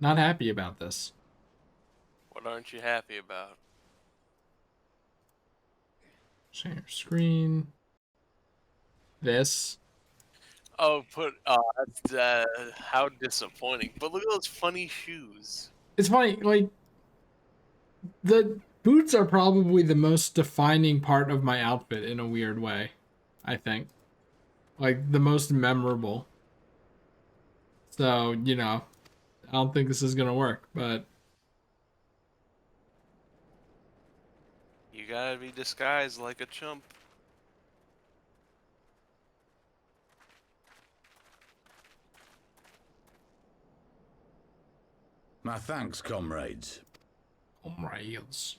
Not happy about this. What aren't you happy about? Share screen. This. Oh, that's how disappointing. But look at those funny shoes. It's funny, like, the boots are probably the most defining part of my outfit in a weird way, I think. Like, the most memorable. So, I don't think this is gonna work, but You gotta be disguised like a chump. My thanks, comrades. oh my heels.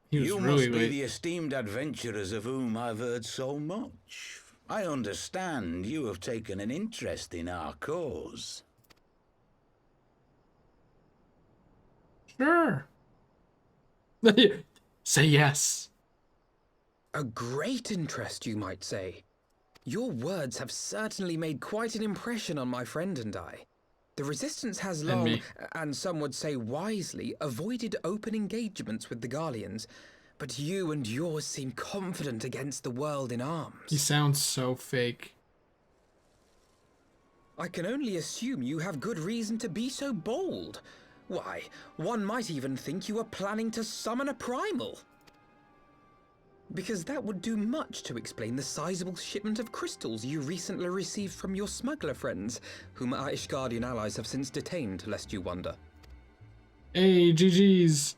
He was You really must be late. the esteemed adventurers of whom I've heard so much. I understand you have taken an interest in our cause. Sure. Say yes. A great interest, you might say. Your words have certainly made quite an impression on my friend and I. The Resistance has And long, me. and some would say wisely, avoided open engagements with the Garleans, but you and yours seem confident against the world in He arms. sounds so fake. I can only assume you have good reason to be so bold. Why, one might even think you are planning to summon a primal. Because that would do much to explain the sizable shipment of crystals you recently received from your smuggler friends, whom our Ishgardian allies have since detained, lest you wonder. Hey, GG's.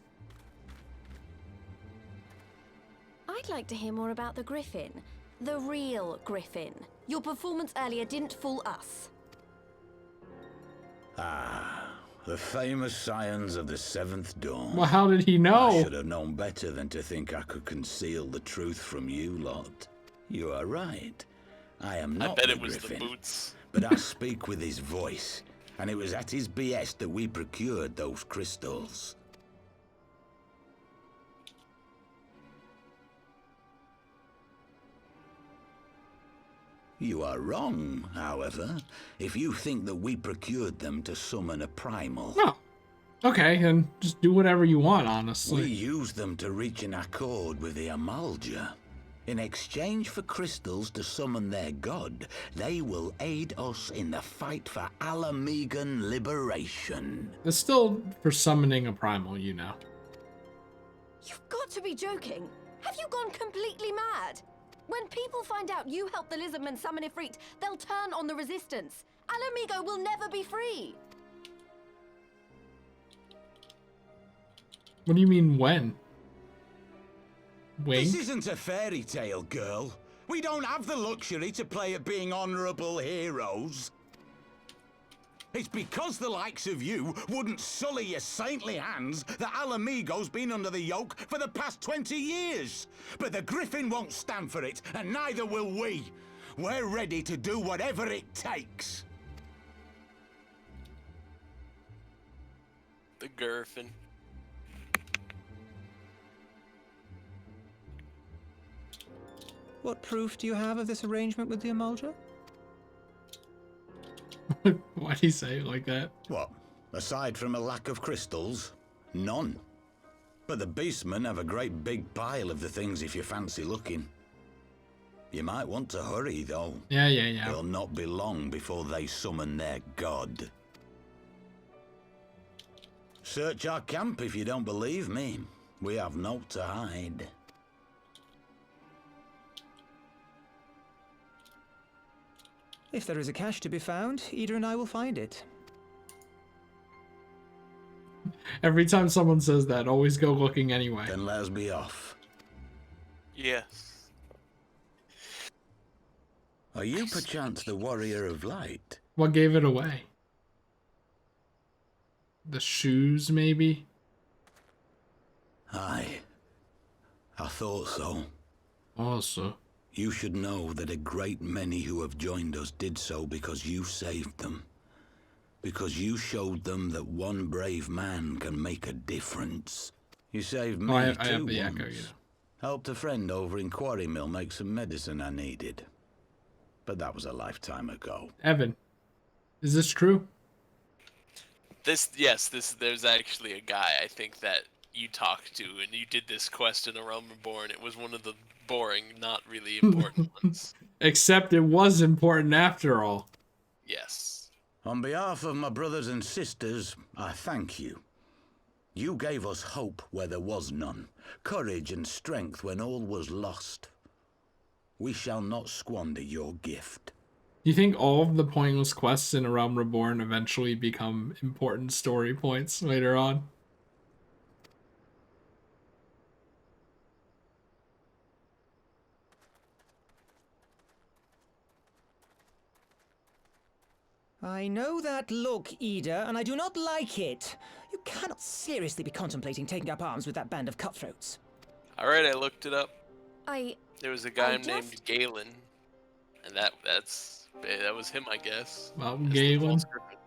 I'd like to hear more about the Griffin. The real Griffin. Your performance earlier didn't fool us. The famous scions of the Seventh Dawn. Well, how did he I know? should have known better than to think I could conceal the truth from you lot. You are right. I am I not bet the it was Griffin, the boots. but I speak with his voice, and it was at his behest that we procured those crystals. You are wrong, however, if you think that we procured them to summon a primal. No. Okay, then just do whatever you want, We honestly. used them to reach an accord with the Amalja. In exchange for crystals to summon their god, they will aid us in the fight for Alamegan liberation. It's still for summoning a primal, You've got to be joking. Have you gone completely mad? When people find out you helped the Lizardmen summon Ifrit, they'll turn on the Resistance. Mhigo will never be free. What do you mean when? This Wink? isn't a fairy tale, girl. We don't have the luxury to play at being honorable heroes. It's because the likes of you wouldn't sully your saintly hands that Alamigo's been under the yoke for the past 20 years. But the Griffin won't stand for it, and neither will we. We're ready to do whatever it takes. The Griffin. What proof do you have of this arrangement with the Amalja? Why'd he say it like that? What? Aside from a lack of crystals? None. But the beastmen have a great big pile of the things if you fancy looking. You might want to hurry, though. Yeah. It'll not be long before they summon their god. Search our camp if you don't believe me. We have naught to hide. If there is a cache to be found, Ida and I will find it. Every time someone says that, always go looking anyway. Then let us be off. Yes. Are you perchance the warrior of light? What gave it away? The shoes, maybe? Aye. I thought so. Also. You should know that a great many who have joined us did so because you saved them. Because you showed them that one brave man can make a difference. You saved me I too have the once. echo, Helped a friend over in Quarry Mill make some medicine I needed. but that was a lifetime ago. Evan, is this true? There's actually a guy I think that you talked to, and you did this quest in A Realm Reborn. It was one of the boring, not really important ones. Except it was important after all. Yes. On behalf of my brothers and sisters, I thank you. You gave us hope where there was none, courage and strength when all was lost. We shall not squander your gift. Do you think all of the pointless quests in A Realm Reborn eventually become important story points later on? I know that look, Ida, and I do not like it. You cannot seriously be contemplating taking up arms with that band of cutthroats. Alright, I looked it up. I There was a guy I named just- Galen, and that was him, I guess. Well, As the Galen. false griffin.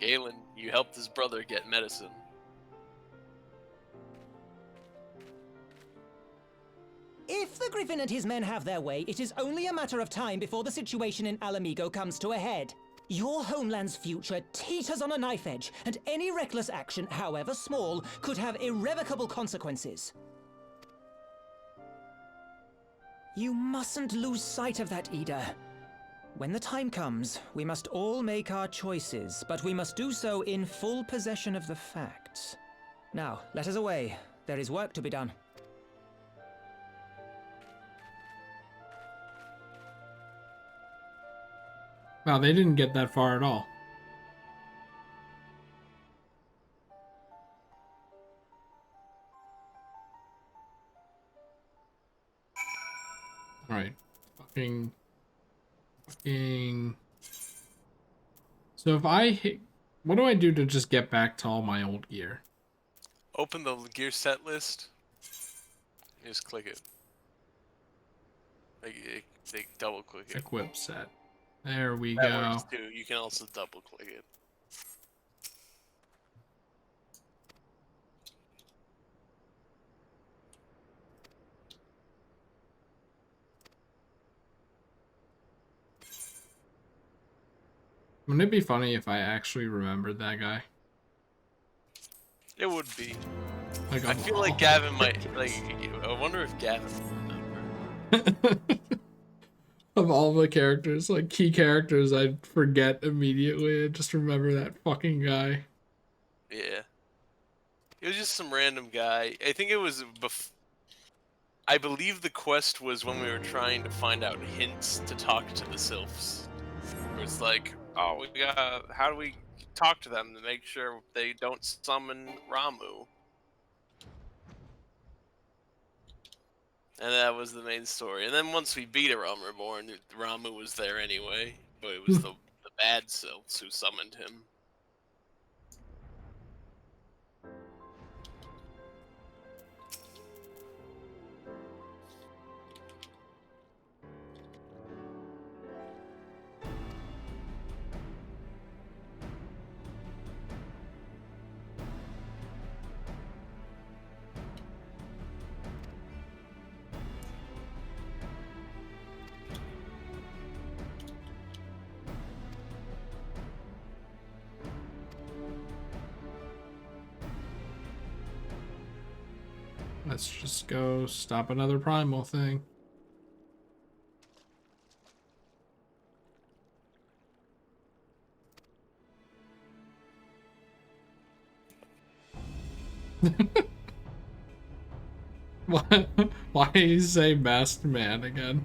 Galen, you helped his brother get medicine. If the Griffin and his men have their way, it is only a matter of time before the situation in Mhigo comes to a head. Your homeland's future teeters on a knife edge, and any reckless action, however small, could have irrevocable consequences. You mustn't lose sight of that, Ida. When the time comes, we must all make our choices, but we must do so in full possession of the facts. Now, let us away. There is work to be done. Wow, they didn't get that far at all. Alright. Fucking. So if I hit. What do I do to just get back to all my old gear? Open the gear set list. Just click it. Like double click it. Equip set. There we That go. works too. You can also double click it. Wouldn't it be funny if I actually remembered that guy? It would be. Like, I feel like Gavin might. Like, I wonder if Gavin will remember. of all the characters, like key characters, I'd forget immediately. I just remember that fucking guy. Yeah. It was just some random guy. I think it was I believe the quest was when we were trying to find out hints to talk to the sylphs. Where it's like, oh, how do we talk to them to make sure they don't summon Ramu? And that was the main story. And then once we beat a Realm Reborn, Ramu was there anyway, but it was the bad sylphs who summoned him. Let's just go stop another primal thing. Why do you say masked man again?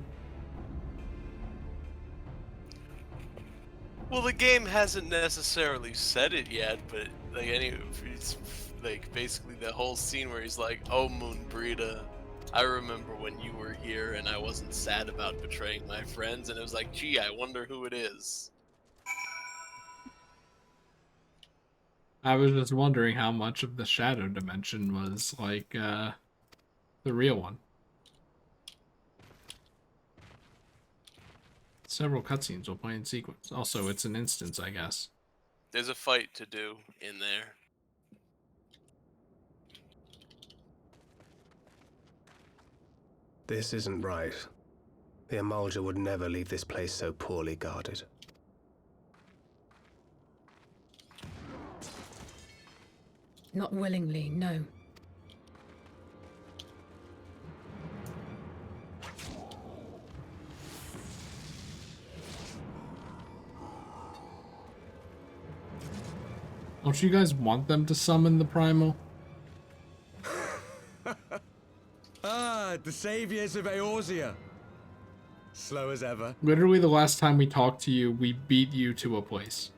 Well, the game hasn't necessarily said it yet, but like it's like basically the whole scene where he's like, "Oh, Moonbreeda, I remember when you were here, and I wasn't sad about betraying my friends." And it was like, "Gee, I wonder who it is." I was just wondering how much of the shadow dimension was like the real one. Several cutscenes will play in sequence. Also, it's an instance, I guess. There's a fight to do in there. This isn't right. The Emulger would never leave this place so poorly guarded. Not willingly, no. Don't you guys want them to summon the primal? Ah, the saviors of Eorzea. Slow as ever. Literally the last time we talked to you, we beat you to a place.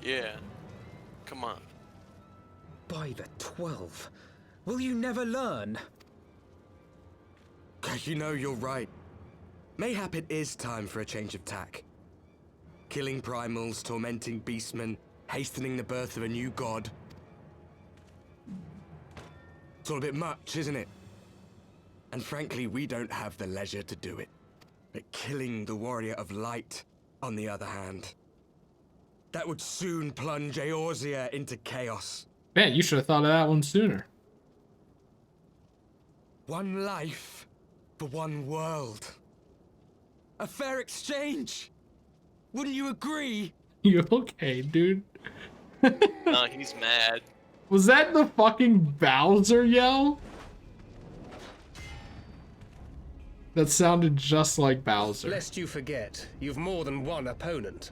Yeah. Come on. By the 12. Will you never learn? You know, you're right. Mayhap it is time for a change of tack. Killing primals, tormenting beastmen, hastening the birth of a new god. It's all a bit much, isn't it? And frankly, we don't have the leisure to do it. But killing the warrior of light, on the other hand, that would soon plunge Eorzea into chaos. Man, you should have thought of that one sooner. One life for one world. A fair exchange. Wouldn't you agree? You okay, dude? No, he's mad. Was that the fucking Bowser yell? That sounded just like Bowser. Lest you forget, you've more than one opponent.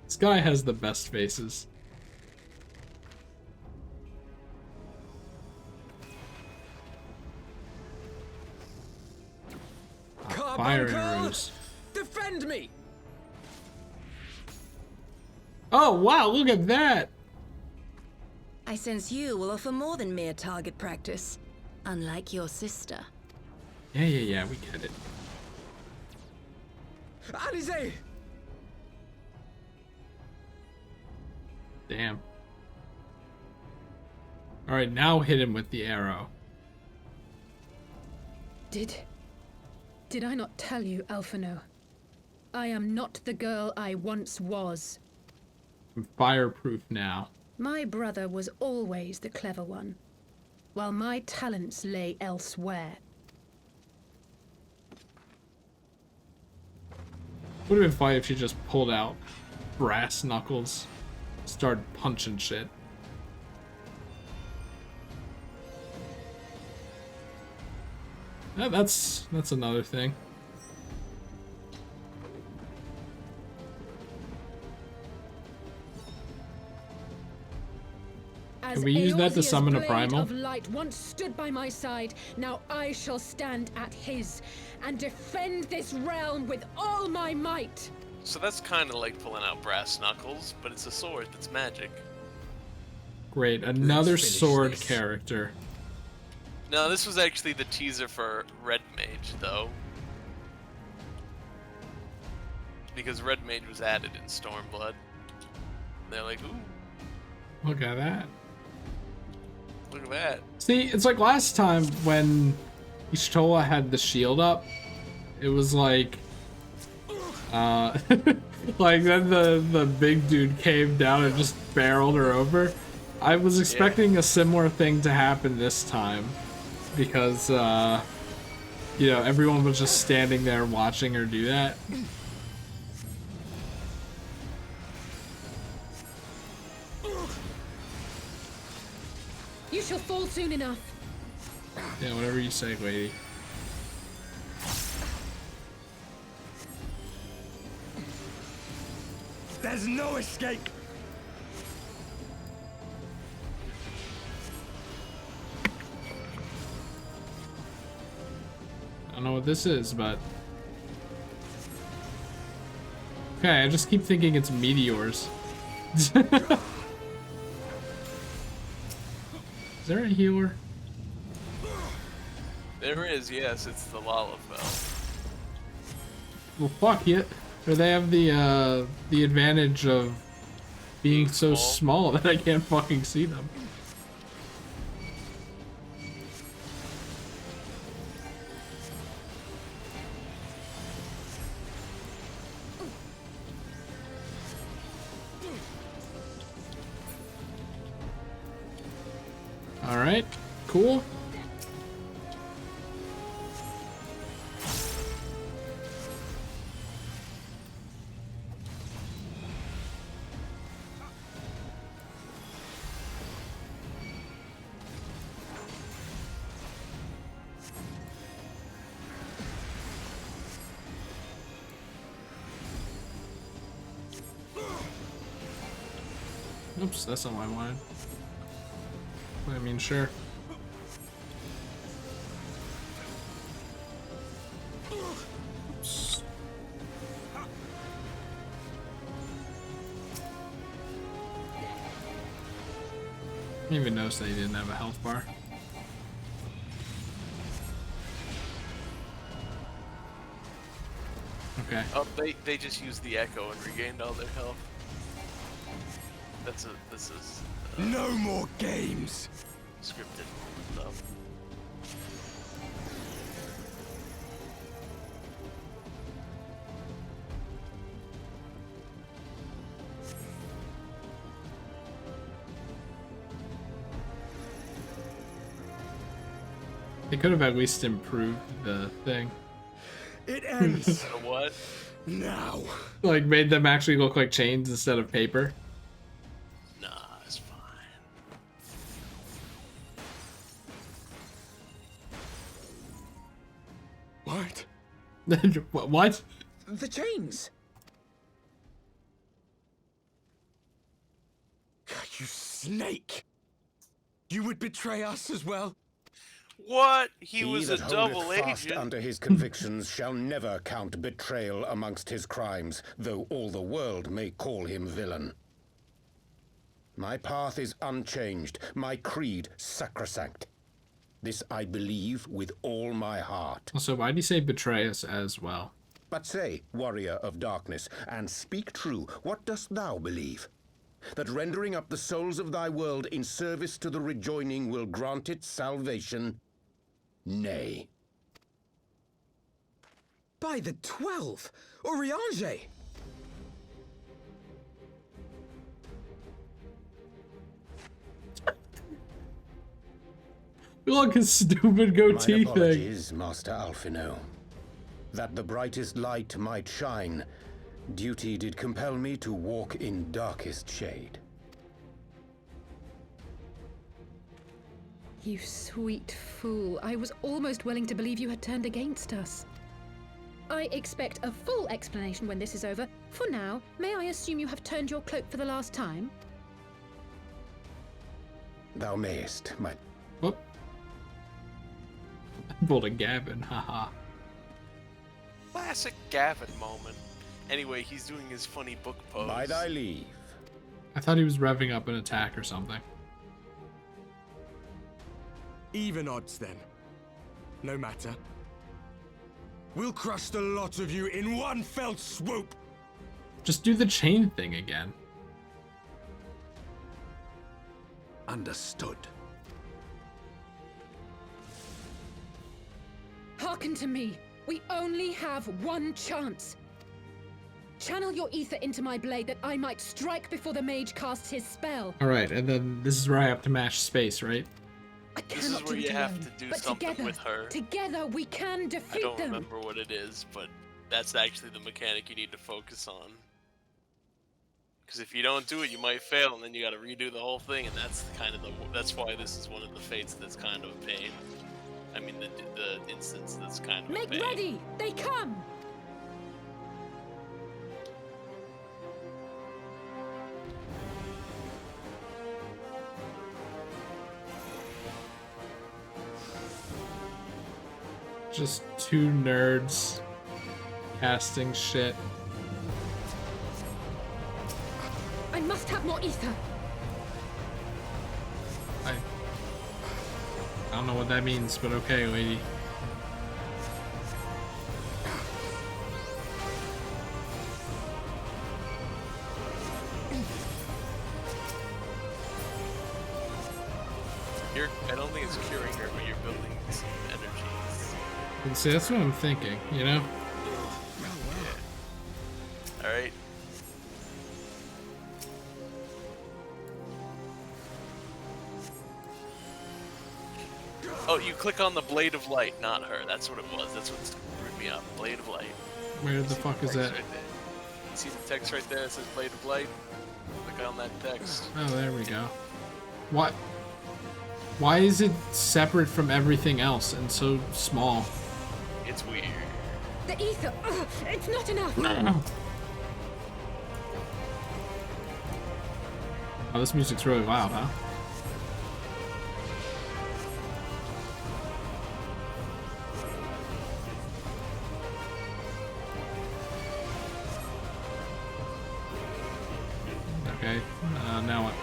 This guy has the best faces. Fire arrows. Defend me! Oh wow, look at that! I sense you will offer more than mere target practice, unlike your sister. Yeah, we get it. Alize! Damn. Alright, now hit him with the arrow. Did I not tell you, Alphino? I am not the girl I once was. I'm fireproof now. My brother was always the clever one, while my talents lay elsewhere. Would have been funny if she just pulled out brass knuckles, started punching shit. Yeah, that's another thing. Can we use that to summon a primal? Of light once stood by my side, now I shall stand at his and defend this realm with all my might. So that's kind of like pulling out brass knuckles, but it's a sword that's magic. Great, another finish sword this. character. No, this was actually the teaser for Red Mage, though. Because Red Mage was added in Stormblood. They're like, ooh, Look at that. look at that. See, it's like last time when Ishtola had the shield up. It was like, like then the big dude came down and just barreled her over. I was expecting a similar thing to happen this time, because you know, everyone was just standing there watching her do that. You shall fall soon enough. Yeah, whatever you say, lady. There's no escape. I don't know what this is, but okay, I just keep thinking it's meteors. Is there a healer? There is, yes, it's the Lalafell. Well, fuck it. Or they have the advantage of being so small that I can't fucking see them. All right. Cool. Oops, that's not what I wanted. I mean, sure. Oops. I didn't even notice that he didn't have a health bar. Okay. Oh, they just used the echo and regained all their health. This is No more games! scripted stuff. They could have at least improved the thing. It ends What? now. Like, made them actually look like chains instead of paper. Nah, it's fine. What? What? The chains! You snake! You would betray us as well? What? He He was a that double holdeth fast agent. unto his convictions shall never count betrayal amongst his crimes, though all the world may call him villain. My path is unchanged, my creed sacrosanct. This I believe with all my heart. Also, why do you say betray us as well? But say, warrior of darkness, and speak true, what dost thou believe? That rendering up the souls of thy world in service to the rejoining will grant it salvation? Nay. By the 12! Oriange! Look at his stupid Mine goatee thing. apologies, Master Alphino. That the brightest light might shine, duty did compel me to walk in darkest shade. You sweet fool. I was almost willing to believe you had turned against us. I expect a full explanation when this is over. For now, may I assume you have turned your cloak for the last time? Thou mayest, my... Whoop. I pulled a Gavin, haha. Classic Gavin moment. Anyway, he's doing his funny book pose. By thy leave. I thought he was revving up an attack or something. Even odds then. No matter. We'll crush the lot of you in one fell swoop! Just do the chain thing again. Understood. Hearken to me. We only have one chance. Channel your ether into my blade that I might strike before the mage casts his spell. Alright, and then this is where I have to match space, right? I This cannot is where do it you have alone, to do but something together, with her. Together we can I defeat don't them. remember what it is, but that's actually the mechanic you need to focus on. Because if you don't do it, you might fail, and then you got to redo the whole thing, and that's kind of that's why this is one of the fates that's kind of a pain. I mean, the instance that's kind of a Make pain. ready! They come! Just two nerds casting shit. I must have more ether. I don't know what that means, but okay, lady. I don't think it's curing her, but you're building some energies. And see, that's what I'm thinking, you know? Yeah. Alright. Oh, you click on the Blade of Light, not her. That's what it was. That's what screwed me up. Blade of Light. Where the fuck is that? Right there. See the text right there? It says Blade of Light. Click on that text. Oh, there we go. What? Why is it separate from everything else and so small? It's weird. The ether. Ugh, it's not enough. Oh, this music's really loud, huh? Okay, now what?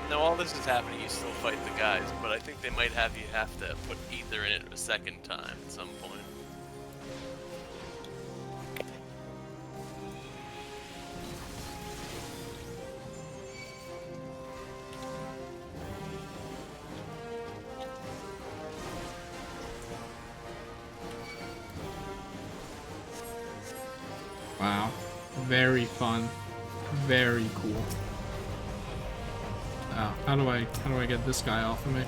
Now all this is happening, you still fight the guys, but I think they might have you have to put ether in it a second time at some point. Wow. Very fun. Very cool. Oh, how do I get this guy off of me?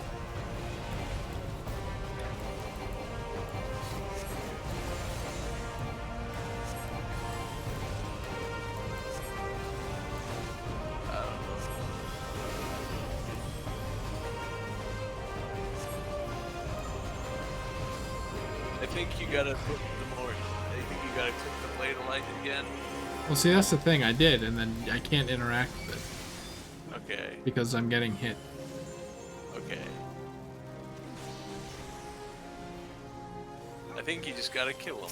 I think you gotta put the more. I think you gotta click the Blade of Light again. Well, see, that's the thing. I did, and then I can't interact with it Okay. because I'm getting hit. Okay. I think you just gotta kill him.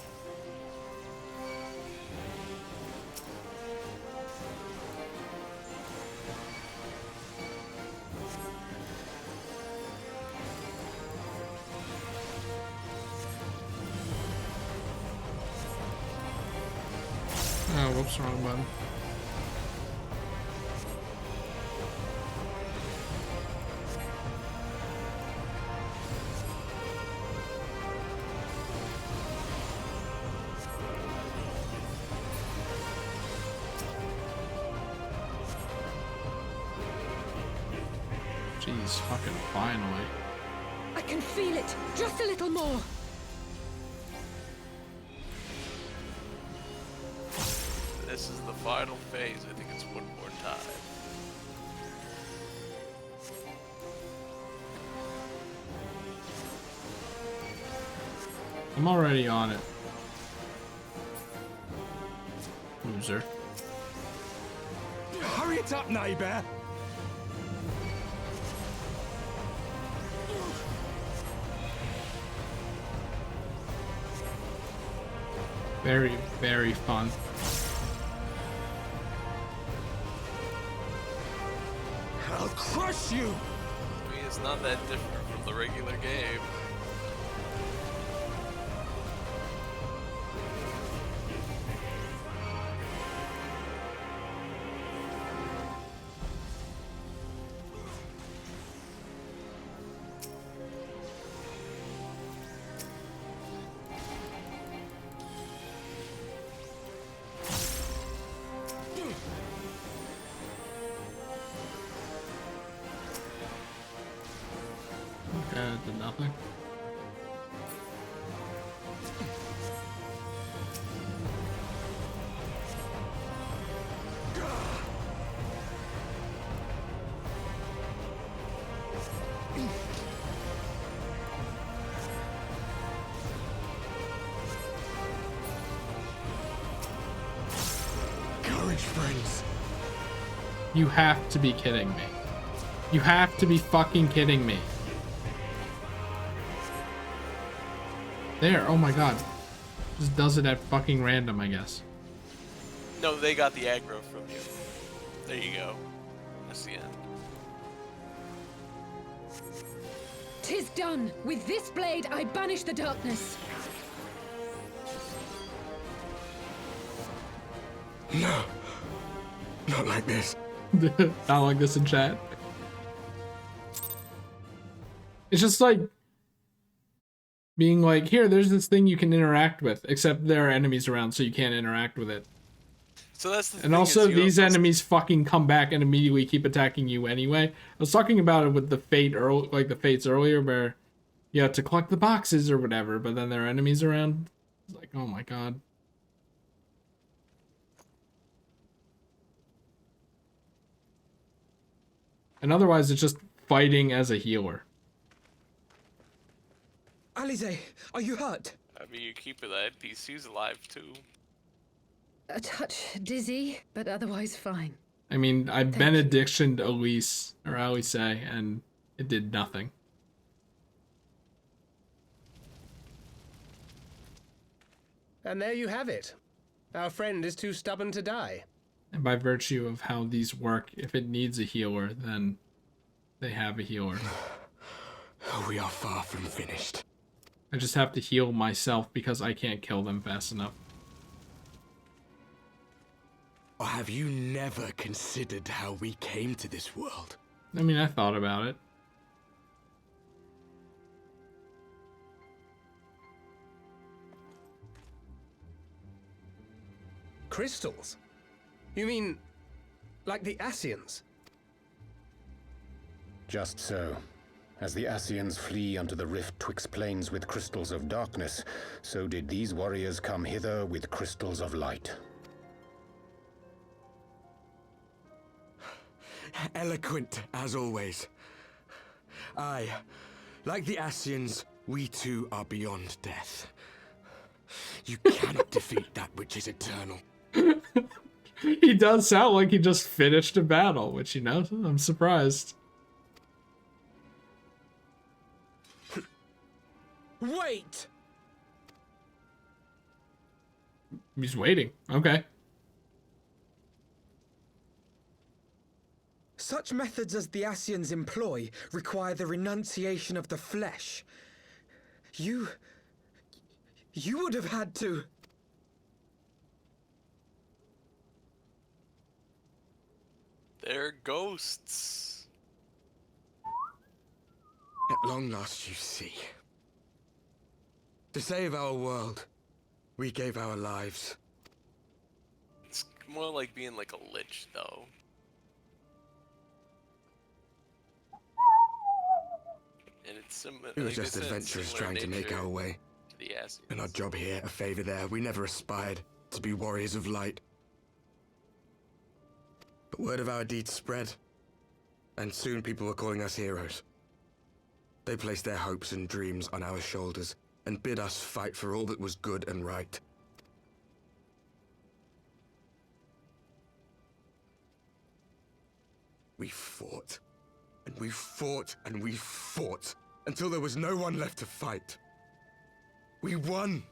Oh, whoops, wrong button. Jeez, fucking finally. I can feel it. Just a little more. This is the final phase. I think it's one more time. I'm already on it. Loser. Hurry it up, neighbor! Very, very fun. I'll crush you! I mean, it's not that different from the regular game. Okay, did nothing. Courage, friends. You have to be kidding me. You have to be fucking kidding me. There, oh my god. Just does it at fucking random, I guess. No, they got the aggro from you. There you go. That's the end. Tis done. With this blade, I banish the darkness. No. Not like this. Not like this in chat. It's just like being like, here, there's this thing you can interact with, except there are enemies around, so you can't interact with it. So that's the And thing also, is, these enemies fucking come back and immediately keep attacking you anyway. I was talking about it with the Fate, like the Fates earlier, where you have to collect the boxes or whatever, but then there are enemies around. It's like, oh my god. And otherwise, it's just fighting as a healer. Alize, are you hurt? I mean, you keep that NPC's alive too. A touch dizzy, but otherwise fine. I mean, I benedictioned Elise, or Alice, and it did nothing. And there you have it. Our friend is too stubborn to die. And by virtue of how these work, if it needs a healer, then they have a healer. We are far from finished. I just have to heal myself because I can't kill them fast enough. Or have you never considered how we came to this world? I mean, I thought about it. Crystals? You mean, like the Ascians? Just so. As the Ascians flee unto the rift twixt plains with crystals of darkness, so did these warriors come hither with crystals of light. Eloquent, as always. Aye, like the Ascians, we too are beyond death. You cannot defeat that which is eternal. He does sound like he just finished a battle, which, you know, I'm surprised. Wait! He's waiting. Okay. Such methods as the Ascians employ require the renunciation of the flesh. You would have had to... They're ghosts. At long last you see. To save our world, we gave our lives. It's more like being like a lich, though. And it's similar. We were just adventurers trying to make our way. To the Ascians. And our job here, a favor there. We never aspired to be warriors of light. But word of our deeds spread, and soon people were calling us heroes. They placed their hopes and dreams on our shoulders, and bid us fight for all that was good and right. We fought, and we fought, and we fought, until there was no one left to fight. We won!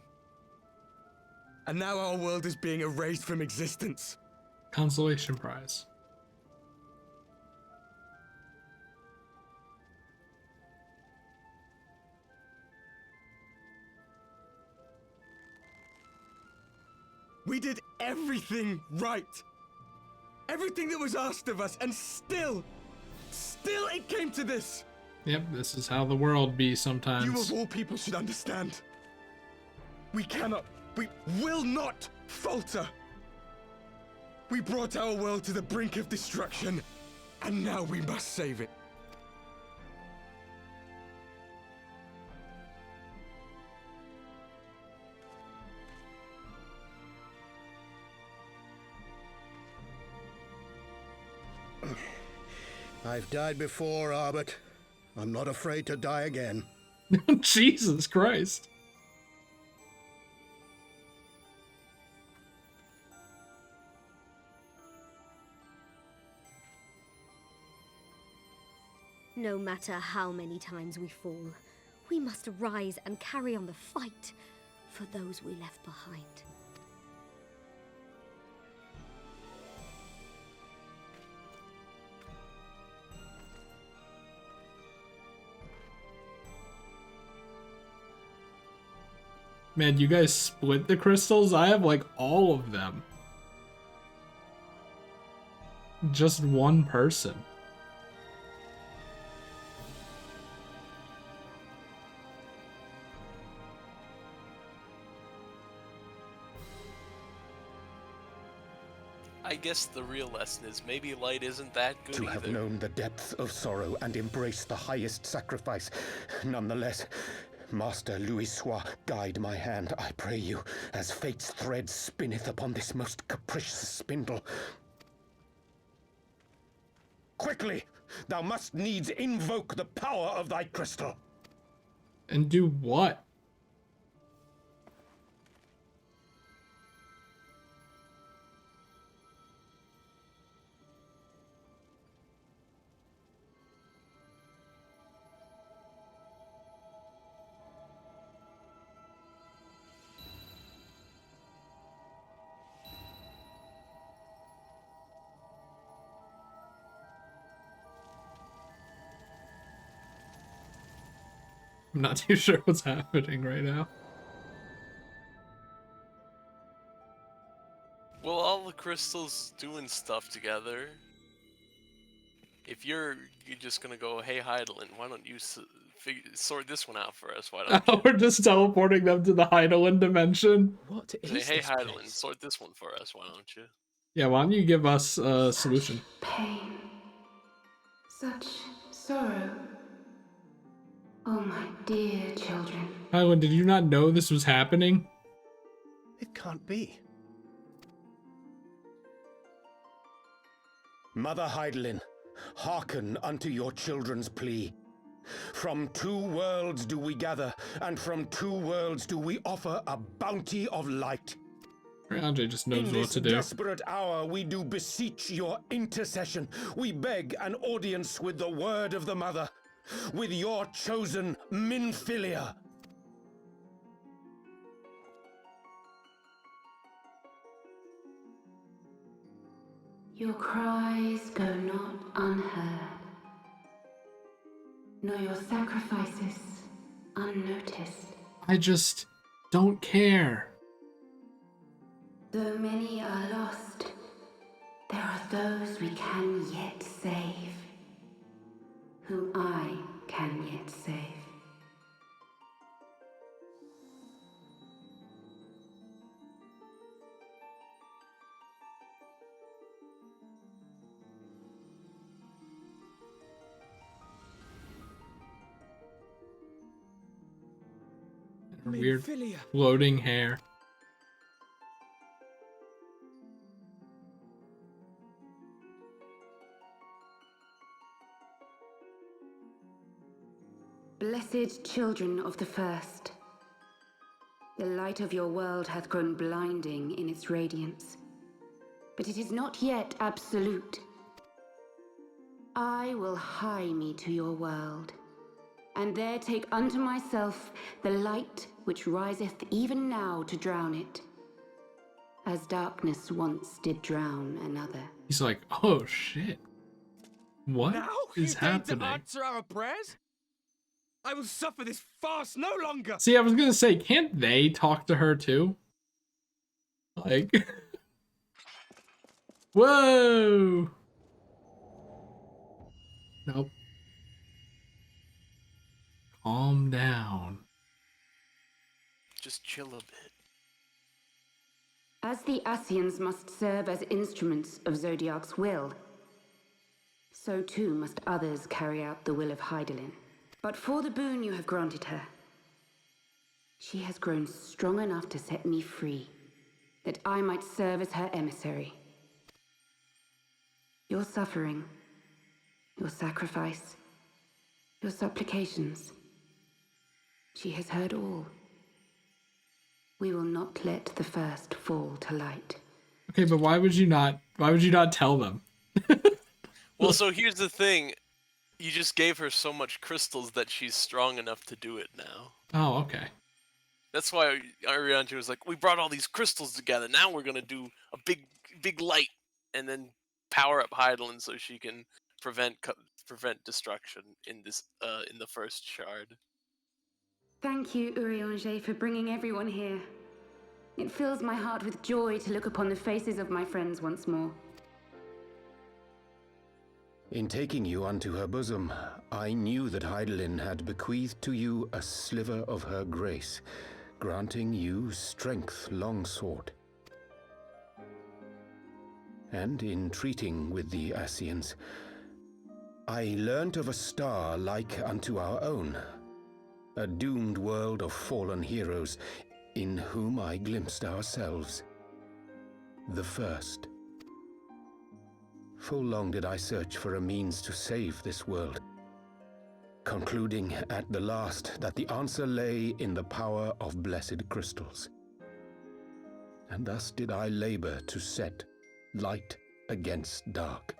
And now our world is being erased from existence. Consolation prize. We did everything right. Everything that was asked of us, and still it came to this. Yep, this is how the world be sometimes. You of all people should understand. We will not falter. We brought our world to the brink of destruction, and now we must save it. I've died before, Arbet. I'm not afraid to die again. Jesus Christ. No matter how many times we fall, we must rise and carry on the fight for those we left behind. Man, you guys split the crystals? I have like all of them. Just one person. I guess the real lesson is maybe light isn't that good To have either. known the depths of sorrow and embraced the highest sacrifice. Nonetheless, Master Louis Sois, guide my hand, I pray you, as fate's thread spinneth upon this most capricious spindle. Quickly! Thou must needs invoke the power of thy crystal. And do what? I'm not too sure what's happening right now. Well, all the crystals doing stuff together. If you're just gonna go, hey Heidelin, why don't you sort this one out for us? Why don't you? We're just teleporting them to the Heidelin dimension. What is Say, hey this Heidelin, place? sort this one for us. Why don't you? Yeah, why don't you give us a solution? Pain. Such sorrow. Oh, my dear children. Heidelin, did you not know this was happening? It can't be. Mother Heidelin, hearken unto your children's plea. From two worlds do we gather, and from two worlds do we offer a bounty of light. Andre just knows In what this to do. desperate hour, we do beseech your intercession. We beg an audience with the word of the mother, with your chosen Minfilia. Your cries go not unheard, nor your sacrifices unnoticed. I just don't care. Though many are lost, there are those we can yet save, whom I can yet save. Her weird Minfilia. floating hair. Blessed children of the first, the light of your world hath grown blinding in its radiance, but it is not yet absolute. I will hie me to your world, and there take unto myself the light which riseth even now to drown it, as darkness once did drown another. He's like, oh shit. What Now is you deign happening? to answer our prayers? I will suffer this farce no longer. See, I was gonna say, can't they talk to her too? Like, whoa! Nope. Calm down. Just chill a bit. As the Ascians must serve as instruments of Zodiac's will, so too must others carry out the will of Heidelin. But for the boon you have granted her, she has grown strong enough to set me free, that I might serve as her emissary. Your suffering, your sacrifice, your supplications, she has heard all. We will not let the first fall to light. Okay, but why would you not tell them? Well, so here's the thing. You just gave her so much crystals that she's strong enough to do it now. Oh, okay. That's why Arianti was like, we brought all these crystals together. Now we're gonna do a big light, and then power up Heidelin so she can prevent destruction in this in the first shard. Thank you, Urianger, for bringing everyone here. It fills my heart with joy to look upon the faces of my friends once more. In taking you unto her bosom, I knew that Heidelin had bequeathed to you a sliver of her grace, granting you strength long sought. And in treating with the Ascians, I learnt of a star like unto our own, a doomed world of fallen heroes in whom I glimpsed ourselves, the first. Full long did I search for a means to save this world, concluding at the last that the answer lay in the power of blessed crystals. And thus did I labor to set light against dark.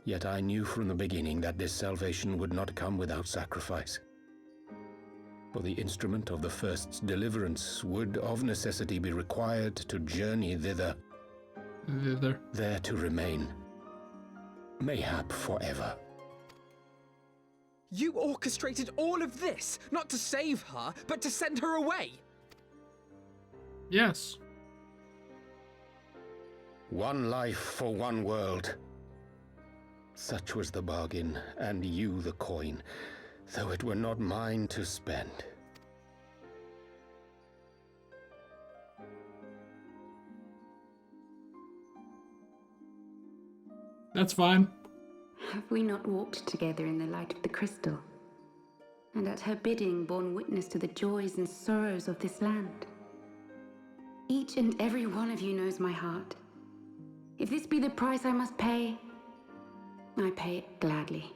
Yet I knew from the beginning that this salvation would not come without sacrifice. For the instrument of the first's deliverance would of necessity be required to journey thither. There to remain, mayhap forever. You orchestrated all of this, not to save her, but to send her away! Yes. One life for one world. Such was the bargain, and you the coin, though it were not mine to spend. That's fine. Have we not walked together in the light of the crystal, and at her bidding borne witness to the joys and sorrows of this land? Each and every one of you knows my heart. If this be the price I must pay, I pay it gladly.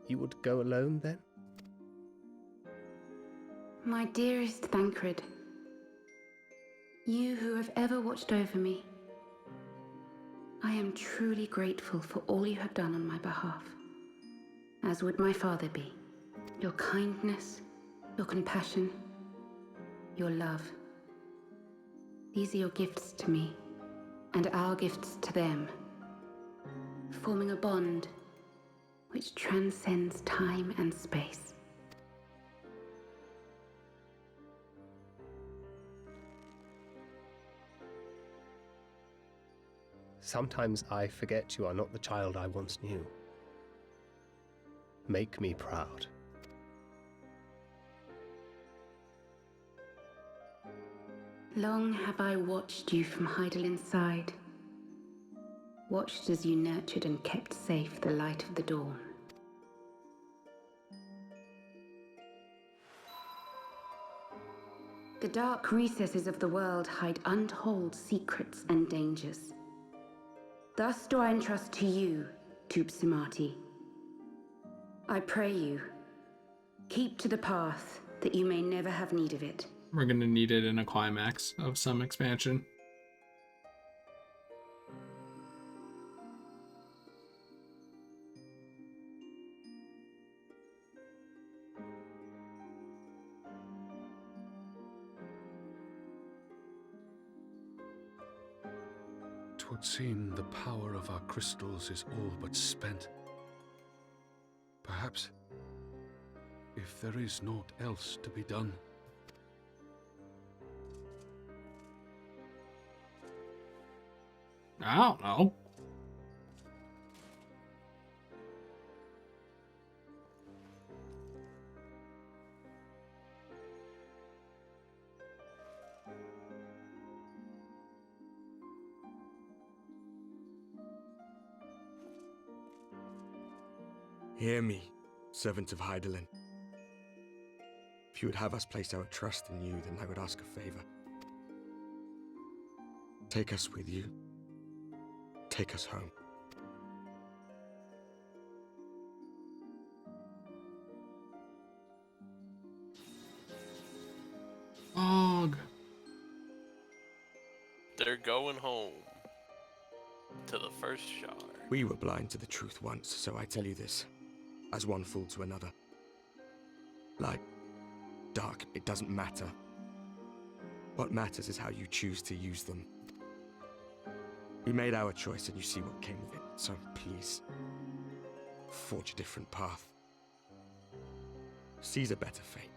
You would go alone, then? My dearest Thancred, you who have ever watched over me, I am truly grateful for all you have done on my behalf, as would my father be. Your kindness, your compassion, your love. These are your gifts to me, and our gifts to them, forming a bond which transcends time and space. Sometimes I forget you are not the child I once knew. Make me proud. Long have I watched you from Hydalin's side, watched as you nurtured and kept safe the light of the dawn. The dark recesses of the world hide untold secrets and dangers. Thus do I entrust to you, Tupsimati. I pray you, keep to the path that you may never have need of it. We're gonna need it in a climax of some expansion. Twould seem the power of our crystals is all but spent. Perhaps, if there is naught else to be done. I don't know. Hear me, servant of Hydaelyn. If you would have us place our trust in you, then I would ask a favor. Take us with you. Take us home. Og. They're going home. To the first shard. We were blind to the truth once, so I tell you this, as one fool to another. Light, dark, it doesn't matter. What matters is how you choose to use them. We made our choice and you see what came of it, so please, forge a different path. Seize a better fate.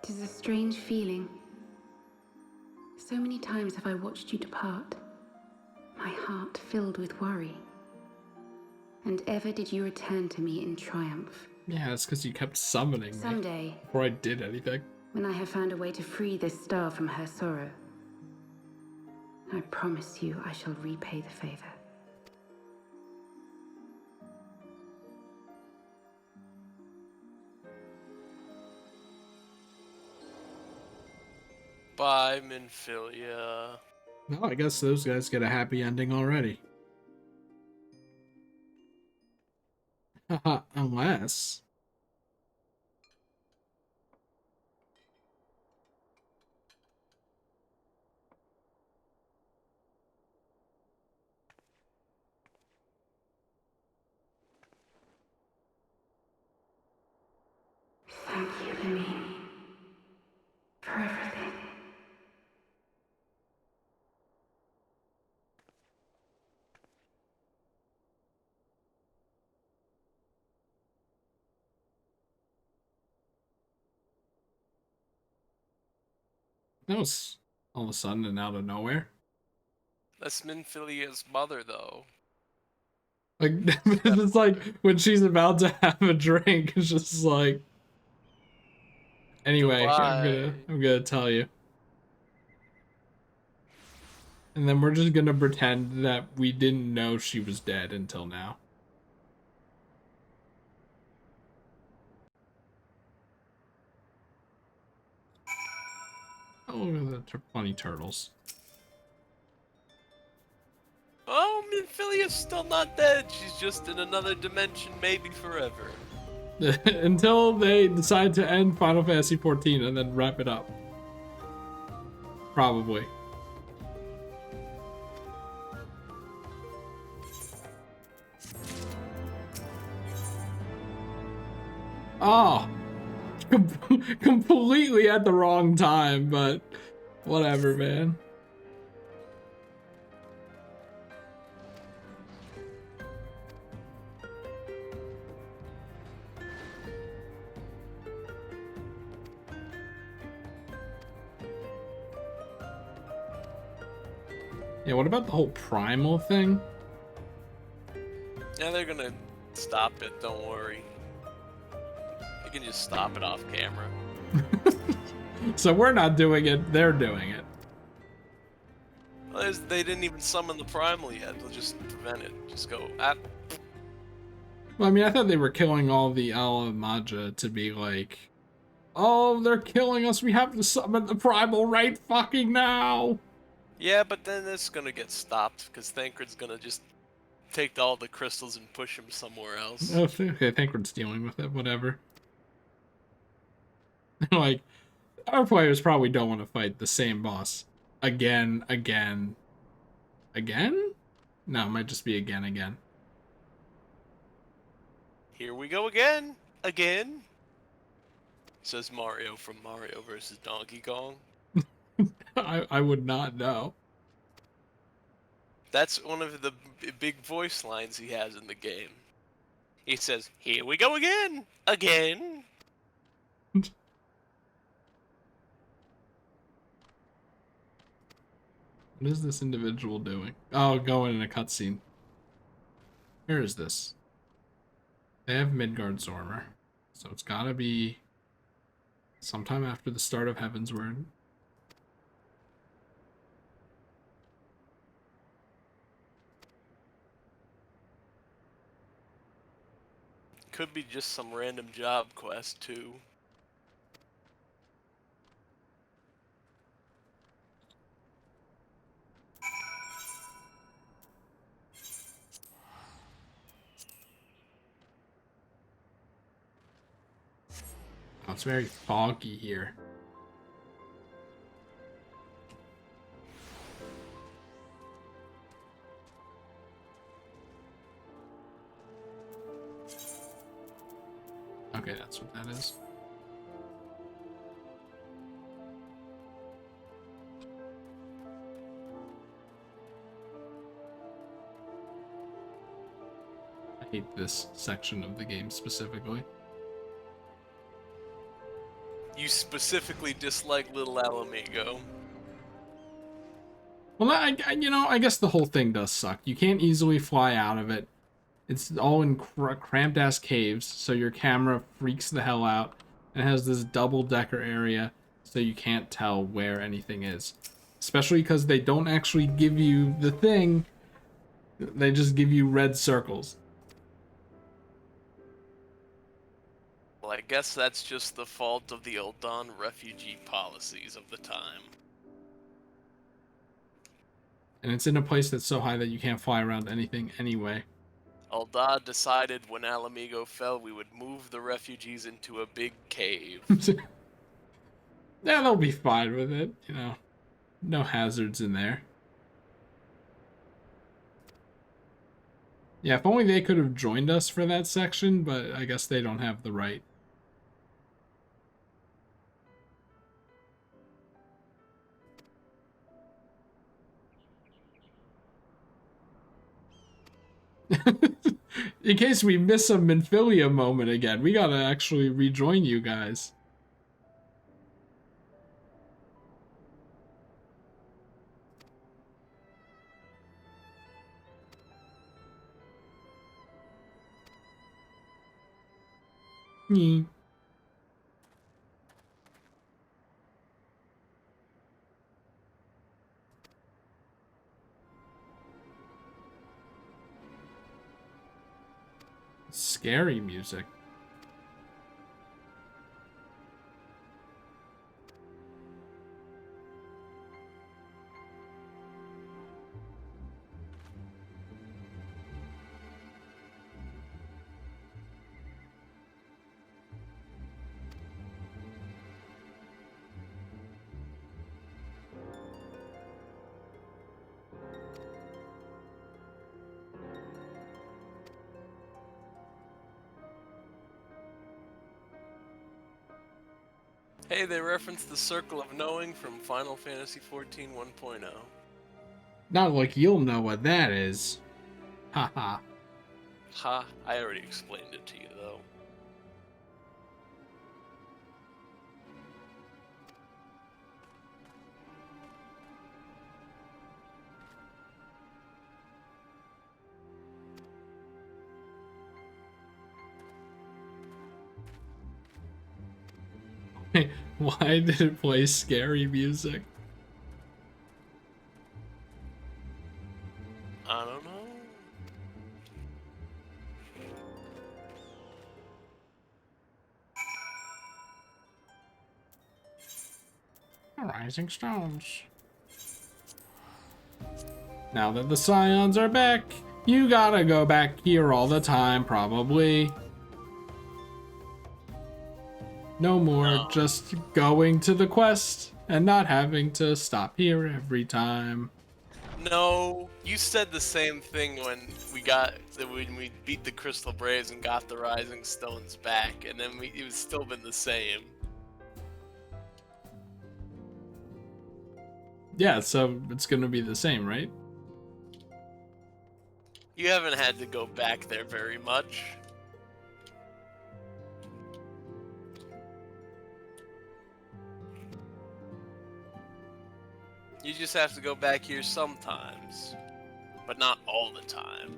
'Tis a strange feeling. So many times have I watched you depart, my heart filled with worry. And ever did you return to me in triumph. Yeah, it's because you kept summoning me Someday, before I did anything. when I have found a way to free this star from her sorrow, I promise you I shall repay the favor. Bye, Minfilia. Well, I guess those guys get a happy ending already. Haha, unless... Thank you, Lemmy, for everything. That was all of a sudden and out of nowhere. That's Minfilia's mother, though. Like, it's like when she's about to have a drink, it's just like... Anyway, Goodbye. I'm gonna tell you. And then we're just gonna pretend that we didn't know she was dead until now. Oh, look at the funny turtles. Oh, Minfilia's still not dead. She's just in another dimension, maybe forever. Until they decide to end Final Fantasy XIV and then wrap it up. Probably. Oh! Completely at the wrong time, but whatever, man. Yeah, what about the whole primal thing? Yeah, they're gonna stop it, don't worry. You can just stop it off camera. So we're not doing it, they're doing it. Well, they didn't even summon the primal yet. They'll just prevent it. Just go, ah. Well, I mean, I thought they were killing all the Alamaja to be like, oh, they're killing us, we have to summon the primal right fucking now! Yeah, but then it's gonna get stopped, because Thancred's gonna just take all the crystals and push them somewhere else. Oh, okay, Thancred's dealing with it, whatever. Like, our players probably don't want to fight the same boss again. No, it might just be again. Here we go again, says Mario from Mario vs. Donkey Kong. I would not know. That's one of the big voice lines he has in the game. He says, here we go again. What is this individual doing? Oh, going in a cutscene. Where is this? They have Midgard's armor, so it's gotta be sometime after the start of Heavensward. Could be just some random job quest, too. Oh, it's very foggy here. Okay, that's what that is. I hate this section of the game specifically. you specifically dislike Little Alamigo. Well, I guess the whole thing does suck. You can't easily fly out of it. It's all in cramped ass caves, so your camera freaks the hell out. And it has this double-decker area, so you can't tell where anything is. Especially because they don't actually give you the thing, they just give you red circles. Well, I guess that's just the fault of the Uldan refugee policies of the time. And it's in a place that's so high that you can't fly around anything anyway. Uldan decided when Alamigo fell, we would move the refugees into a big cave. Yeah, they'll be fine with it, you know. No hazards in there. Yeah, if only they could have joined us for that section, but I guess they don't have the right. In case we miss a Minfilia moment again, we gotta actually rejoin you guys. Scary music. Hey, they referenced the Circle of Knowing from Final Fantasy XIV 1.0. Not like you'll know what that is. Haha. Ha, I already explained it to you, though. Why did it play scary music? I don't know. Rising stones. Now that the Scions are back, you gotta go back here all the time, probably. No more just going to the quest and not having to stop here every time. No, you said the same thing when we beat the Crystal Braves and got the Rising Stones back, and then it was still been the same. Yeah, so it's gonna be the same, right? You haven't had to go back there very much. You just have to go back here sometimes, but not all the time.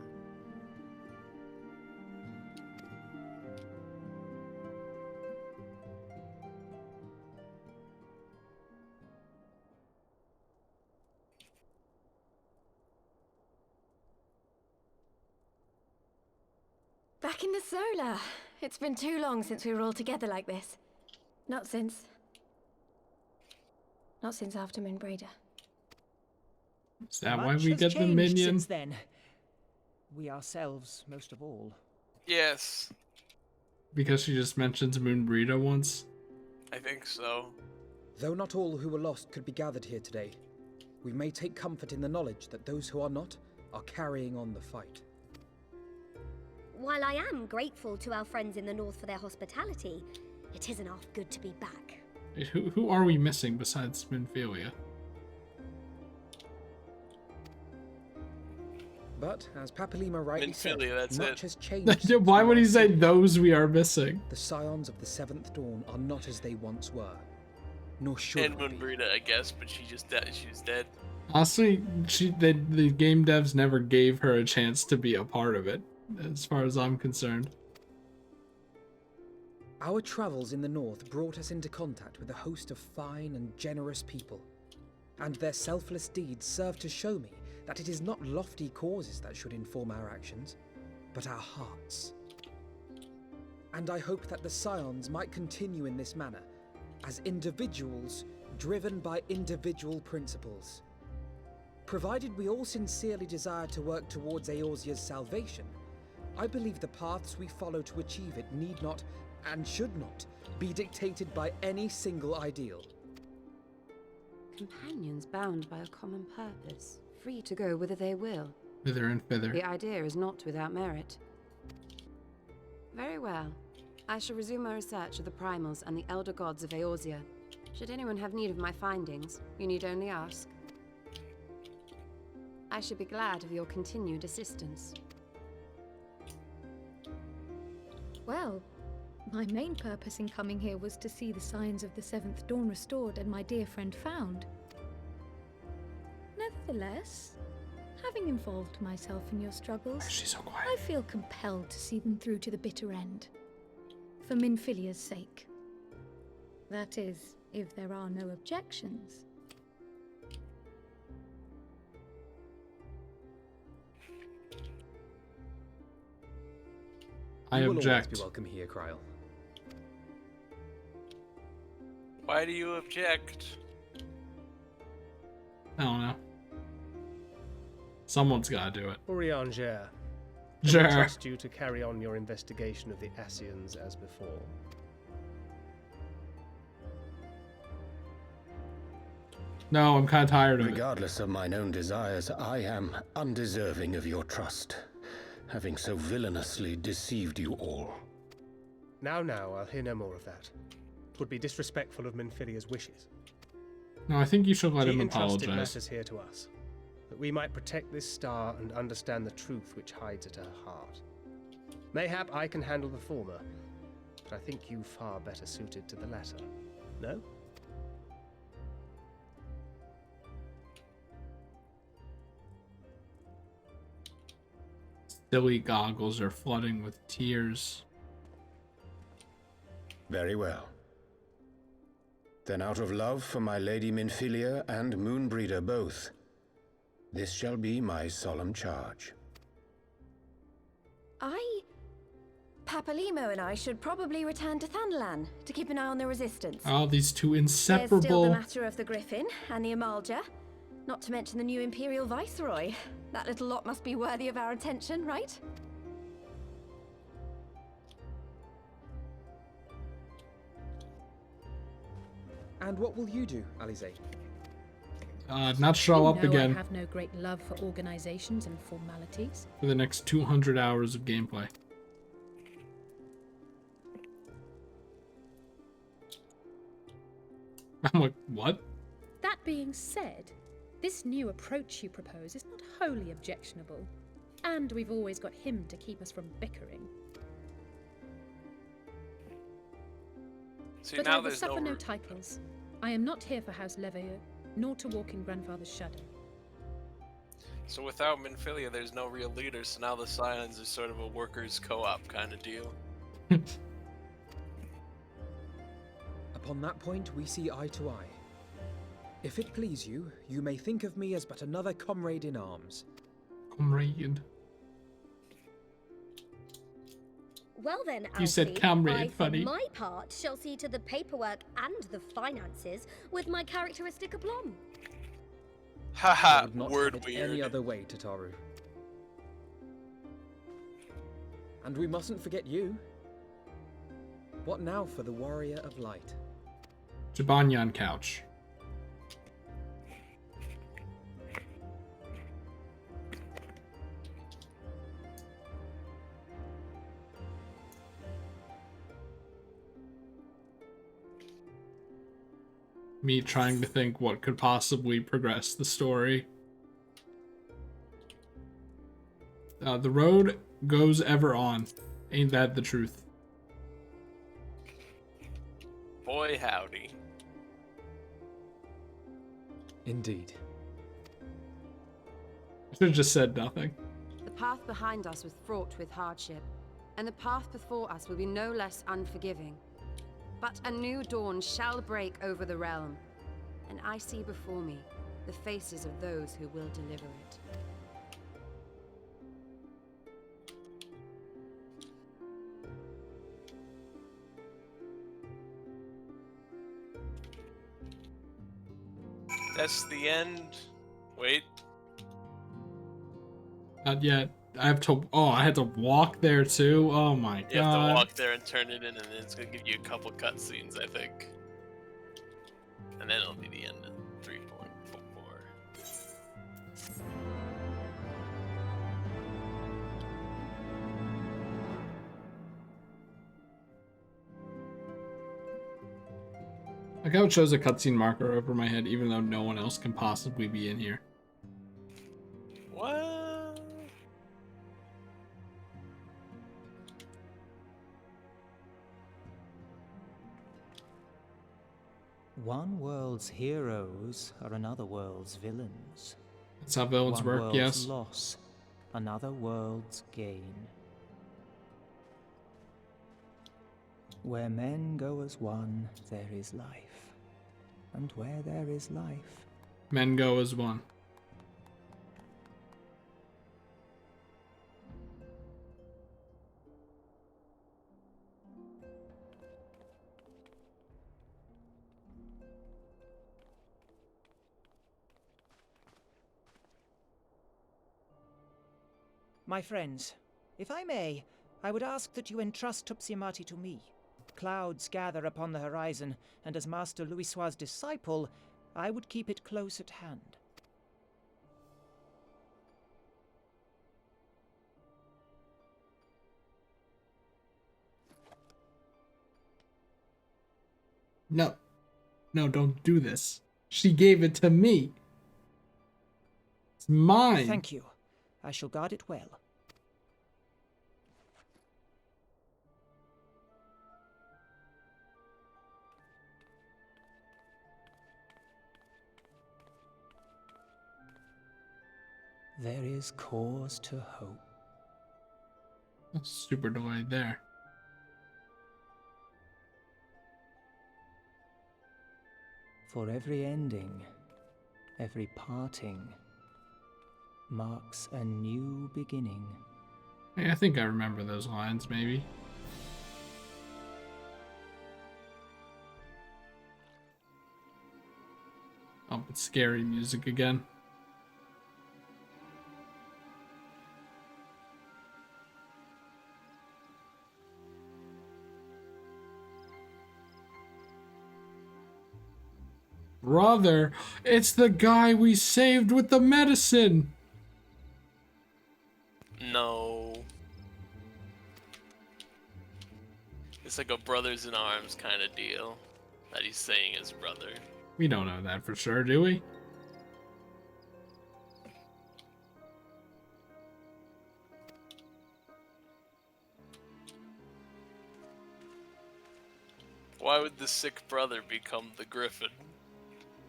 Back in the Solar. It's been too long since we were all together like this. Not since after Moonbreeder. Is that why Much we has get the changed minion? since then. We ourselves, most of all. Yes, Because she just mentions Moonbreeder once? I think so. Though not all who were lost could be gathered here today, we may take comfort in the knowledge that those who are not are carrying on the fight. While I am grateful to our friends in the north for their hospitality, it isn't half good to be back. Wait, who are we missing besides Minfilia? But, as Papalima rightly said, Minfilia, that's much it. has changed. since Why we would he last say did. those we are missing? The scions of the Seventh Dawn are not as they once were, nor should And we be. Moonbrita, I guess, but she just died. She was dead. Honestly, the game devs never gave her a chance to be a part of it, as far as I'm concerned. Our travels in the north brought us into contact with a host of fine and generous people, and their selfless deeds serve to show me that it is not lofty causes that should inform our actions, but our hearts. And I hope that the Scions might continue in this manner, as individuals driven by individual principles. Provided we all sincerely desire to work towards Eorzea's salvation, I believe the paths we follow to achieve it need not, and should not, be dictated by any single ideal. Companions bound by a common purpose, free to go whither they will. Hither and thither. The idea is not without merit. Very well. I shall resume my research of the primals and the elder gods of Eorzea. Should anyone have need of my findings, you need only ask. I should be glad of your continued assistance. Well, my main purpose in coming here was to see the signs of the Seventh Dawn restored and my dear friend found. Nevertheless, having involved myself in your struggles, She's so quiet. I feel compelled to see them through to the bitter end. For Minfilia's sake. That is, if there are no objections. I You will always object. be welcome here, Kryl. Why do you object? I don't know. Someone's gotta do it. Urianger, Sure. I trust you to carry on your investigation of the Ascians as before. No, I'm kind of tired of it. Regardless of mine own desires, I am undeserving of your trust, having so villainously deceived you all. Now, I'll hear no more of that. It would be disrespectful of Minfilia's wishes. No, I think you should let She him entrusted apologize. matters here to us, that we might protect this star and understand the truth which hides at her heart. Mayhap I can handle the former, but I think you far better suited to the latter. No? Silly goggles are flooding with tears. Very well. Then out of love for my Lady Minfilia and Moonbreeder both, this shall be my solemn charge. Papalimo and I should probably return to Thanalan to keep an eye on the Resistance. Oh, these two There's still inseparable. the matter of the Griffin and the Amalja, not to mention the new Imperial Viceroy. That little lot must be worthy of our attention, right? And what will you do, Alize? Not show You up know again I have no great love for organizations and formalities. for the next 200 hours of gameplay. I'm like, what? That being said, this new approach you propose is not wholly objectionable. And we've always got him to keep us from bickering. See, But now I will there's suffer no no titles. I am not here for House Leveilleur, nor to walk in Grandfather's shadow. So without Minfilia, there's no real leader, so now the Scions is sort of a workers' co-op kind of deal. Upon that point, we see eye to eye. If it please you, you may think of me as but another comrade in arms. Comrade. Well then, You said Alfie, comrade, I, for funny. my part, shall see to the paperwork and the finances with my characteristic aplomb. I Haha, would not word have it weird. any other way, Tataru. And we mustn't forget you. What now for the Warrior of Light? Jibanyan couch. Me trying to think what could possibly progress the story. The road goes ever on. Ain't that the truth? Boy, howdy. Indeed. I should have just said nothing. The path behind us was fraught with hardship, and the path before us will be no less unforgiving. But a new dawn shall break over the realm, and I see before me the faces of those who will deliver it. That's the end. Wait. Not yet. I have to. Oh, I had to walk there too. Oh my god. You have to walk there and turn it in, and then it's gonna give you a couple cutscenes, I think. And then it'll be the end of 3.4. Like how it shows a cutscene marker over my head, even though no one else can possibly be in here. What? One world's heroes are another world's villains. That's how villains work, One world's yes. loss, another world's gain. Where men go as one, there is life. And where there is life, Men go as one. My friends, if I may, I would ask that you entrust Tupsimati to me. Clouds gather upon the horizon, and as Master Louisoix's disciple, I would keep it close at hand. No. No, don't do this. She gave it to me. It's mine. Thank you. I shall guard it well. There is cause to hope. Super delayed there. For every ending, every parting, marks a new beginning. Hey, I think I remember those lines, maybe. Oh, it's scary music again. Brother, it's the guy we saved with the medicine. No. It's like a brothers in arms kind of deal that he's saying his brother. We don't know that for sure, do we? Why would the sick brother become the griffin?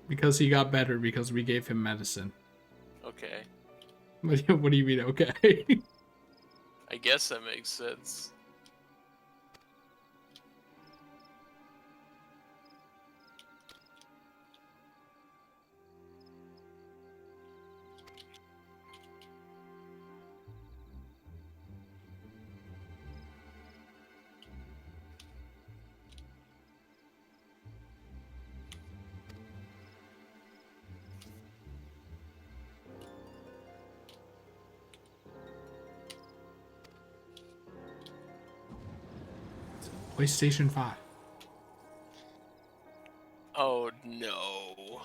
Because he got better because we gave him medicine. Okay. What do you mean, okay? I guess that makes sense. PlayStation 5. Oh no.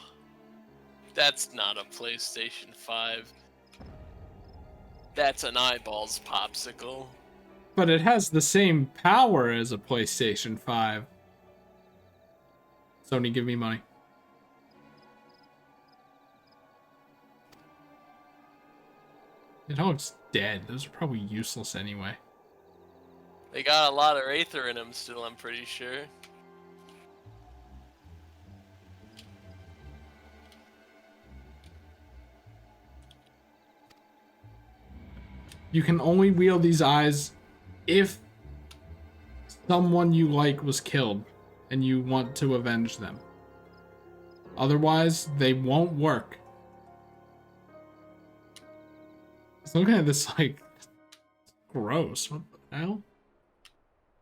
That's not a PlayStation 5. That's an eyeballs popsicle. But it has the same power as a PlayStation 5. Sony, give me money. It looks dead. Those are probably useless anyway. They got a lot of Aether in them still, I'm pretty sure. You can only wield these eyes if someone you like was killed and you want to avenge them. Otherwise, they won't work. It's looking at this like gross. What the hell?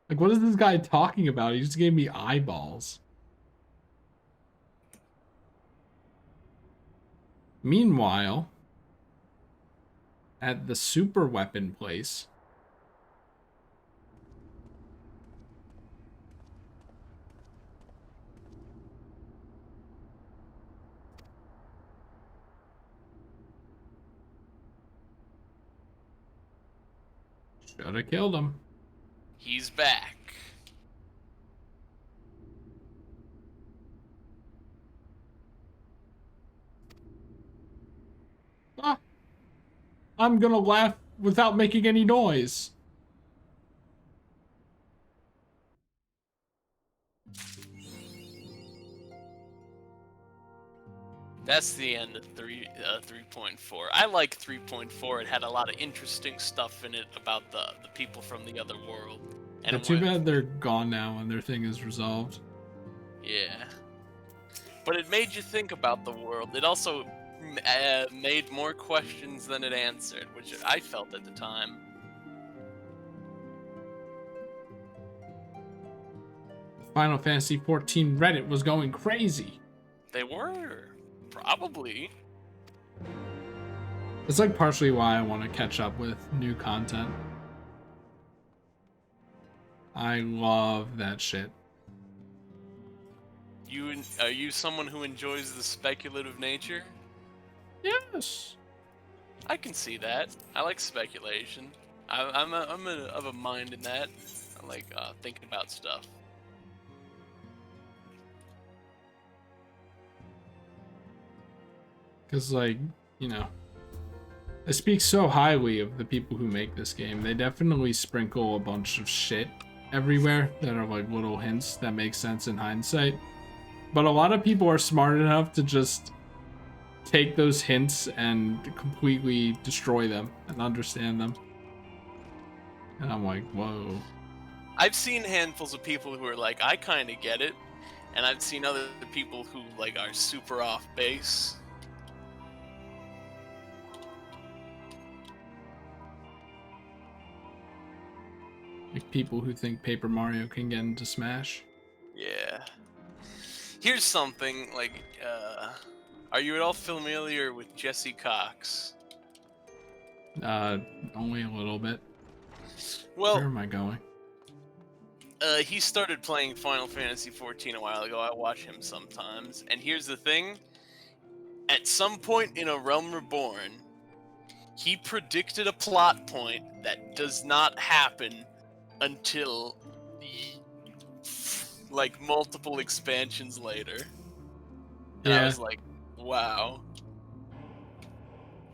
Like, what is this guy talking about? He just gave me eyeballs. Meanwhile, at the super weapon place, should have killed him. He's back. Ah, I'm gonna laugh without making any noise. That's the end of 3.4. I like 3.4. It had a lot of interesting stuff in it about the people from the other world. And Yeah, too bad they're gone now and their thing is resolved. Yeah. But it made you think about the world. It also made more questions than it answered, which I felt at the time. Final Fantasy XIV Reddit was going crazy. They were. Probably. It's like partially why I want to catch up with new content. I love that shit. Are you someone who enjoys the speculative nature? Yes. I can see that. I like speculation. I'm of a mind in that. I like thinking about stuff. Because, like, you know, I speak so highly of the people who make this game. They definitely sprinkle a bunch of shit everywhere that are like little hints that make sense in hindsight. But a lot of people are smart enough to just take those hints and completely destroy them and understand them. And I'm like, whoa. I've seen handfuls of people who are like, I kind of get it. And I've seen other people who like are super off base. Like people who think Paper Mario can get into Smash. Yeah. Here's something, like, are you at all familiar with Jesse Cox? Only a little bit. Well, where am I going? He started playing Final Fantasy XIV a while ago. I watch him sometimes. And here's the thing. At some point in A Realm Reborn, he predicted a plot point that does not happen until like multiple expansions later. And I was like, wow.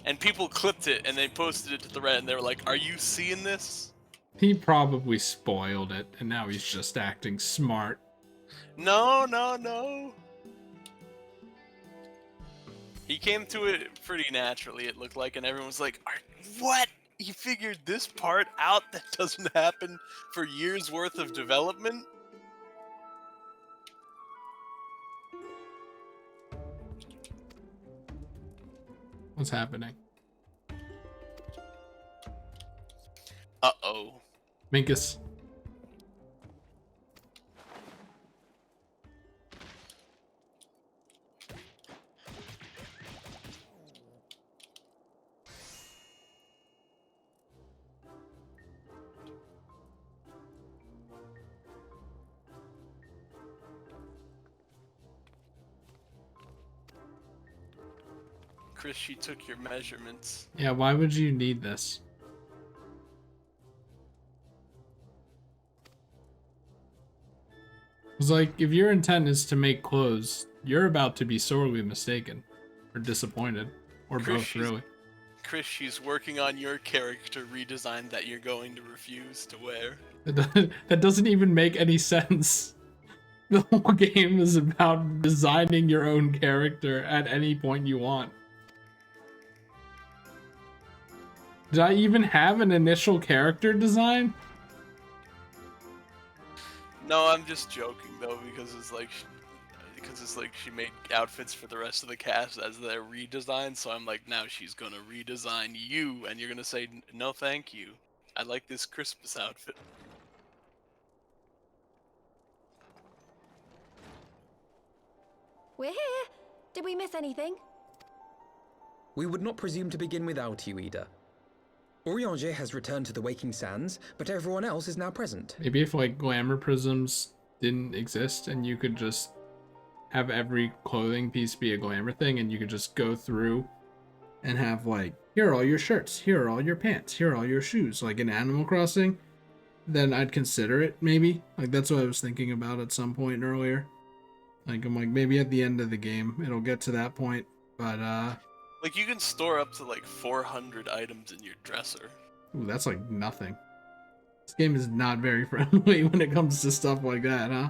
And people clipped it and they posted it to the Reddit and they were like, are you seeing this? He probably spoiled it and now he's just acting smart. No. He came to it pretty naturally, it looked like, and everyone was like, what? He figured this part out that doesn't happen for years worth of development? What's happening? Uh-oh. Minkus. Chris, she took your measurements. Yeah, why would you need this? It's like, if your intent is to make clothes, you're about to be sorely mistaken. Or disappointed. Or Chris, both, really. Chris, she's working on your character redesign that you're going to refuse to wear. That doesn't even make any sense. The whole game is about designing your own character at any point you want. Did I even have an initial character design? No, I'm just joking though, because it's like she made outfits for the rest of the cast as their redesign. So I'm like, now she's gonna redesign you, and you're gonna say no, thank you. I like this Christmas outfit. We're here. Did we miss anything? We would not presume to begin without you, Ida. Orianger has returned to the Waking Sands, but everyone else is now present. Maybe if like glamour prisms didn't exist and you could just have every clothing piece be a glamour thing and you could just go through and have like, here are all your shirts, here are all your pants, here are all your shoes, like in Animal Crossing, then I'd consider it maybe. Like that's what I was thinking about at some point earlier. Like I'm like, maybe at the end of the game it'll get to that point, but Like you can store up to like 400 items in your dresser. ooh, that's like nothing. This game is not very friendly when it comes to stuff like that, huh?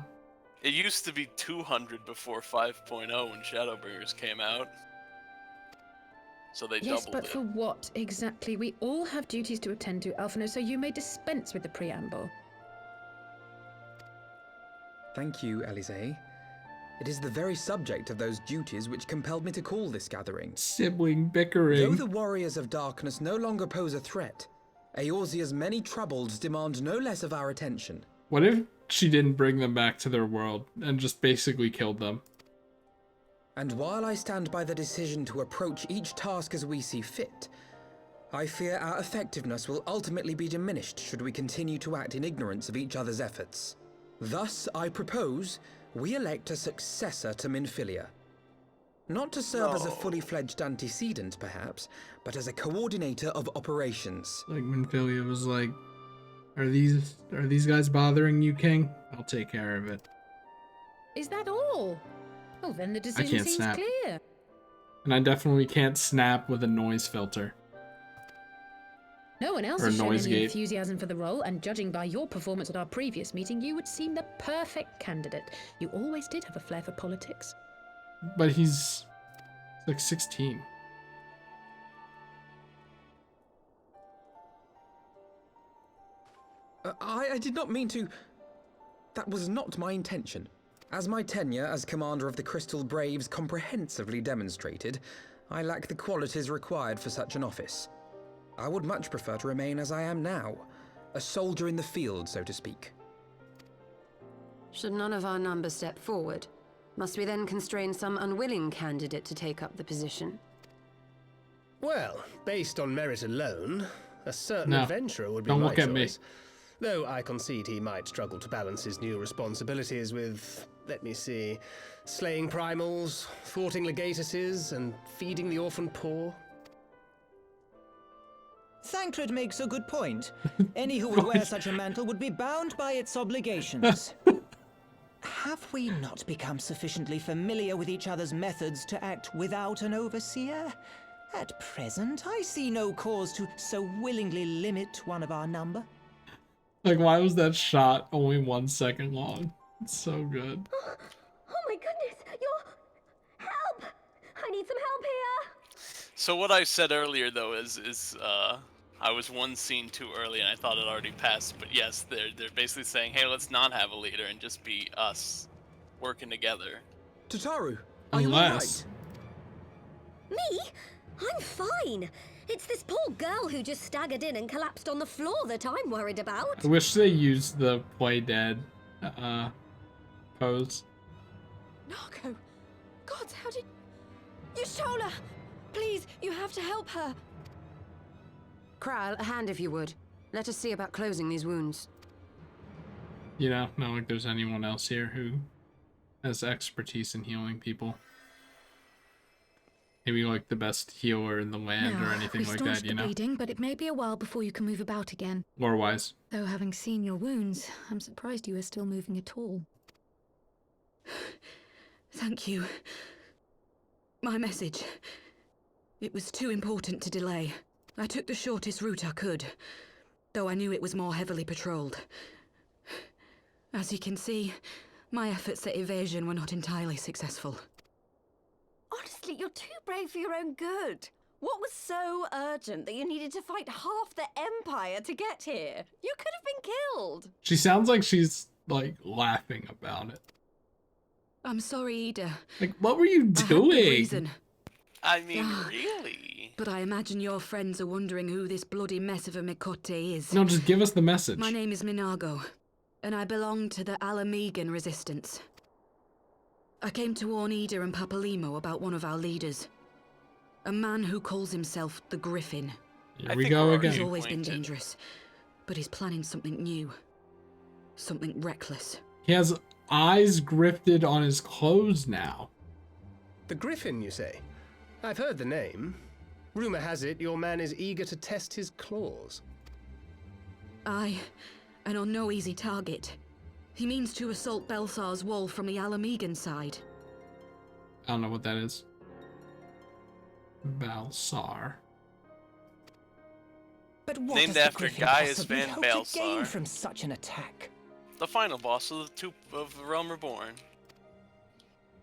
It used to be 200 before 5.0 when Shadowbringers came out. So they Yes, doubled but it. for what exactly? We all have duties to attend to, Alphino, so you may dispense with the preamble. Thank you, Elise. It is the very subject of those duties which compelled me to call this gathering. Sibling bickering. Though the warriors of darkness no longer pose a threat, Eorzea's many troubles demand no less of our attention. What if she didn't bring them back to their world and just basically killed them? And while I stand by the decision to approach each task as we see fit, I fear our effectiveness will ultimately be diminished should we continue to act in ignorance of each other's efforts. Thus, I propose we elect a successor to Minfilia. Not to serve as a fully fledged antecedent, perhaps, but as a coordinator of operations. Like Minfilia was like, are these guys bothering you, King? I'll take care of it. Is that all? Oh, then the decision can't seems snap. clear. And I definitely can't snap with a noise filter. No one else Or a has shown noise any gate. enthusiasm for the role, and judging by your performance at our previous meeting, you would seem the perfect candidate. You always did have a flair for politics. But he's like 16. I did not mean to... That was not my intention. As my tenure as commander of the Crystal Braves comprehensively demonstrated, I lack the qualities required for such an office. I would much prefer to remain as I am now, a soldier in the field, so to speak. Should none of our numbers step forward, must we then constrain some unwilling candidate to take up the position? Well, based on merit alone, a certain No, adventurer would be don't my look at me. choice. Though I concede he might struggle to balance his new responsibilities with, let me see, slaying primals, thwarting legatuses, and feeding the orphan poor. Thancred makes a good point. Any who would wear such a mantle would be bound by its obligations. Have we not become sufficiently familiar with each other's methods to act without an overseer? At present, I see no cause to so willingly limit one of our number. Like, why was that shot only 1 second long? It's so good. Oh my goodness, help! I need some help here! So what I said earlier though is I was one scene too early and I thought it already passed, but yes, they're basically saying, hey, let's not have a leader and just be us working together. Tataru, are you alright? Me? I'm fine. It's this poor girl who just staggered in and collapsed on the floor that I'm worried about. I wish they used the play dead pose. Narco! God, how did... Yashola! Please, you have to help her. Kral, a hand if you would. Let us see about closing these wounds. You know, not like there's anyone else here who has expertise in healing people. Maybe like the best healer in the land or anything like that, you know? Bleeding, but it may be a while before you can move about again. Lore-wise. Though having seen your wounds, I'm surprised you are still moving at all. Thank you. My message. It was too important to delay. I took the shortest route I could, though I knew it was more heavily patrolled. As you can see, my efforts at evasion were not entirely successful. Honestly, you're too brave for your own good. What was so urgent that you needed to fight half the Empire to get here? You could have been killed. She sounds like she's, like, laughing about it. I'm sorry, Ida. Like, what were you I had good doing? reason. I mean, really? But I imagine your friends are wondering who this bloody mess of a Mikote is. No, just give us the message. My name is Mhigo, and I belong to the Alamegan resistance. I came to warn Ida and Papalimo about one of our leaders. A man who calls himself the Griffin. Here we go again. He's always been dangerous, but he's planning something new. Something reckless. He has eyes grifted on his clothes now. The Griffin, you say? I've heard the name. Rumor has it your man is eager to test his claws. Aye, and on no easy target. He means to assault Belsar's wall from the Alamegan side. I don't know what that is. Balsar. But what Named does the after Griffin Gaius possibly Van hope to gain Balsar. from such an attack? The final boss of the Realm Reborn.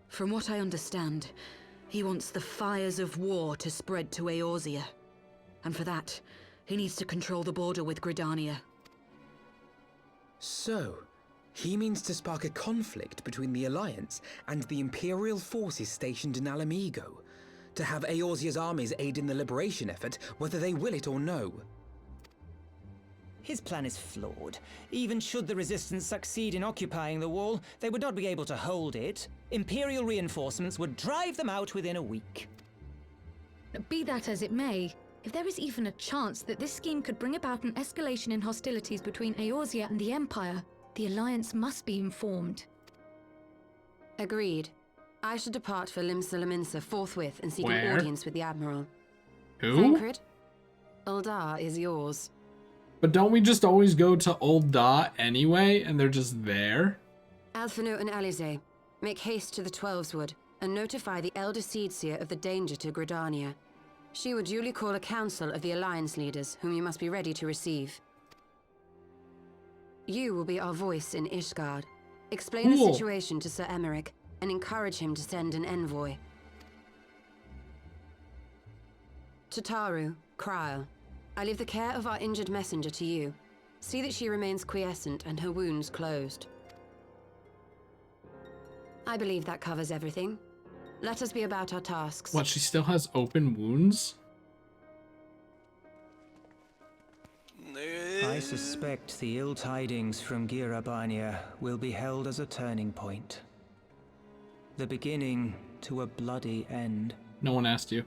From what I understand, he wants the fires of war to spread to Eorzea. And for that, he needs to control the border with Gridania. So, he means to spark a conflict between the Alliance and the Imperial forces stationed in Alamigo, to have Eorzea's armies aid in the liberation effort, whether they will it or no. His plan is flawed. Even should the Resistance succeed in occupying the wall, they would not be able to hold it. Imperial reinforcements would drive them out within a week. Be that as it may, if there is even a chance that this scheme could bring about an escalation in hostilities between Eorzea and the Empire, the Alliance must be informed. Agreed. I should depart for Limsa forthwith and seek Where? an audience with the Admiral. Who? Thancred, Uldar is yours. But don't we just always go to Old Da anyway, and they're just there? Alphino and Alize, make haste to the Twelveswood and notify the Elder Seedseer of the danger to Gridania. She will duly call a council of the Alliance leaders, whom you must be ready to receive. You will be our voice in Ishgard. Explain the situation to Sir Emmerich and encourage him to send an envoy. To Taru, Kryl, I leave the care of our injured messenger to you. See that she remains quiescent and her wounds closed. I believe that covers everything. Let us be about our tasks. What, she still has open wounds? I suspect the ill tidings from Girabania will be held as a turning point. The beginning to a bloody end. No one asked you.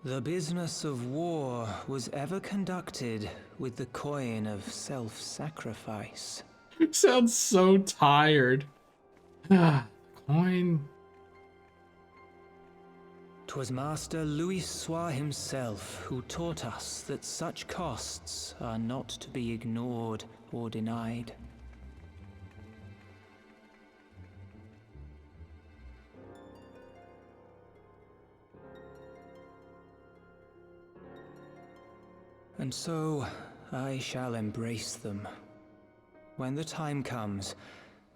The business of war was ever conducted with the coin of self-sacrifice. Sounds so tired. Coin. 'Twas Master Louis Soir himself who taught us that such costs are not to be ignored or denied. And so, I shall embrace them. When the time comes,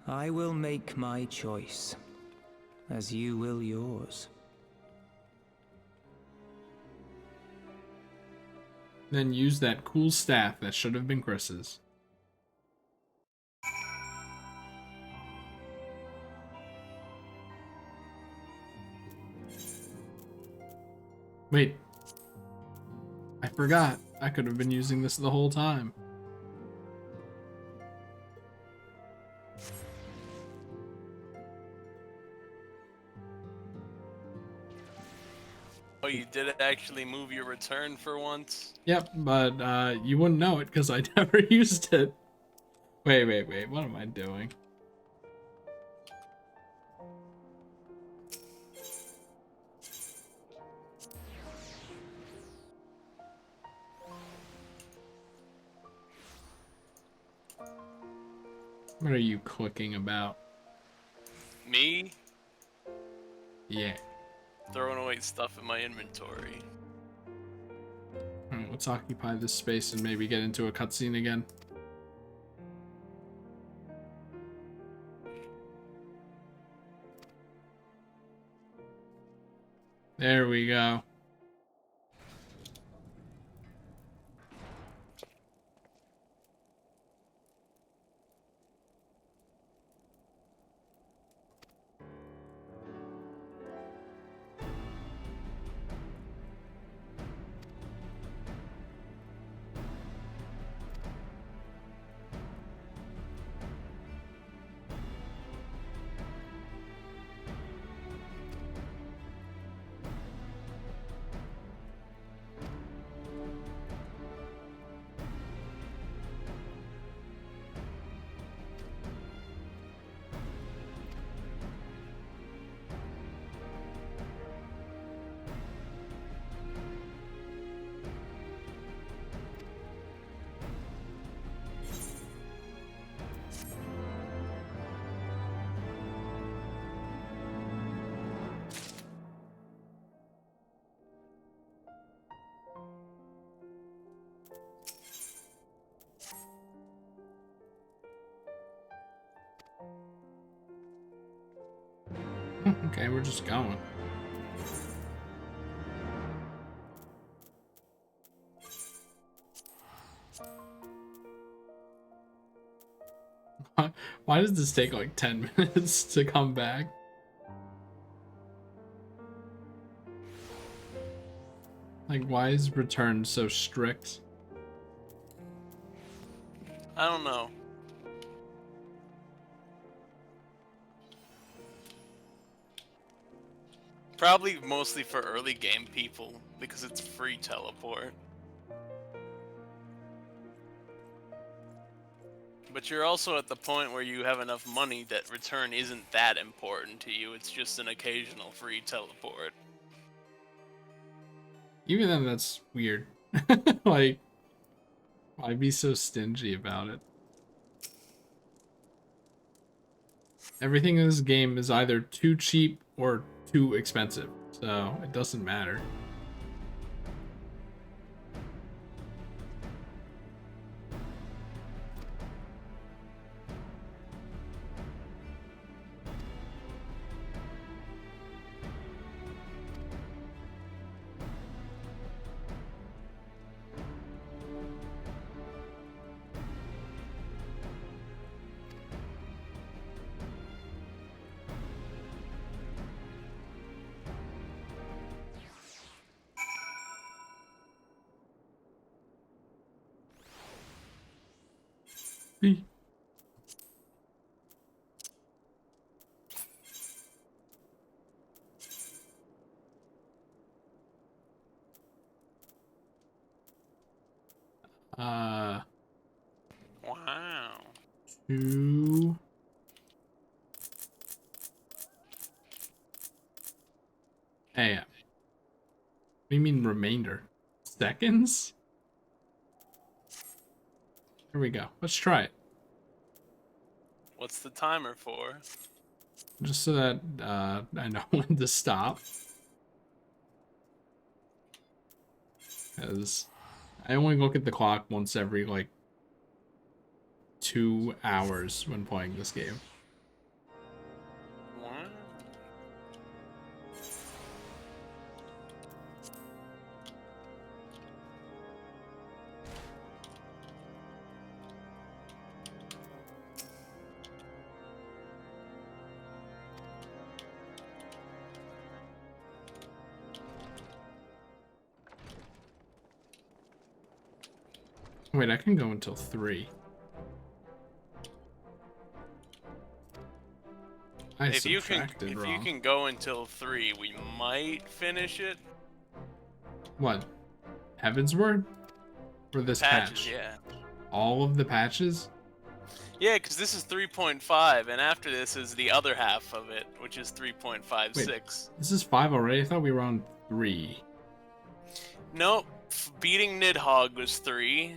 I will make my choice, as you will yours. Then use that cool staff that should have been Chris's. Wait. I forgot. I could have been using this the whole time. Oh, you did actually move your return for once? Yep, but you wouldn't know it because I never used it. Wait. What am I doing? What are you clicking about? Me? Yeah. throwing away stuff in my inventory. Alright, let's occupy this space and maybe get into a cutscene again. There we go. Okay, we're just going. Why does this take like 10 minutes to come back? Like, why is return so strict? I don't know. Probably mostly for early game people, because it's free teleport. But you're also at the point where you have enough money that return isn't that important to you, it's just an occasional free teleport. Even then, that's weird. Like, why be so stingy about it? Everything in this game is either too cheap or too expensive, so it doesn't matter. B. Wow. 2. AM. What do you mean remainder? Seconds? Here we go. Let's try it. What's the timer for? Just so that I know when to stop. Because I only look at the clock once every, like, 2 hours when playing this game. What? Wait, I can go until 3. I If you subtracted can, wrong. if you can go until 3, we might finish it. What? Heaven's Word? Or this Patches, patch? yeah. All of the patches? Yeah, because this is 3.5, and after this is the other half of it, which is 3.56. This is 5 already? I thought we were on 3. Nope. Beating Nidhogg was 3.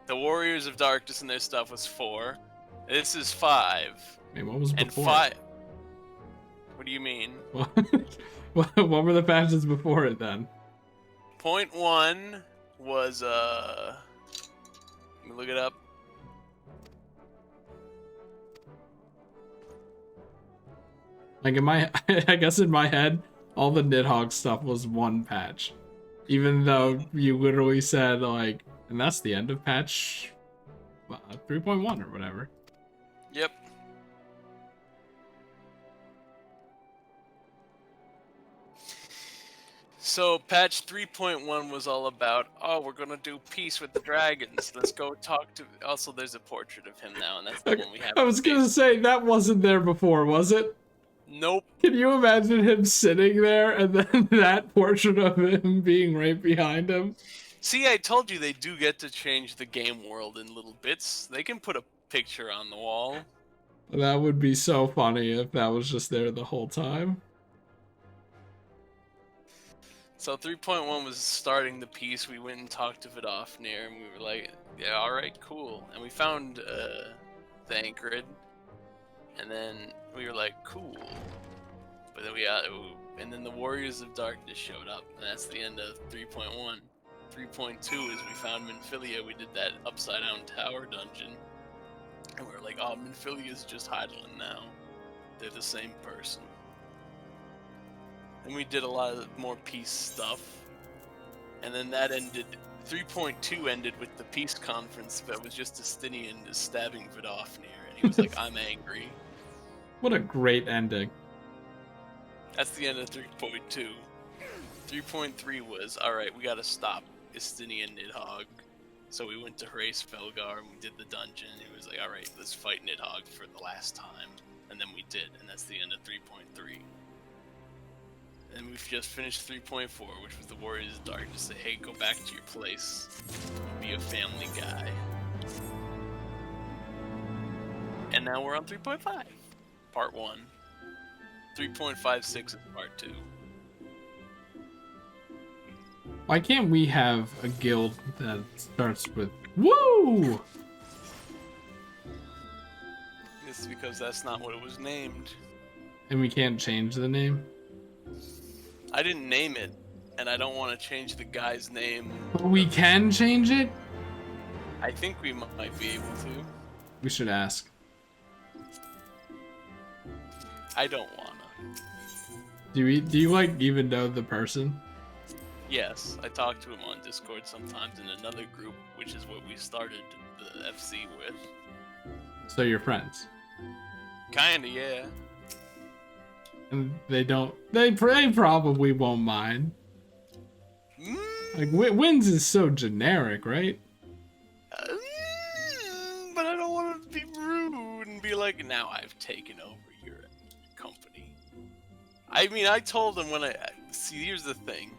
The Warriors of Darkness and their stuff was 4. This is 5. Wait, what was and before? 5. What do you mean? What were the patches before it then? Point 1 was, let me look it up. Like I guess in my head, all the Nidhogg stuff was one patch. Even though you literally said, like, and that's the end of patch 3.1 or whatever. Yep. So patch 3.1 was all about, oh, we're gonna do peace with the dragons. Let's go talk to. Also, there's a portrait of him now, and that's the one we have. I was gonna say that wasn't there before, was it? Nope. Can you imagine him sitting there and then that portrait of him being right behind him? See, I told you they do get to change the game world in little bits. They can put a picture on the wall. That would be so funny if that was just there the whole time. So 3.1 was starting the piece. We went and talked to Vidofnir, and we were like, yeah, alright, cool. And we found Thancred, and then we were like, cool. But then and then the Warriors of Darkness showed up, and that's the end of 3.1. 3.2 is we found Minfilia. We did that upside down tower dungeon, and we were like, oh, Minfilia's just Hydaelyn now. They're the same person. And we did a lot of more peace stuff. And then that ended, 3.2 ended with the peace conference that was just Justinian stabbing Vidofnir, and he was like, I'm angry. What a great ending. That's the end of 3.2. 3.3 was, alright, we gotta stop Justinian Nidhogg. So we went to Hrace-Felgar and we did the dungeon, and he was like, alright, let's fight Nidhogg for the last time. And then we did, and that's the end of 3.3. And we've just finished 3.4, which was the Warriors of Darkness. Say, hey, go back to your place. Be a family guy. And now we're on 3.5. Part 1. 3.56 is part 2. Why can't we have a guild that starts with Woo? It's because that's not what it was named. And we can't change the name? I didn't name it, and I don't want to change the guy's name. But we can change it? I think we might be able to. We should ask. I don't wanna. Do you like even know the person? Yes, I talk to him on Discord sometimes in another group, which is what we started the FC with. So you're friends? Kinda, yeah. And they probably won't mind. Like, wins is so generic, right? But I don't want to be rude and be like, now I've taken over your company. I mean, I told him see, here's the thing.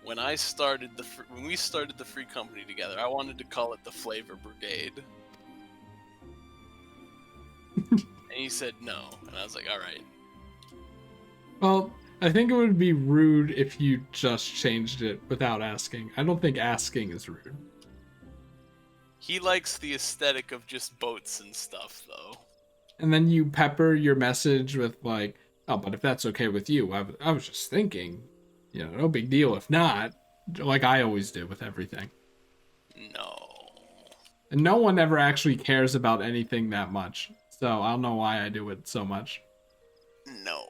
When we started the free company together, I wanted to call it the Flavor Brigade. And he said no, and I was like, alright. Well, I think it would be rude if you just changed it without asking. I don't think asking is rude. He likes the aesthetic of just boats and stuff, though. And then you pepper your message with like, oh, but if that's okay with you, I was just thinking, you know, no big deal if not, like I always do with everything. No. And no one ever actually cares about anything that much, so I don't know why I do it so much. No.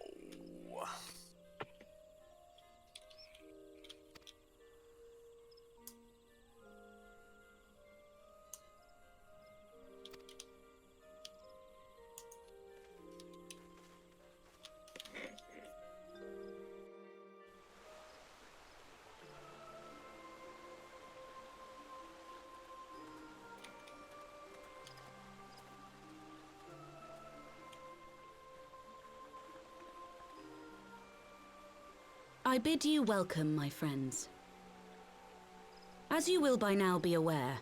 I bid you welcome, my friends. As you will by now be aware,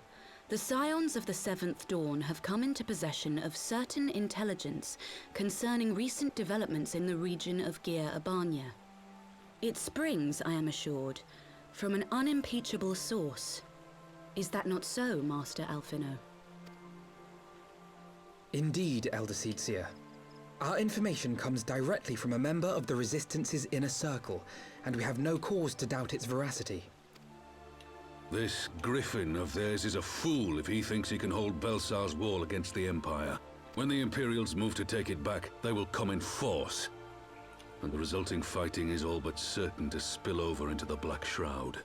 the Scions of the Seventh Dawn have come into possession of certain intelligence concerning recent developments in the region of Gyr Abania. It springs, I am assured, from an unimpeachable source. Is that not so, Master Alphino? Indeed, Elder Seedseer. Our information comes directly from a member of the Resistance's inner circle, and we have no cause to doubt its veracity. This Griffin of theirs is a fool if he thinks he can hold Belsar's wall against the Empire. When the Imperials move to take it back, they will come in force. And the resulting fighting is all but certain to spill over into the Black Shroud.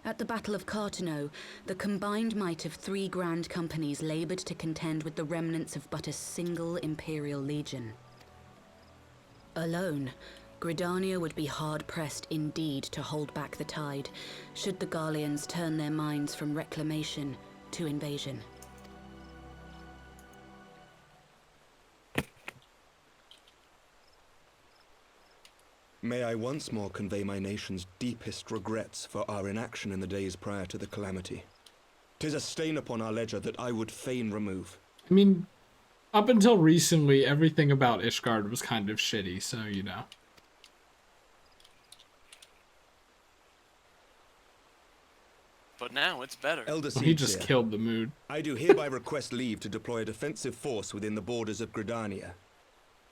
At the Battle of Cartano, the combined might of 3 grand companies labored to contend with the remnants of but a single Imperial legion. Alone, Gridania would be hard-pressed indeed to hold back the tide, should the Garleans turn their minds from reclamation to invasion. May I once more convey my nation's deepest regrets for our inaction in the days prior to the calamity. 'Tis a stain upon our ledger that I would fain remove. I mean, up until recently, everything about Ishgard was kind of shitty, so you know. But now it's better. Elder Well, he just Seedseer, killed the mood. I do hereby request leave to deploy a defensive force within the borders of Gridania.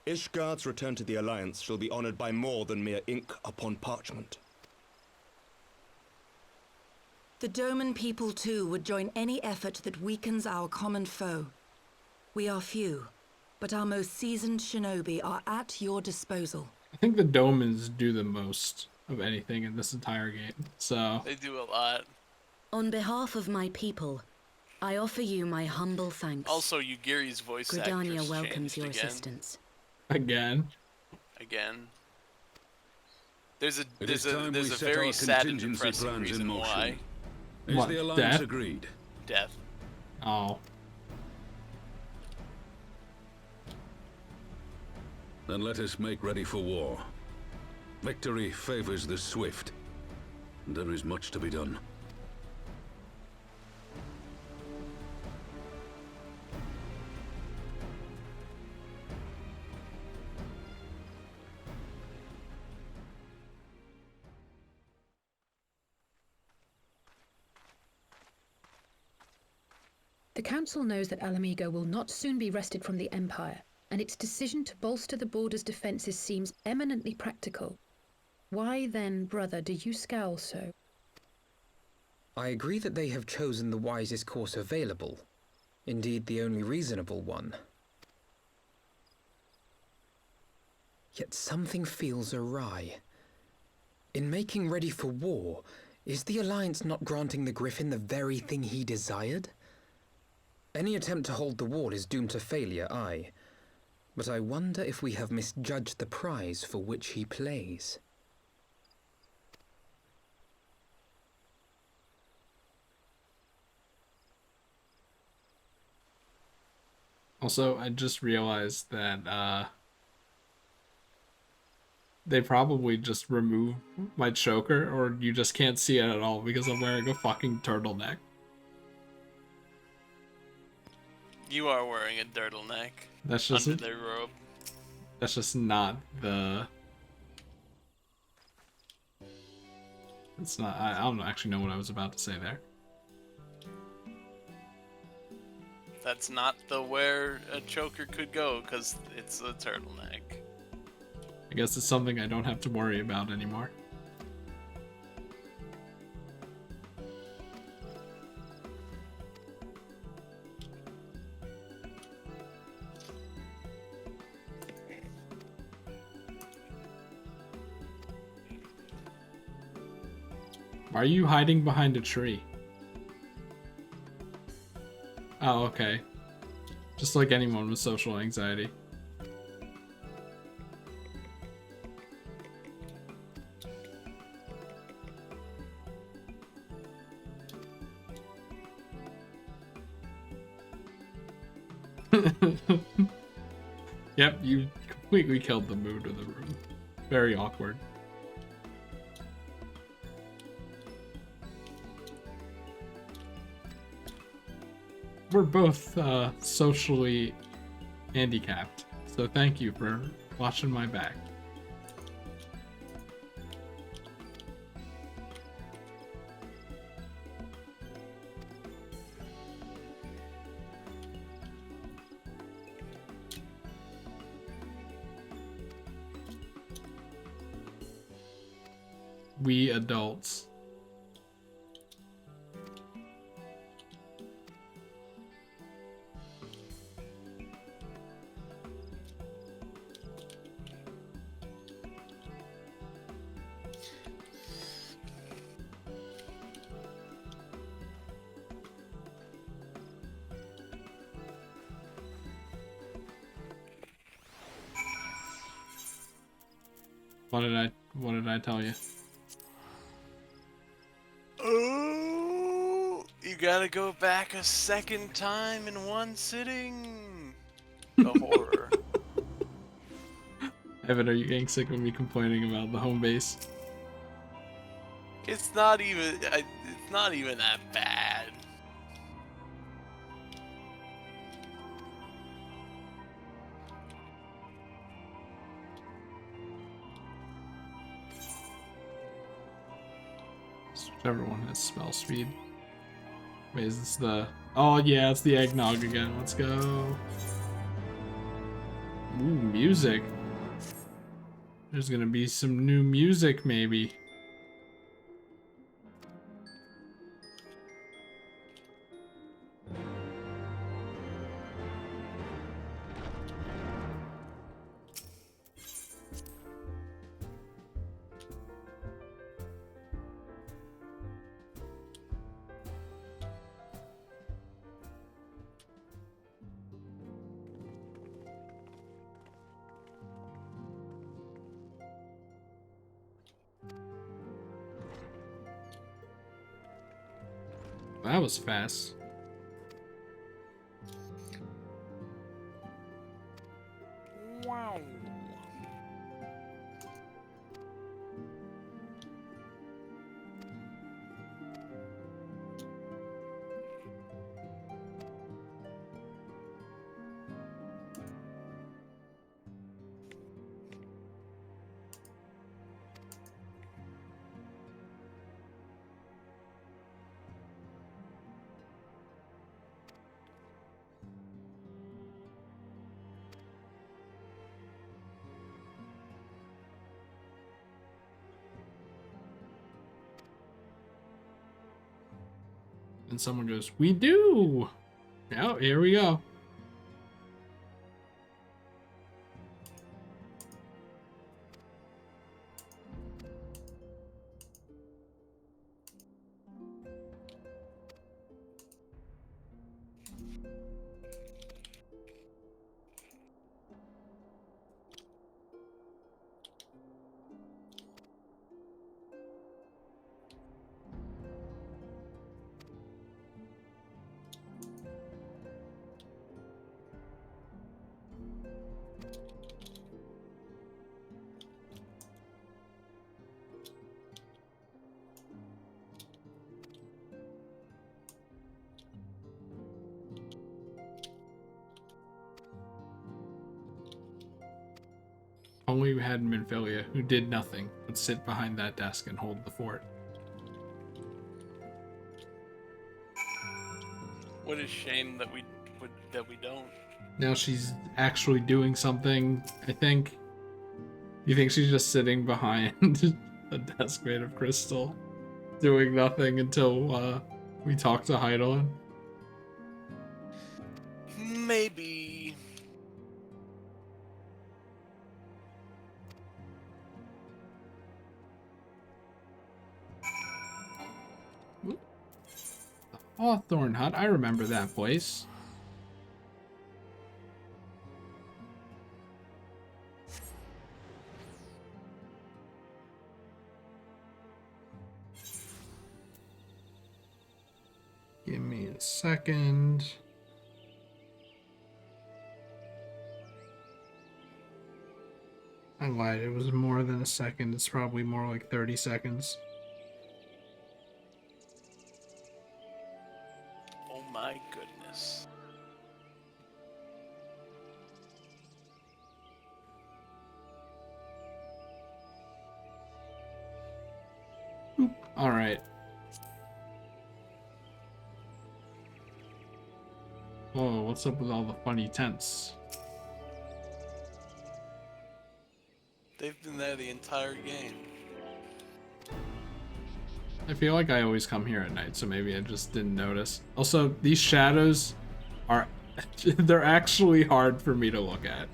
Ishgard's return to the Alliance shall be honored by more than mere ink upon parchment. The Doman people too would join any effort that weakens our common foe. We are few, but our most seasoned shinobi are at your disposal. I think the Domans do the most of anything in this entire game, so... They do a lot. On behalf of my people, I offer you my humble thanks. Also, Yugiri's voice Gridania actress welcomes changed your again. assistance. Again. There's a It is time we there's a set very our sad and contingency depressing plans in reason motion. why. Is What, the Alliance death? agreed? Death. Oh. Then let us make ready for war. Victory favors the swift. And there is much to be done. The Council knows that Alamigo will not soon be wrested from the Empire, and its decision to bolster the border's defences seems eminently practical. Why then, brother, do you scowl so? I agree that they have chosen the wisest course available. Indeed, the only reasonable one. Yet something feels awry. In making ready for war, is the Alliance not granting the Griffin the very thing he desired? Any attempt to hold the wall is doomed to failure, aye. But I wonder if we have misjudged the prize for which he plays. Also, I just realized that, they probably just remove my choker, or you just can't see it at all because I'm wearing a fucking turtleneck. You are wearing a turtleneck. That's just under their robe. That's just not the. It's not. I don't actually know what I was about to say there. That's not the where a choker could go, because it's a turtleneck. I guess it's something I don't have to worry about anymore. Why are you hiding behind a tree? Oh, okay. Just like anyone with social anxiety. Yep, you completely killed the mood of the room. Very awkward. We're both socially handicapped, so thank you for watching my back. we adults. What did I tell you? Oh, you gotta go back a second time in one sitting. The horror. Evan, are you getting sick of me complaining about the home base? It's not even. It's not even that bad. Whichever one has spell speed. Wait, is this the... Oh yeah, it's the eggnog again. Let's go. Ooh, music. There's gonna be some new music, maybe. That was fast. Wow. And someone goes, "We do!" Oh, here we go. Only we had Minfilia, who did nothing but sit behind that desk and hold the fort. What a shame that we don't. Now she's actually doing something, I think. You think she's just sitting behind a desk made of crystal, doing nothing until we talk to Heidelin? Maybe. Hawthorne Hut, I remember that place. Give me a second. I lied, it was more than a second. It's probably more like 30 seconds. Oh my goodness. All right. Whoa, what's up with all the funny tents? They've been there the entire game. I feel like I always come here at night, so maybe I just didn't notice. Also, these shadows are... they're actually hard for me to look at.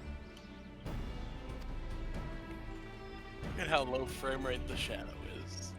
Look at how low frame rate the shadow is.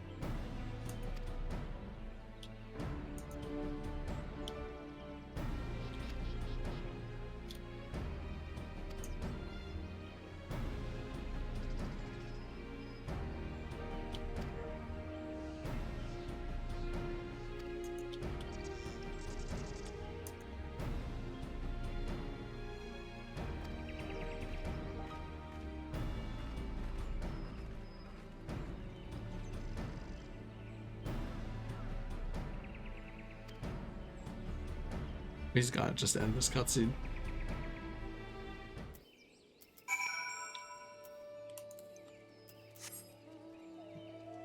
He's gotta just end this cutscene.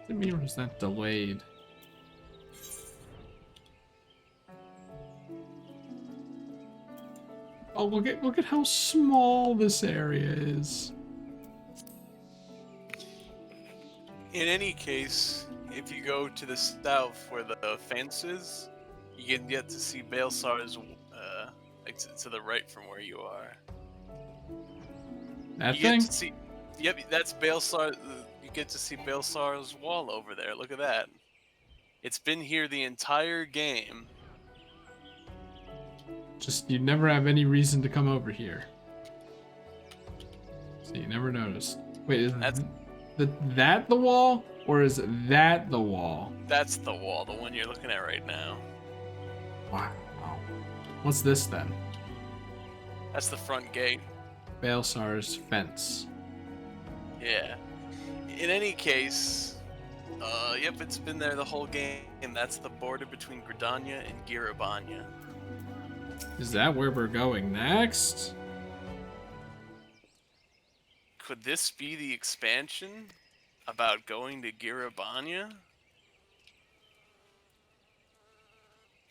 The mirror was that delayed. Oh, look at how small this area is. In any case, if you go to the south where the fence is, you can get to see Baelsar's, like to the right from where you are. That you thing? Get to see, yep, that's Baelsar. You get to see Baelsar's wall over there. Look at that. It's been here the entire game. Just, you never have any reason to come over here. So you never noticed. Wait, is that the wall? Or is that the wall? That's the wall, the one you're looking at right now. Wow. What's this then? That's the front gate. Baelsar's fence. Yeah. In any case, yep, it's been there the whole game. That's the border between Gridania and Girabania. Is that where we're going next? Could this be the expansion about going to Girabania?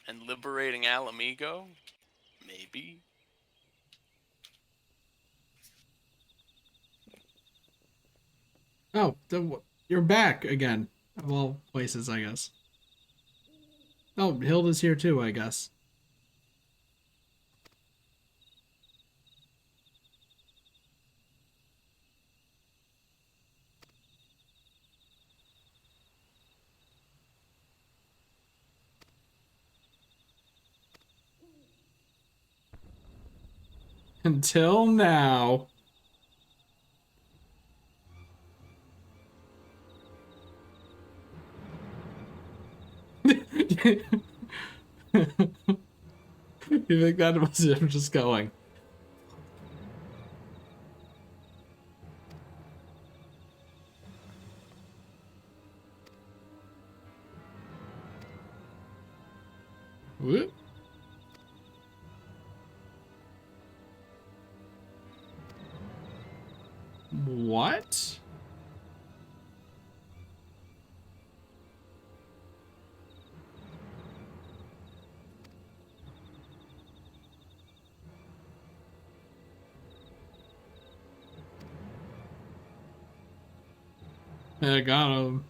And liberating Alamigo? Maybe. Oh, you're back again. Of all places, I guess. Oh, Hilda's here too, I guess. Until now. You think that was him just going? Whoop. What? I got him.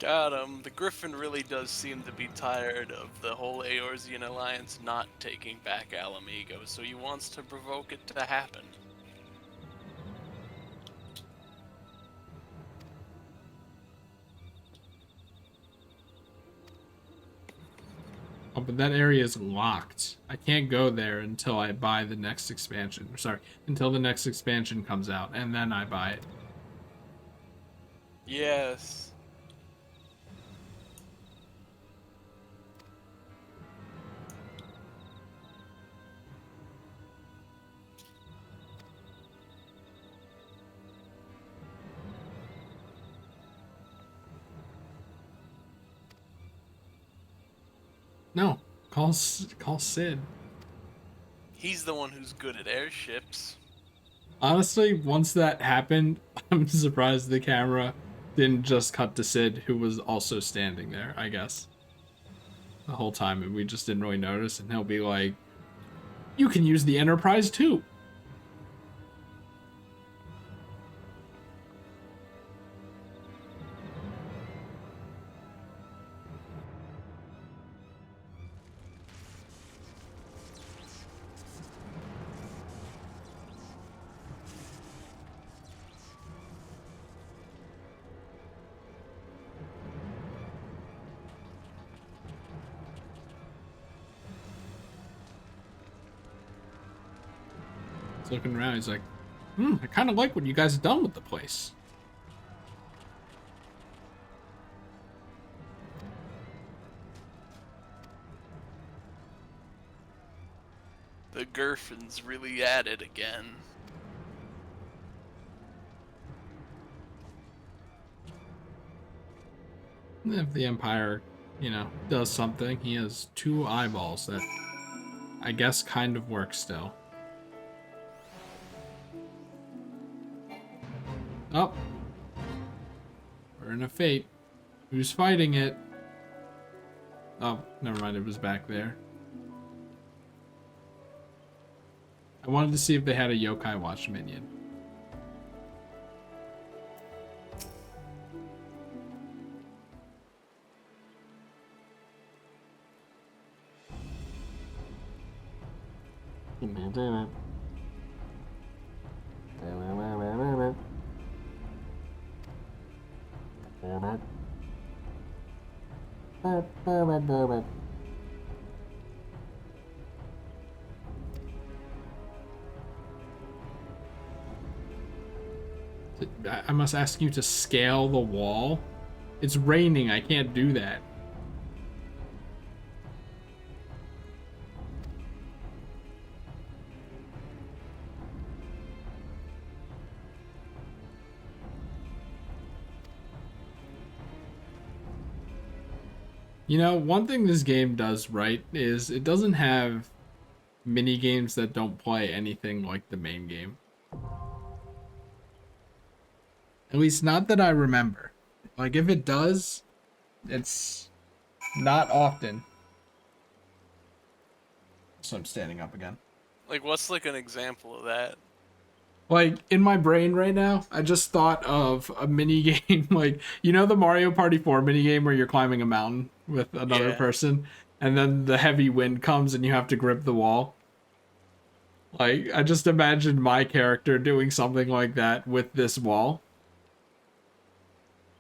Got him. The Griffin really does seem to be tired of the whole Eorzean Alliance not taking back Alamigo, so he wants to provoke it to happen. Oh, but that area is locked. I can't go there until I buy the next expansion. Sorry, until the next expansion comes out, and then I buy it. Yes. No, call Sid. He's the one who's good at airships. Honestly, once that happened, I'm surprised the camera didn't just cut to Sid, who was also standing there, I guess. The whole time, and we just didn't really notice, and he'll be like, you can use the Enterprise too. He's looking around. He's like, I kind of like what you guys have done with the place. The Griffins really at it again. If the Empire, you know, does something, he has 2 eyeballs that I guess kind of work still. Oh. We're in a fate. Who's fighting it? Oh, never mind, it was back there. I wanted to see if they had a Yokai Watch minion. I must ask you to scale the wall. It's raining, I can't do that. You know, one thing this game does right is it doesn't have mini games that don't play anything like the main game. At least not that I remember. Like, if it does, it's not often. So I'm standing up again. Like, what's like an example of that? Like, in my brain right now, I just thought of a mini game, like, you know the Mario Party 4 mini game where you're climbing a mountain with another person, and then the heavy wind comes and you have to grip the wall? Like, I just imagined my character doing something like that with this wall.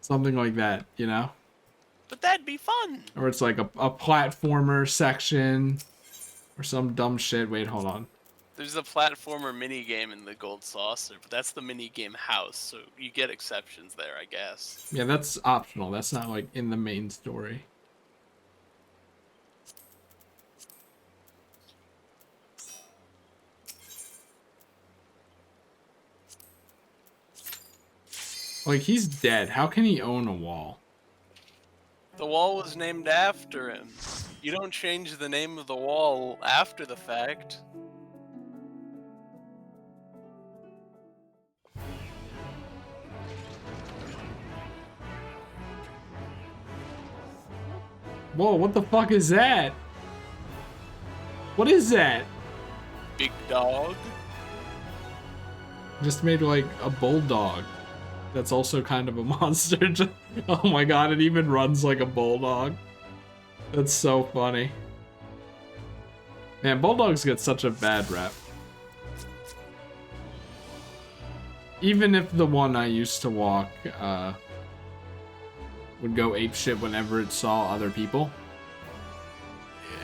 Something like that, you know? But that'd be fun! Or it's like a platformer section, or some dumb shit. Wait, hold on. There's a platformer mini game in the Gold Saucer, but that's the mini game house, so you get exceptions there, I guess. Yeah, that's optional. That's not like in the main story. Like, he's dead. How can he own a wall? The wall was named after him. You don't change the name of the wall after the fact. Whoa, what the fuck is that? What is that? Big dog? Just made like a bulldog. That's also kind of a monster. Oh my god, it even runs like a bulldog. That's so funny. Man, bulldogs get such a bad rep. Even if the one I used to walk would go apeshit whenever it saw other people.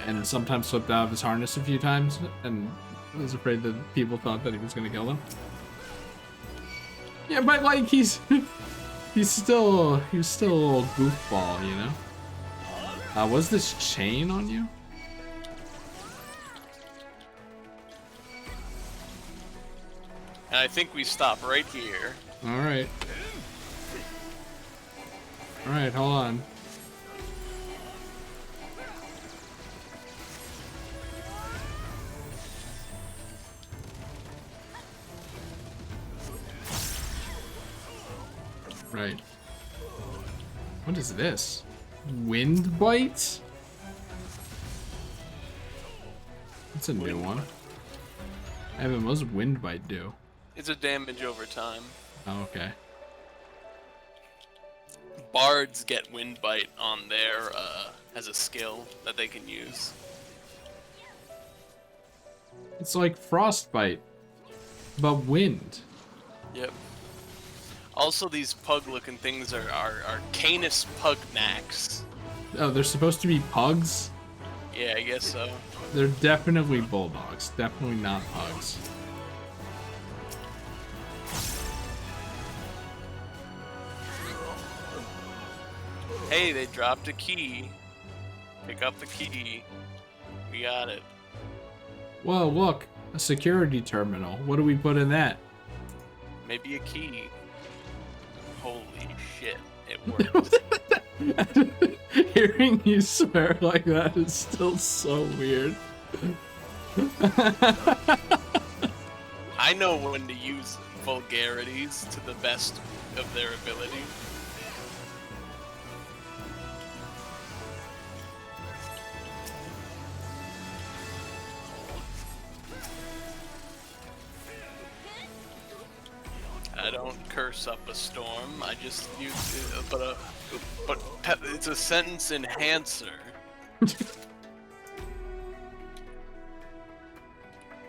And sometimes slipped out of his harness a few times and was afraid that people thought that he was gonna kill them. Yeah, but like he's still a little goofball, you know? Was this chain on you? And I think we stop right here. Alright. Alright, hold on. Right. What is this? Wind bite? That's a new one. Evan, what does wind bite do? It's a damage over time. Oh, okay. Bards get wind bite on their as a skill that they can use. It's like frostbite, but wind. Yep. Also, these pug-looking things are Canis Pugnacks. Oh, they're supposed to be pugs? Yeah, I guess so. They're definitely bulldogs. Definitely not pugs. Hey, they dropped a key. Pick up the key. We got it. Whoa, look, a security terminal. What do we put in that? Maybe a key. Holy shit, it worked. Hearing you swear like that is still so weird. I know when to use vulgarities to the best of their ability. I don't curse up a storm. I just use it, but it's a sentence enhancer.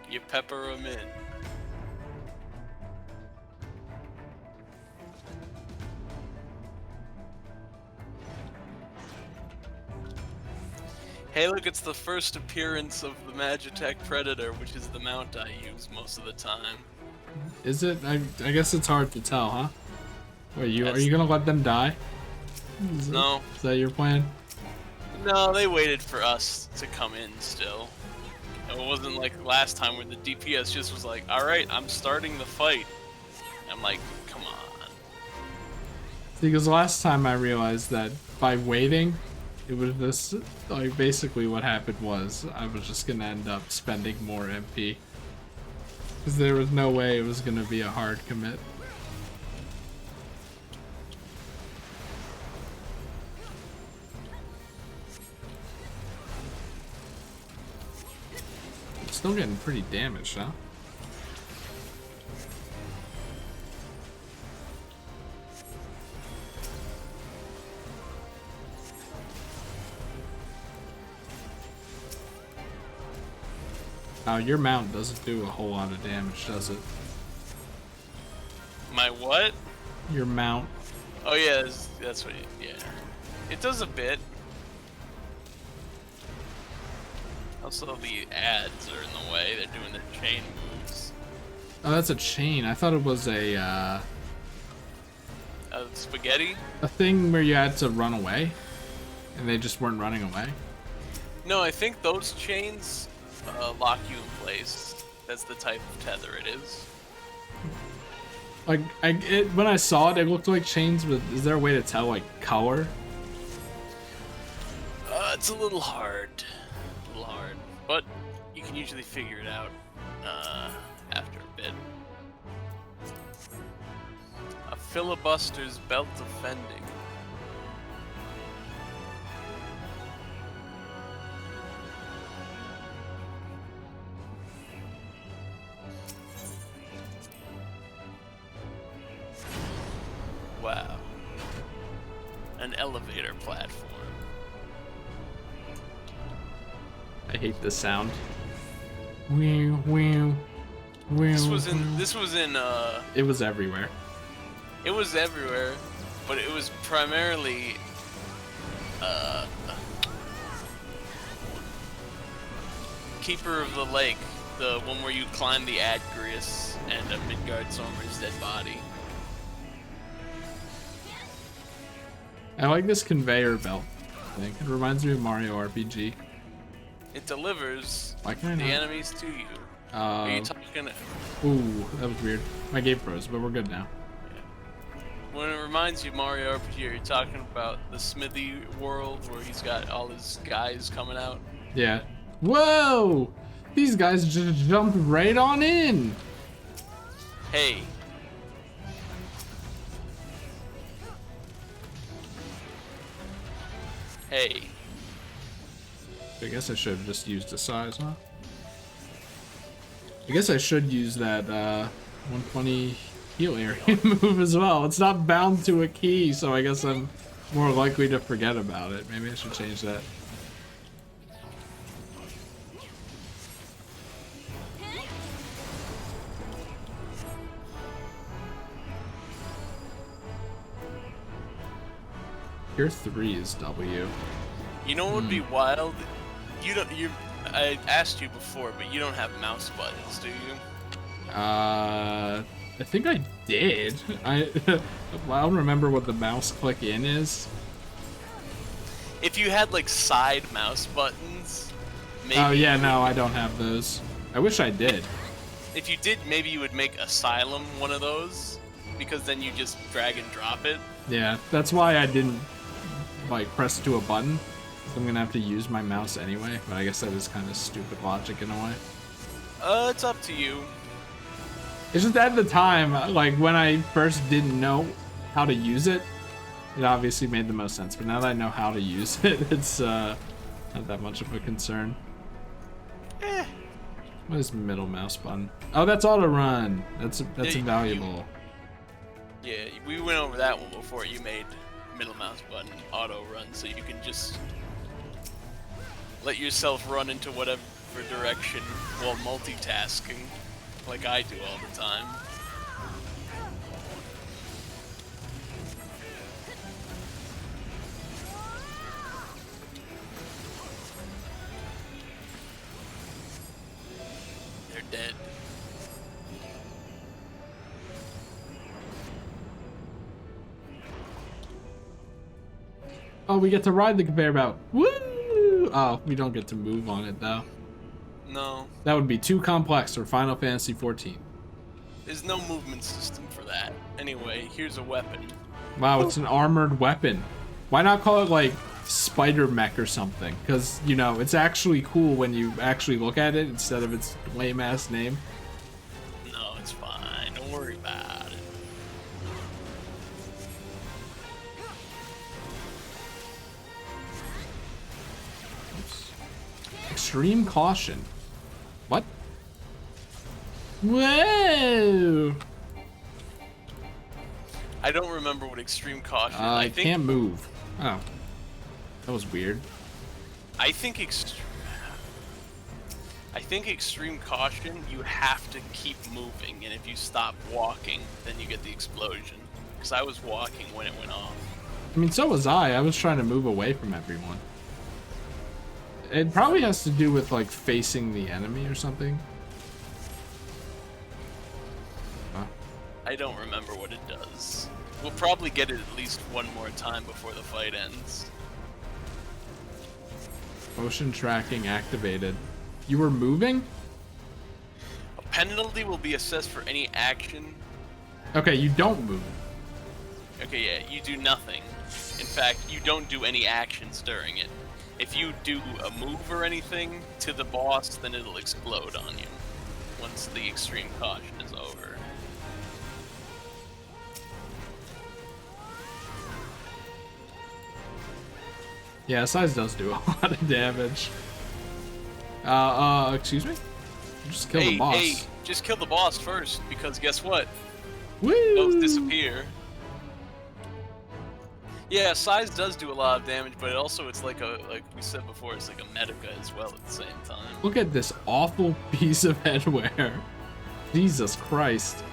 You pepper them in. Hey, look, it's the first appearance of the Magitech Predator, which is the mount I use most of the time. Is it? I guess it's hard to tell, huh? Wait, are you gonna let them die? No. Is that your plan? No, they waited for us to come in still. It wasn't like last time where the DPS just was like, alright, I'm starting the fight. I'm like, come on. Because last time I realized that by waiting, it was just, like, basically what happened was I was just gonna end up spending more MP. Because there was no way it was gonna be a hard commit. Still getting pretty damaged, huh? Now your mount doesn't do a whole lot of damage, does it? My what? Your mount. Oh yeah, that's what yeah. It does a bit. Also, the ads are in the way. They're doing their chain moves. Oh, that's a chain. I thought it was a spaghetti? a thing where you had to run away, and they just weren't running away. No, I think those chains lock you in place. That's the type of tether it is. Like, when I saw it, it looked like chains, but is there a way to tell, like, color? It's a little hard. But you can usually figure it out after a bit. A filibuster's belt defending. Wow. An elevator platform. I hate this sound. Wow, wow, wow. This was in It was everywhere. It was everywhere, but it was primarily Keeper of the Lake, the one where you climb the Adgrius and a Midgard Sormer's dead body. I like this conveyor belt thing. It reminds me of Mario RPG. It delivers Why can I the not? enemies to you. Are you talking? Ooh, that was weird. My game froze, but we're good now. When it reminds you of Mario RPG, you're talking about the Smithy world where he's got all his guys coming out. Yeah. Whoa! These guys just jumped right on in. Hey. Hey. I guess I should have just used the size, huh? I guess I should use that 120 heal area move as well. It's not bound to a key, so I guess I'm more likely to forget about it. Maybe I should change that. Tier 3 is W. You know what would be wild? I asked you before, but you don't have mouse buttons, do you? I think I did. I don't remember what the mouse click in is. If you had like side mouse buttons, maybe. Oh yeah, no, I don't have those. I wish I did. If you did, maybe you would make Asylum one of those, because then you just drag and drop it. Yeah, that's why I didn't like press to a button. I'm gonna have to use my mouse anyway, but I guess that is kind of stupid logic in a way. It's up to you. It's just at the time, like when I first didn't know how to use it, it obviously made the most sense. But now that I know how to use it, it's not that much of a concern. What is middle mouse button? Oh, that's auto run. That's invaluable. Yeah, we went over that one before. You made middle mouse button auto run, so you can just let yourself run into whatever direction while multitasking, like I do all the time. They're dead. Oh, we get to ride the conveyor belt. Woo! Oh, we don't get to move on it though. No. That would be too complex for Final Fantasy XIV. There's no movement system for that. Anyway, here's a weapon. Wow, it's an armored weapon. Why not call it like Spider Mech or something? Because, you know, it's actually cool when you actually look at it instead of its lame ass name. No, it's fine. Don't worry about it. Extreme caution. What? Whoa! I don't remember what extreme caution. I can't move. Oh, that was weird. I think extreme caution, you have to keep moving, and if you stop walking, then you get the explosion. Because I was walking when it went off. I mean, so was I. I was trying to move away from everyone. It probably has to do with like facing the enemy or something. Huh. I don't remember what it does. We'll probably get it at least one more time before the fight ends. Motion tracking activated. You were moving? A penalty will be assessed for any action. Okay, you don't move. Okay, yeah, you do nothing. In fact, you don't do any actions during it. If you do a move or anything to the boss, then it'll explode on you once the extreme caution is over. Yeah, size does do a lot of damage. Excuse me? Just kill the boss. Hey, just kill the boss first, because guess what? Woo! Those disappear. Yeah, size does do a lot of damage, but it also it's like we said before, it's like a medica as well at the same time. Look at this awful piece of headwear. Jesus Christ.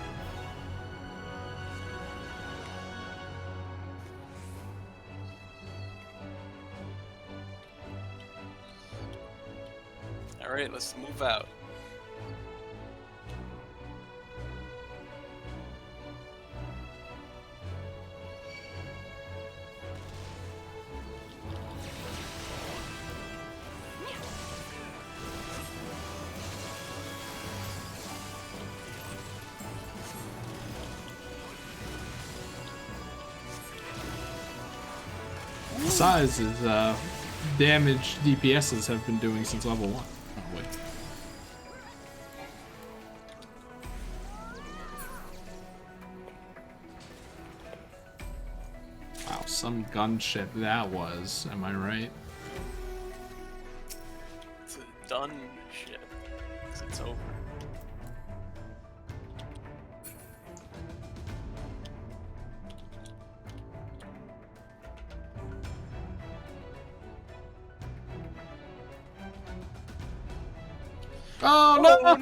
Alright, let's move out. Size is damage DPSs have been doing since level 1. Oh, wait. Wow, some gun shit that was. Am I right? It's a done shit. 'Cause it's over. Oh no!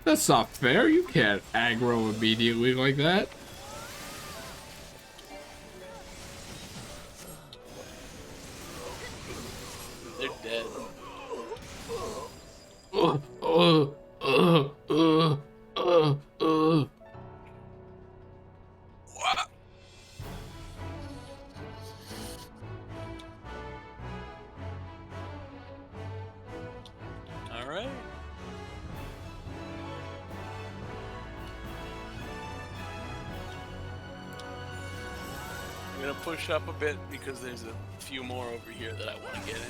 That's not fair. You can't aggro immediately like that. They're dead. I'm gonna push up a bit because there's a few more over here that I want to get in.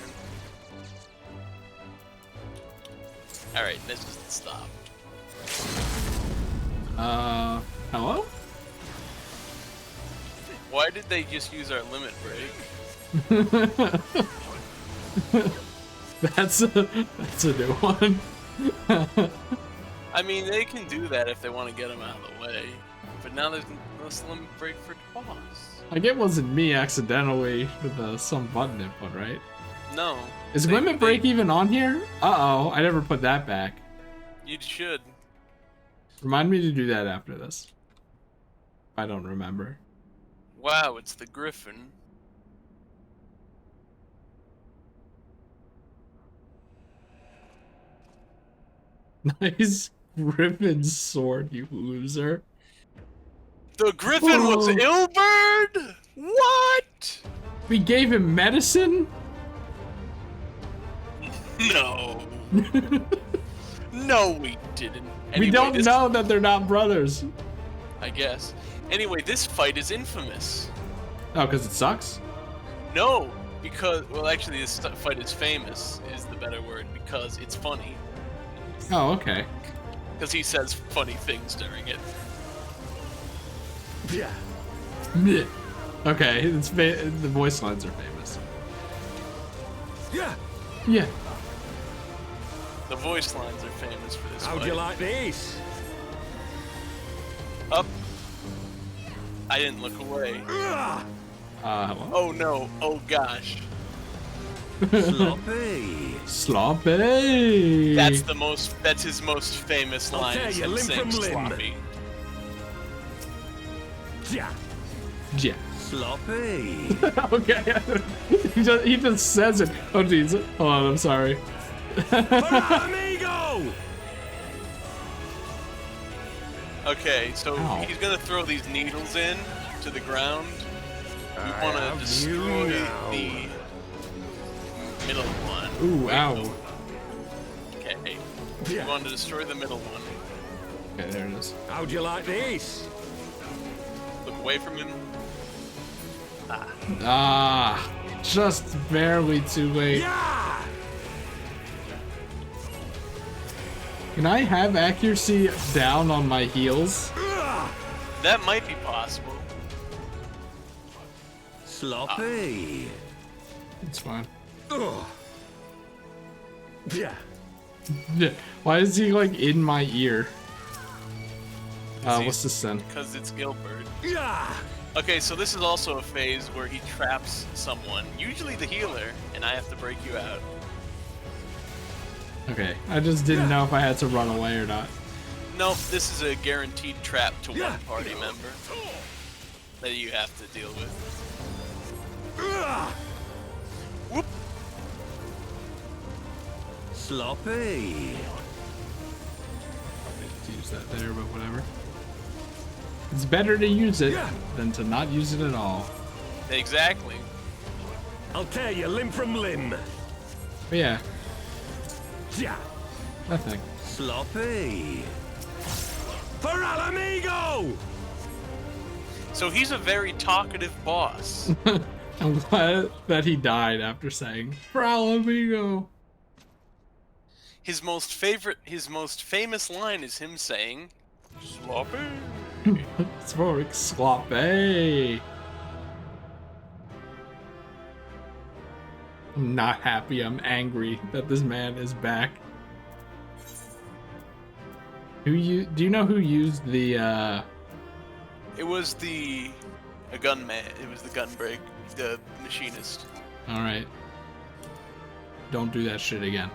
Alright, let's just stop. Hello? Why did they just use our limit break? That's a new one. I mean, they can do that if they want to get them out of the way. But now there's no limit break for boss. Like, it wasn't me accidentally with some button input, right? No. Is limit break even on here? Uh-oh, I never put that back. You should. Remind me to do that after this. I don't remember. Wow, it's the Griffin. Nice Griffin sword, you loser. The Griffin was Ilberd? What? We gave him medicine? No. No, we didn't. Anyway, we don't know that they're not brothers. I guess. Anyway, this fight is infamous. Oh, because it sucks? No, because, well, actually, this fight is famous, is the better word, because it's funny. Oh, okay. Because he says funny things during it. Yeah. Okay, the voice lines are famous. Yeah. Yeah. The voice lines are famous for this How'd fight. you like this? Up. I didn't look away. Hello? Oh no. Oh gosh. Sloppy. Sloppy. That's his most famous I'll line. tell Is you, him limb saying from limb. sloppy. Yeah. Yeah. Sloppy. Okay. he just says it. Oh jeez. Hold on, I'm sorry. Mhigo! Okay, so Ow. he's gonna throw these needles in to the ground. We want to have destroy you now. the middle one. Ooh, Wait, ow. no. Okay. We want to destroy the middle one. Okay, there it is. How'd you like this? Look away from him. Ah, just barely too late. Yeah! Can I have accuracy down on my heels? That might be possible. Sloppy. It's fine. Ugh. Yeah. Yeah. Why is he like in my ear? What's this then? Because it's Gilbert. Yeah. Okay, so this is also a phase where he traps someone, usually the healer, and I have to break you out. Okay, I just didn't know if I had to run away or not. Nope, this is a guaranteed trap to one party member that you have to deal with. Whoop! Sloppy. To use that there, but whatever. It's better to use it than to not use it at all. Exactly. I'll tear you limb from limb. But yeah, Yeah. nothing. Sloppy. For Alamigo! So he's a very talkative boss. I'm glad that he died after saying, "For Alamigo." His most famous line is him saying, "Sloppy." It's for sloppy. I'm not happy. I'm angry that this man is back. Do you know who used the It was a gunman. It was the gun break, the machinist. All right. Don't do that shit again.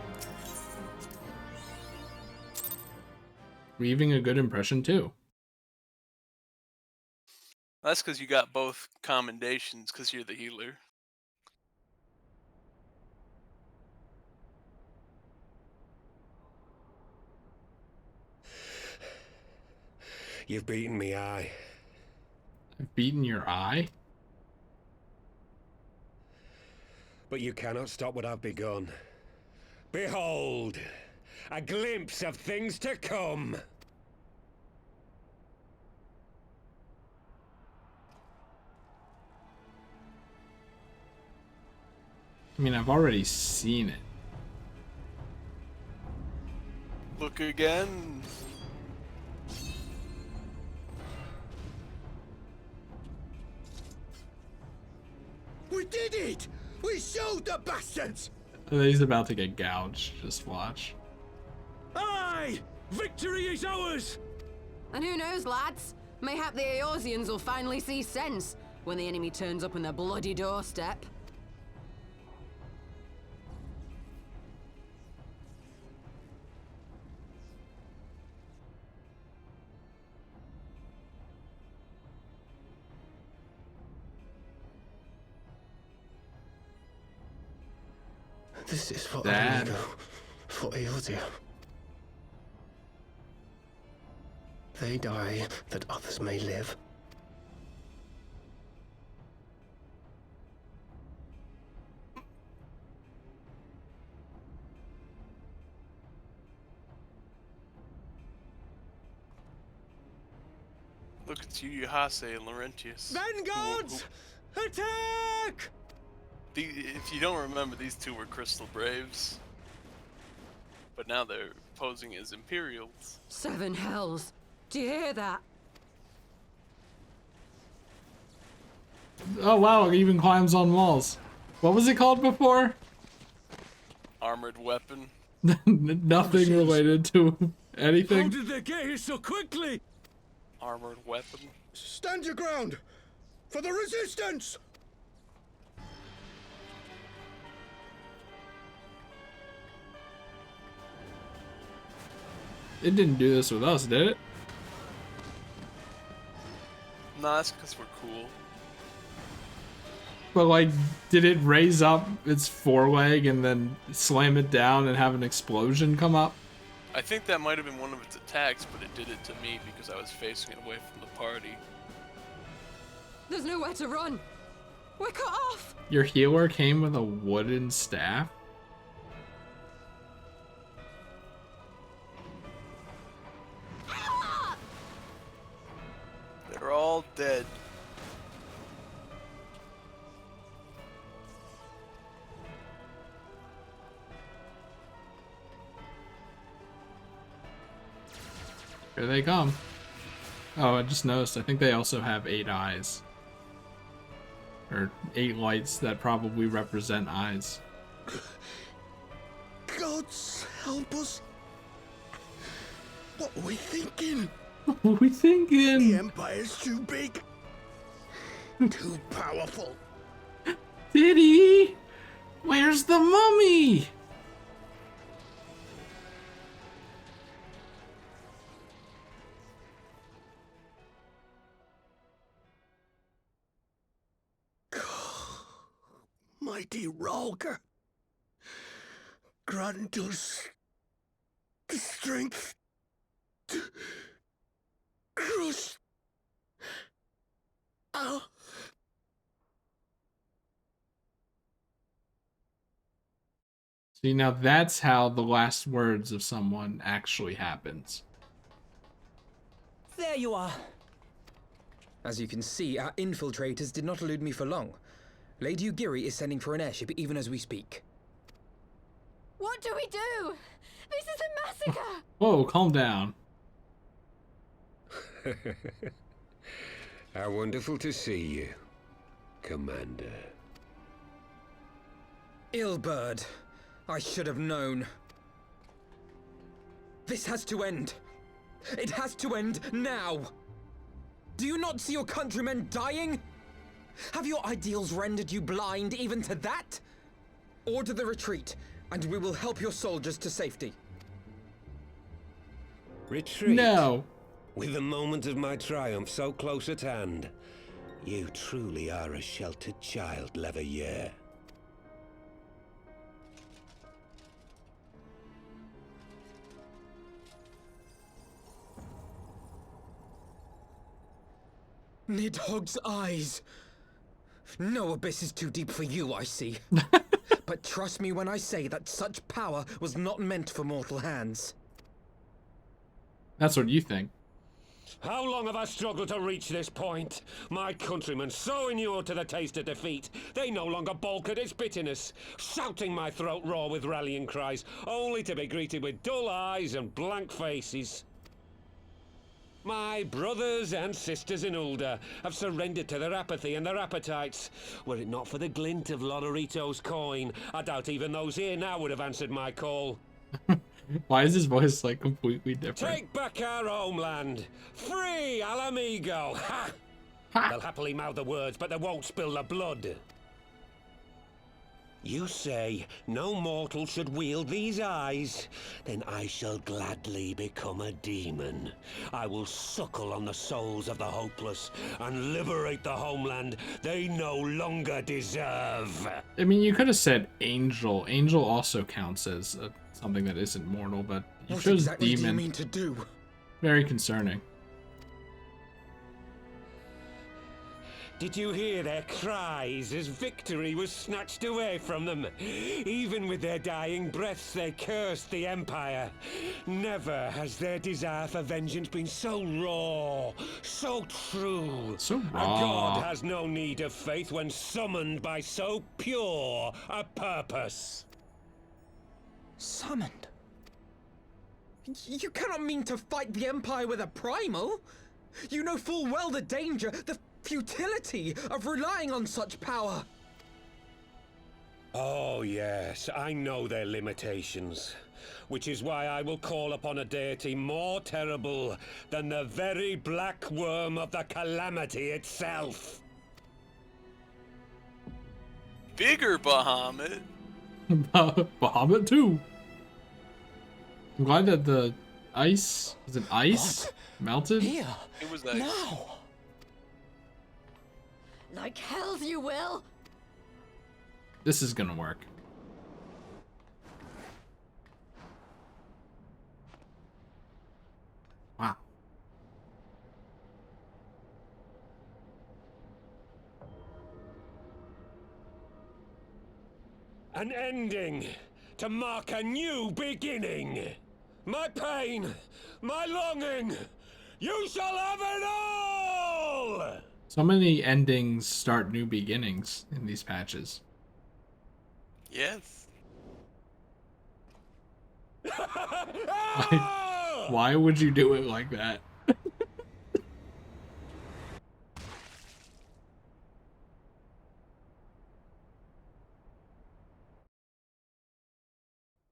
Leaving a good impression too. That's because you got both commendations because you're the healer. You've beaten me, aye. I've beaten your eye? But you cannot stop what I've begun. Behold, a glimpse of things to come. mean, I've already seen it. Look again. We did it! We showed the bastards! He's about to get gouged. Just watch. Aye! Victory is ours! And who knows, lads? Mayhap the Eorzeans will finally see sense when the enemy turns up on their bloody doorstep. This is for Dad. Mhigo, for Eorzea. They die that others may live. Look at you, Hase and Laurentius. Vanguards! Attack! If you don't remember, these two were Crystal Braves. But now they're posing as Imperials. 7 hells. Do you hear that? Oh wow, it even climbs on walls. What was it called before? Armored weapon. Nothing related to How anything. did they get here so quickly? Armored weapon. Stand your ground! For the resistance! It didn't do this with us, did it? Nah, that's because we're cool. But like, did it raise up its foreleg and then slam it down and have an explosion come up? I think that might have been one of its attacks, but it did it to me because I was facing it away from the party. There's nowhere to run. We're cut off. Your healer came with a wooden staff? They're all dead. Here they come. Oh, I just noticed. I think they also have 8 eyes. Or 8 lights that probably represent eyes. Gods help us! What were we thinking? What were we thinking? The Empire's too big. Too powerful. Diddy! Where's the mummy? Mighty Rolger. Grant us the strength to crush our... See, now that's how the last words of someone actually happens. There you are. As you can see, our infiltrators did not elude me for long. Lady Ugiri is sending for an airship even as we speak. What do we do? This is a massacre! Whoa, calm down. How wonderful to see you, Commander. Ilbird, I should have known. This has to end. It has to end now. Do you not see your countrymen dying? Have your ideals rendered you blind even to that? Order the retreat, and we will help your soldiers to safety. Retreat? No. With the moment of my triumph so close at hand, you truly are a sheltered child, Leverrier. Nidhogg's eyes. No abyss is too deep for you, I see. But trust me when I say that such power was not meant for mortal hands. That's what you think. How long have I struggled to reach this point? My countrymen, so inured to the taste of defeat, they no longer balk at its bitterness, shouting my throat raw with rallying cries, only to be greeted with dull eyes and blank faces. My brothers and sisters in Ulda have surrendered to their apathy and their appetites. Were it not for the glint of Lodorito's coin, I doubt even those here now would have answered my call. Why is his voice like completely different? Take back our homeland! Free Alamigo! Ha! They'll happily mouth the words, but they won't spill the blood. You say no mortal should wield these eyes? Then I shall gladly become a demon. I will suckle on the souls of the hopeless and liberate the homeland they no longer deserve. I mean, you could have said angel. Angel also counts as something that isn't mortal, but you What chose exactly demon. do you mean to do? Very concerning. Did you hear their cries as victory was snatched away from them? Even with their dying breaths, they cursed the Empire. Never has their desire for vengeance been so raw, so true. So A raw. god has no need of faith when summoned by so pure a purpose. Summoned? You cannot mean to fight the Empire with a primal. You know full well the danger, the futility of relying on such power. Oh yes, I know their limitations. Which is why I will call upon a deity more terrible than the very black worm of the calamity itself. Bigger Bahamut. Bahamut too. I'm glad that the ice was it ice melted. Here. It was ice. Now. Like hells you will! This is gonna work. Wow. An ending to mark a new beginning. My pain, my longing, you shall have it all! So many endings start new beginnings in these patches. Yes. Why would you do it like that?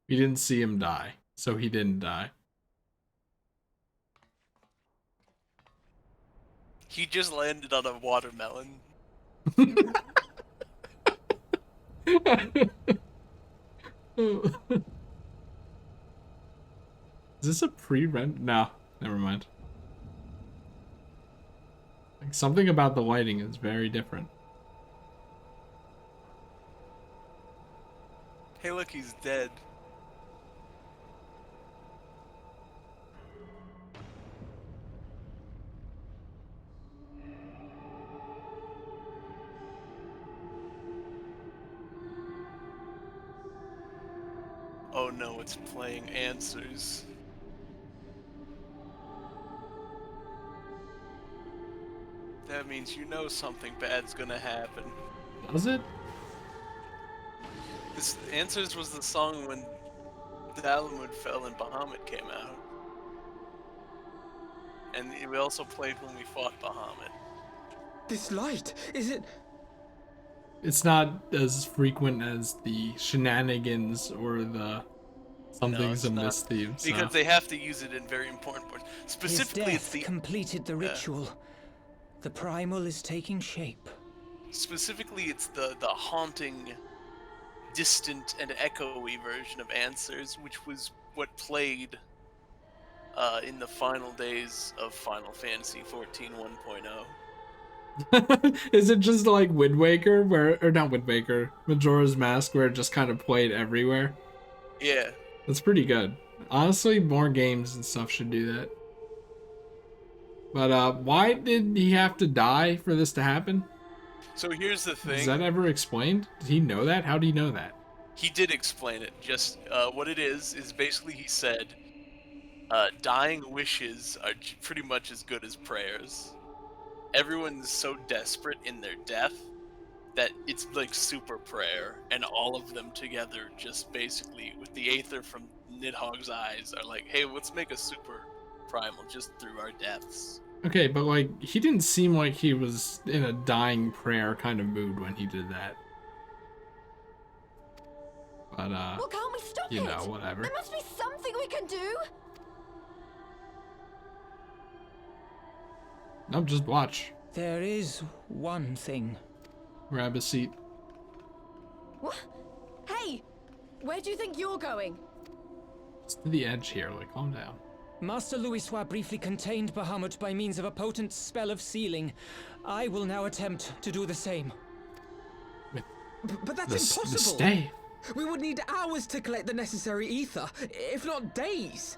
We didn't see him die, so he didn't die. He just landed on a watermelon. Is this a pre-rent? No, never mind. Like something about the lighting is very different. Hey, look, he's dead. Oh no, it's playing answers. That means you know something bad's gonna happen. Does it? This Answers was the song when Dalamud fell and Bahamut came out. And we also played when we fought Bahamut. This light, is it? It's not as frequent as the shenanigans or the something's amiss theme. So. Because they have to use it in very important parts. Specifically, His it's death the completed the ritual. The primal is taking shape. Specifically, it's the haunting, distant, and echoey version of Answers, which was what played in the final days of Final Fantasy XIV 1.0. Is it just like Wind Waker, or not Wind Waker, Majora's Mask, where it just kind of played everywhere? Yeah. That's pretty good. Honestly, more games and stuff should do that. But why did he have to die for this to happen? So here's the thing. Is that ever explained? Did he know that? How do you know that? He did explain it. Just what it is basically he said, Dying wishes are pretty much as good as prayers. Everyone's so desperate in their death that it's like super prayer, and all of them together just basically, with the Aether from Nidhogg's eyes, are like, hey, let's make a super primal just through our deaths. Okay, but like, he didn't seem like he was in a dying prayer kind of mood when he did that. But, Well, can't we stop you it? know, whatever. There must be something we can do. No, just watch. There is one thing. Grab a seat. What? Hey, where do you think you're going? It's to the edge here, like, calm down. Master Louisoix briefly contained Bahamut by means of a potent spell of sealing. I will now attempt to do the same. But that's impossible! The stave. We would need hours to collect the necessary ether, if not days.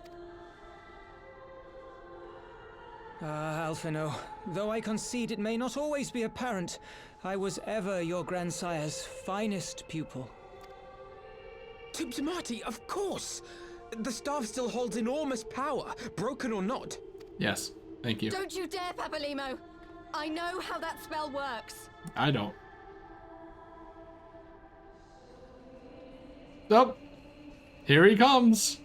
Alphino, though I concede it may not always be apparent, I was ever your grandsire's finest pupil. Tiptimati, of course! The staff still holds enormous power, broken or not. Yes, thank you. Don't you dare, Papalimo! I know how that spell works. I don't. Oh, here he comes.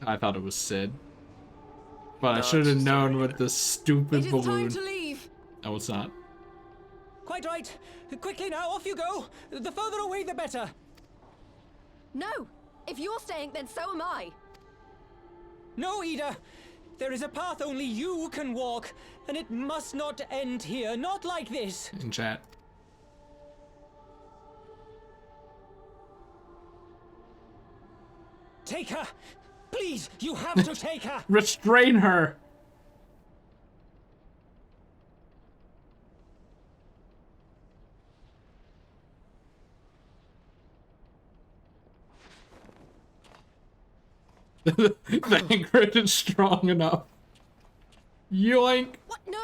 I thought it was Sid. But I should have known with the stupid balloon. It is time to leave. No, it's not. Quite right. Quickly now, off you go. The further away, the better. No. If you're staying, then so am I. No, Ida. There is a path only you can walk, and it must not end here. Not like this. In chat. Take her. Please, you have to take her. Restrain her. Thancred is strong enough. Yoink. What? No.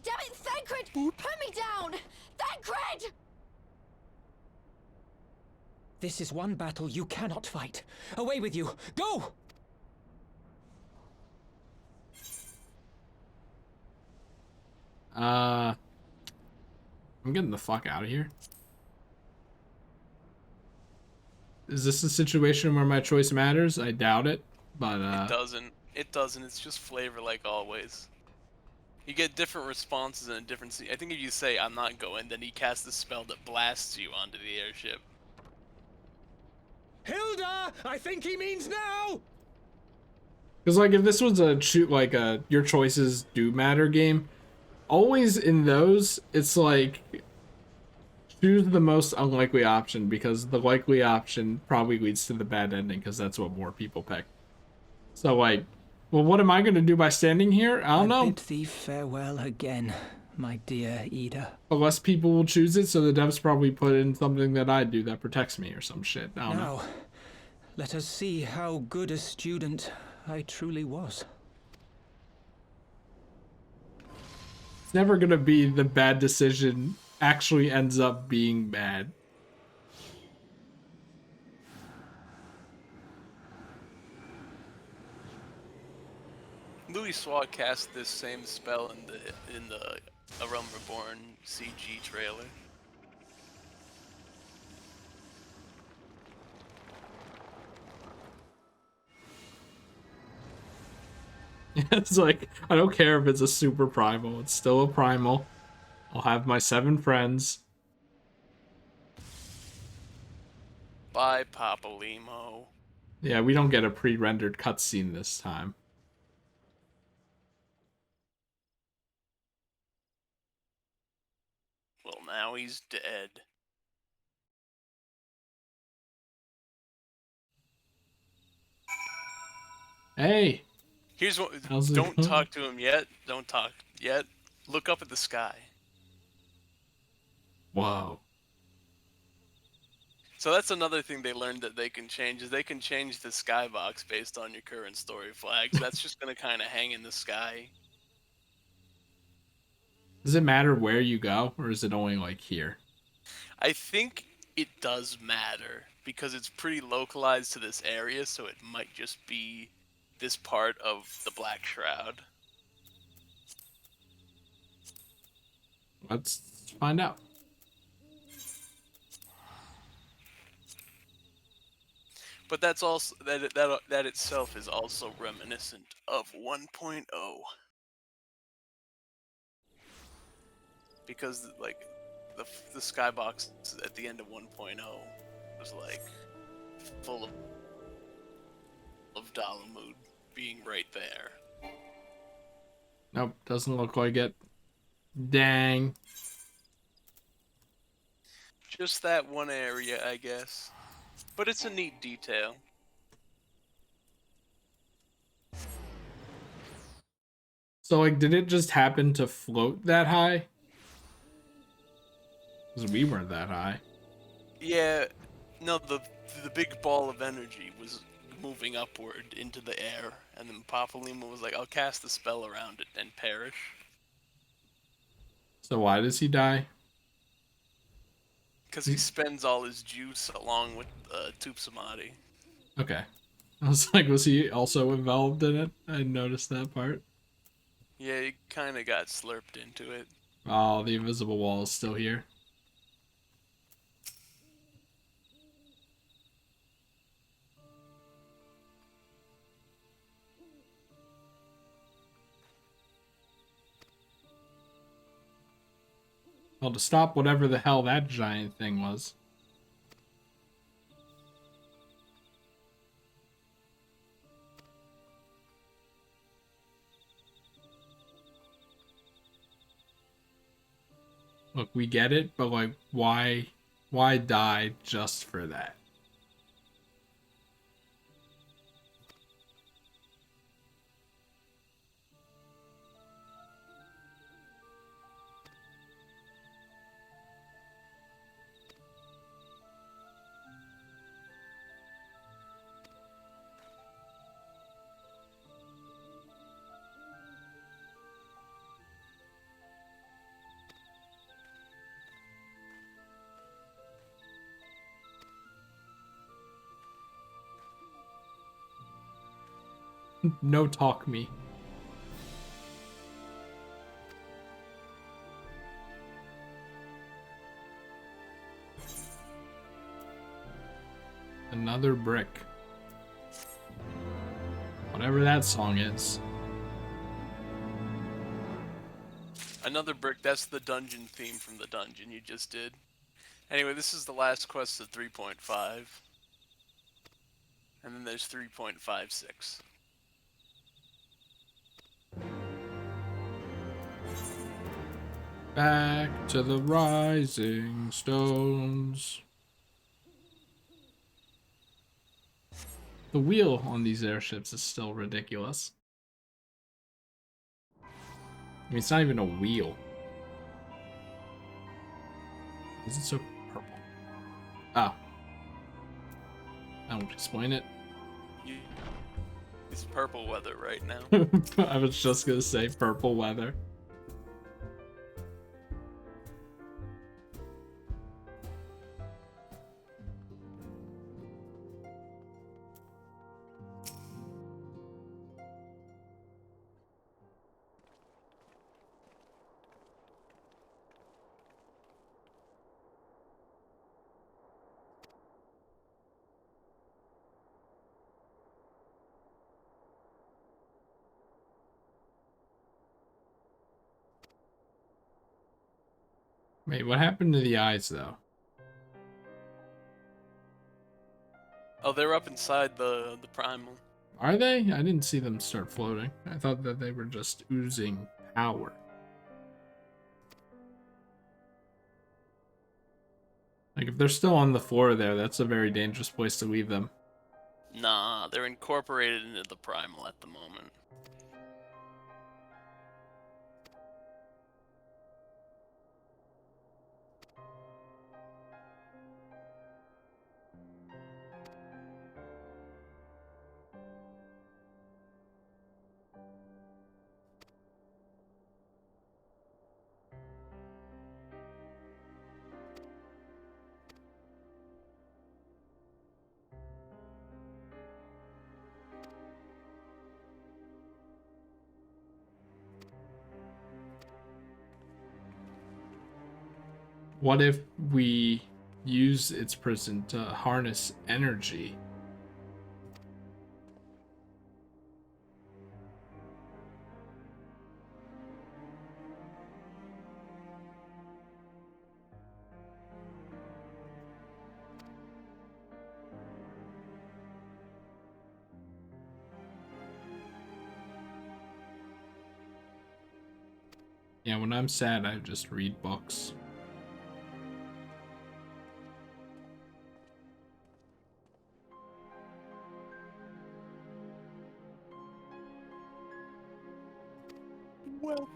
Damn it, Thancred! Put me down! Thancred! This is one battle you cannot fight. Away with you. Go! I'm getting the fuck out of here. Is this a situation where my choice matters? I doubt it, but It doesn't. It doesn't. It's just flavor like always. You get different responses in a different scene. I think if you say, I'm not going, then he casts a spell that blasts you onto the airship. Hilda! I think he means now! because like if this was a shoot like a your choices do matter game, always in those it's like choose the most unlikely option because the likely option probably leads to the bad ending because that's what more people pick. So like, well, what am I going to do by standing here? I don't know. Bid thee farewell again, my dear Ida. But less people will choose it, so the devs probably put in something that I do that protects me or some shit. I don't know. Now, let us see how good a student I truly was. It's never going to be the bad decision actually ends up being bad. Louisoix cast this same spell in the A Realm Reborn CG trailer. It's like, I don't care if it's a super primal, it's still a primal. I'll have my 7 friends. Bye, Papalimo. Yeah, we don't get a pre-rendered cutscene this time. Well, now he's dead. Hey! Here's what. How's it Don't going? talk to him yet. Don't talk yet. Look up at the sky. Whoa. So that's another thing they learned that they can change is they can change the skybox based on your current story flags. That's just gonna kind of hang in the sky. Does it matter where you go, or is it only like here? I think it does matter because it's pretty localized to this area, so it might just be this part of the Black Shroud. Let's find out. But that's also that itself is also reminiscent of 1.0. Because like the skybox at the end of 1.0 was like full of Dalamud being right there. Nope, doesn't look like it. Dang. Just that one area, I guess. But it's a neat detail. So, like, did it just happen to float that high? Because we weren't that high. Yeah, no, the big ball of energy was moving upward into the air, and then Papalima was like, I'll cast the spell around it and perish. So why does he die? Because he spends all his juice along with Tup Samadhi. Okay. I was like, was he also involved in it? I noticed that part. Yeah, he kind of got slurped into it. Oh, the invisible wall is still here. Well, to stop whatever the hell that giant thing was. Look, we get it, but like, why die just for that? No talk me. Another brick. Whatever that song is. Another brick, that's the dungeon theme from the dungeon you just did. Anyway, this is the last quest of 3.5. And then there's 3.56. Back to the rising stones. The wheel on these airships is still ridiculous. I mean, it's not even a wheel. Is it so purple? Ah. That won't explain it. It's purple weather right now. I was just gonna say purple weather. Wait, what happened to the eyes, though? Oh, they're up inside the primal. Are they? I didn't see them start floating. I thought that they were just oozing power. Like, if they're still on the floor there, that's a very dangerous place to leave them. Nah, they're incorporated into the primal at the moment. What if we use its prison to harness energy? Yeah, when I'm sad, I just read books. Well.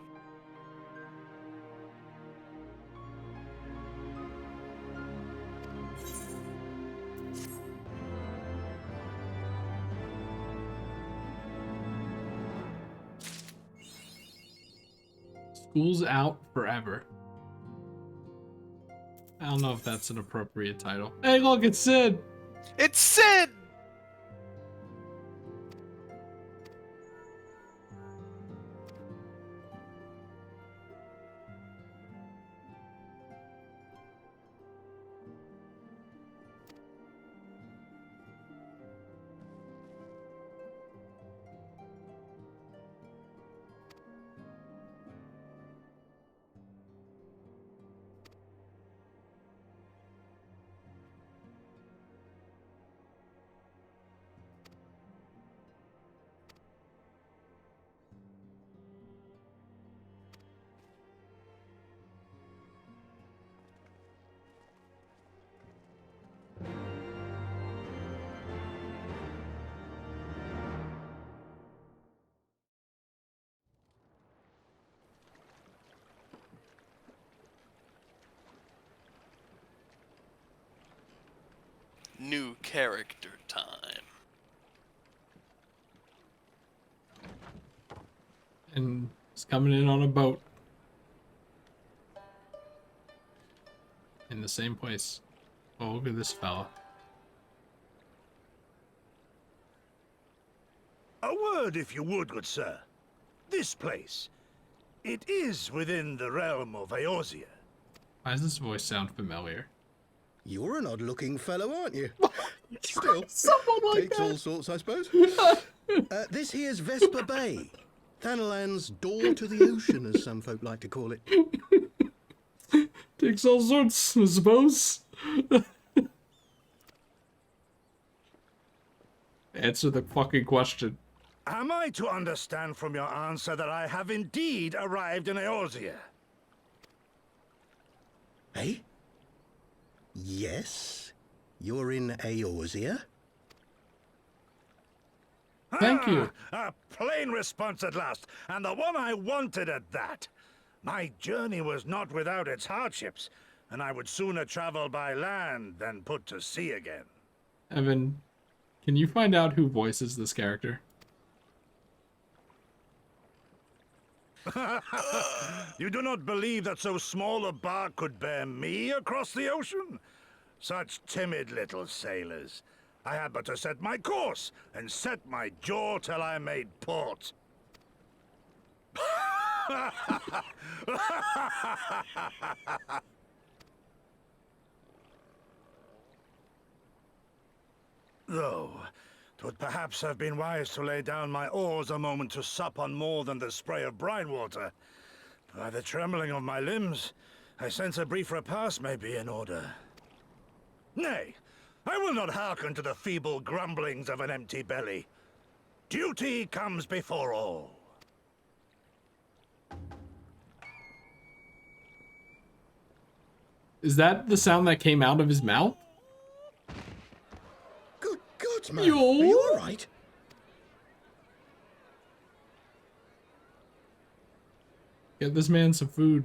School's out forever. I don't know if that's an appropriate title. Hey, look, it's Sid! It's Sid! New character time. And he's coming in on a boat. In the same place. Oh, look at this fella. A word, if you would, good sir. This place. It is within the realm of Eorzea. Why does this voice sound familiar? You're an odd-looking fellow, aren't you? Still, someone like takes that. all sorts, I suppose. This here's Vesper Bay, Thanalan's door to the ocean, as some folk like to call it. Takes all sorts, I suppose. Answer the fucking question. Am I to understand from your answer that I have indeed arrived in Eorzea? Eh? Yes, you're in Eorzea. Thank you. A plain response at last, and the one I wanted at that. My journey was not without its hardships, and I would sooner travel by land than put to sea again. Evan, can you find out who voices this character? You do not believe that so small a bark could bear me across the ocean? Such timid little sailors. I had but to set my course and set my jaw till I made port. Though, 'twould perhaps have been wise to lay down my oars a moment to sup on more than the spray of brine water. By the trembling of my limbs, I sense a brief repast may be in order. Nay, I will not hearken to the feeble grumblings of an empty belly. Duty comes before all. Is that the sound that came out of his mouth? Good God, man. Yo. Are you all right? Get this man some food.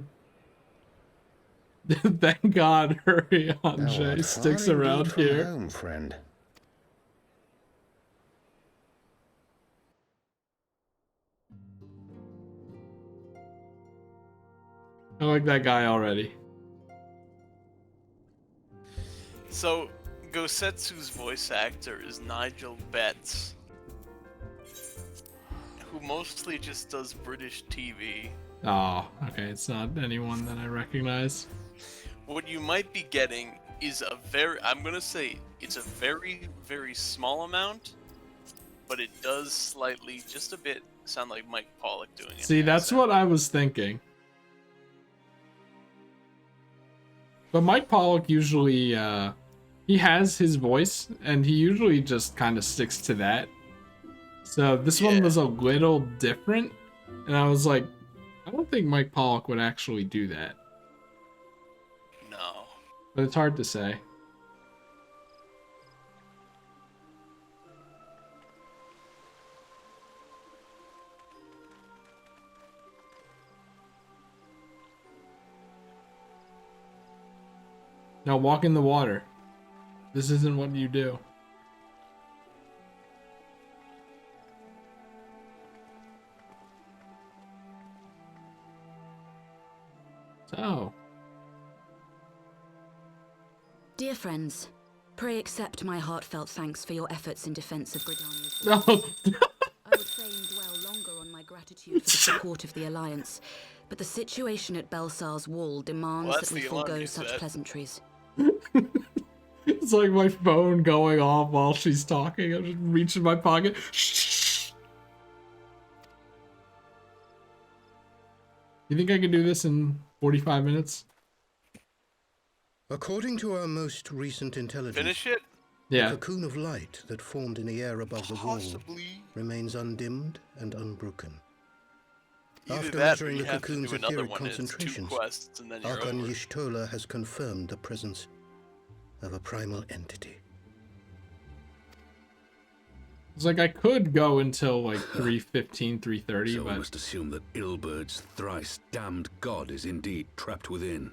Thank God, hurry on, Thou Jay art sticks far around indeed from here. home, friend. I like that guy already. So, Gosetsu's voice actor is Nigel Betts, who mostly just does British TV. Oh, okay, it's not anyone that I recognize. what you might be getting is I'm gonna say it's a very, very small amount, but it does slightly, just a bit, sound like Mike Pollock doing it. See, that's what I was thinking. But Mike Pollock usually, he has his voice, and he usually just kind of sticks to that. So this one was a little different, and I was like, I don't think Mike Pollock would actually do that. No. But it's hard to say. Now walk in the water. This isn't what you do. So. Dear friends, pray accept my heartfelt thanks for your efforts in defense of Gridania's No. I would fain dwell longer on my gratitude for the support of the Alliance, but the situation at Belsar's Wall demands that we forego such pleasantries. It's like my phone going off while she's talking. I'm just reaching my pocket. Shh. You think I can do this in 45 minutes? According to our most recent intelligence, Finish it? Yeah. The cocoon of light that formed in the air above the wall remains undimmed and unbroken. Either After that, or measuring you the have to cocoon's do another etheric one, and it's 2 concentrations, quests, and then you're Archon over. Y'shtola has confirmed the presence of a primal entity. It's like I could go until like 3:15, 3:30, So but we must assume that Ilbert's thrice damned god is indeed trapped within.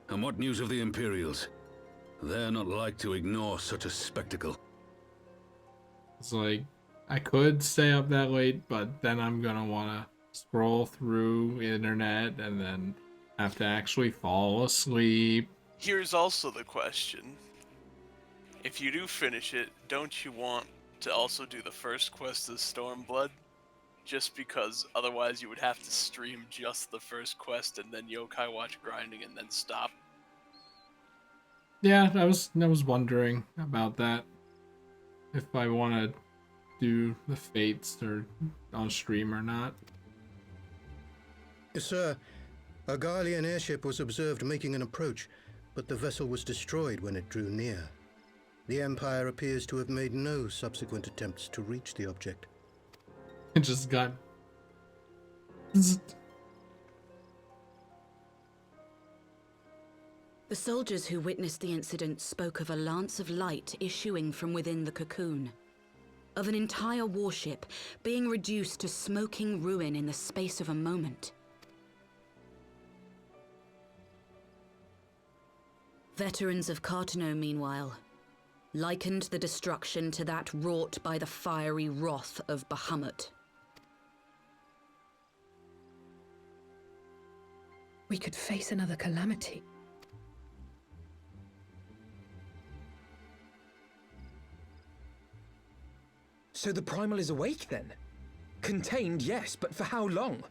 And what news of the Imperials? They're not like to ignore such a spectacle. it's like I could stay up that late, but then I'm gonna wanna scroll through internet and then have to actually fall asleep. Here's also the question. If you do finish it, don't you want to also do the first quest of Stormblood? Just because otherwise you would have to stream just the first quest and then yokai watch grinding and then stop. Yeah, I was wondering about that. If I wanna do the fates or on stream or not. Sir, a Garlean airship was observed making an approach, but the vessel was destroyed when it drew near. The Empire appears to have made no subsequent attempts to reach the object. It just got... The soldiers who witnessed the incident spoke of a lance of light issuing from within the cocoon, of an entire warship being reduced to smoking ruin in the space of a moment. Veterans of Cartano, meanwhile, likened the destruction to that wrought by the fiery wrath of Bahamut. We could face another calamity. So the primal is awake then? Contained, yes, but for how long?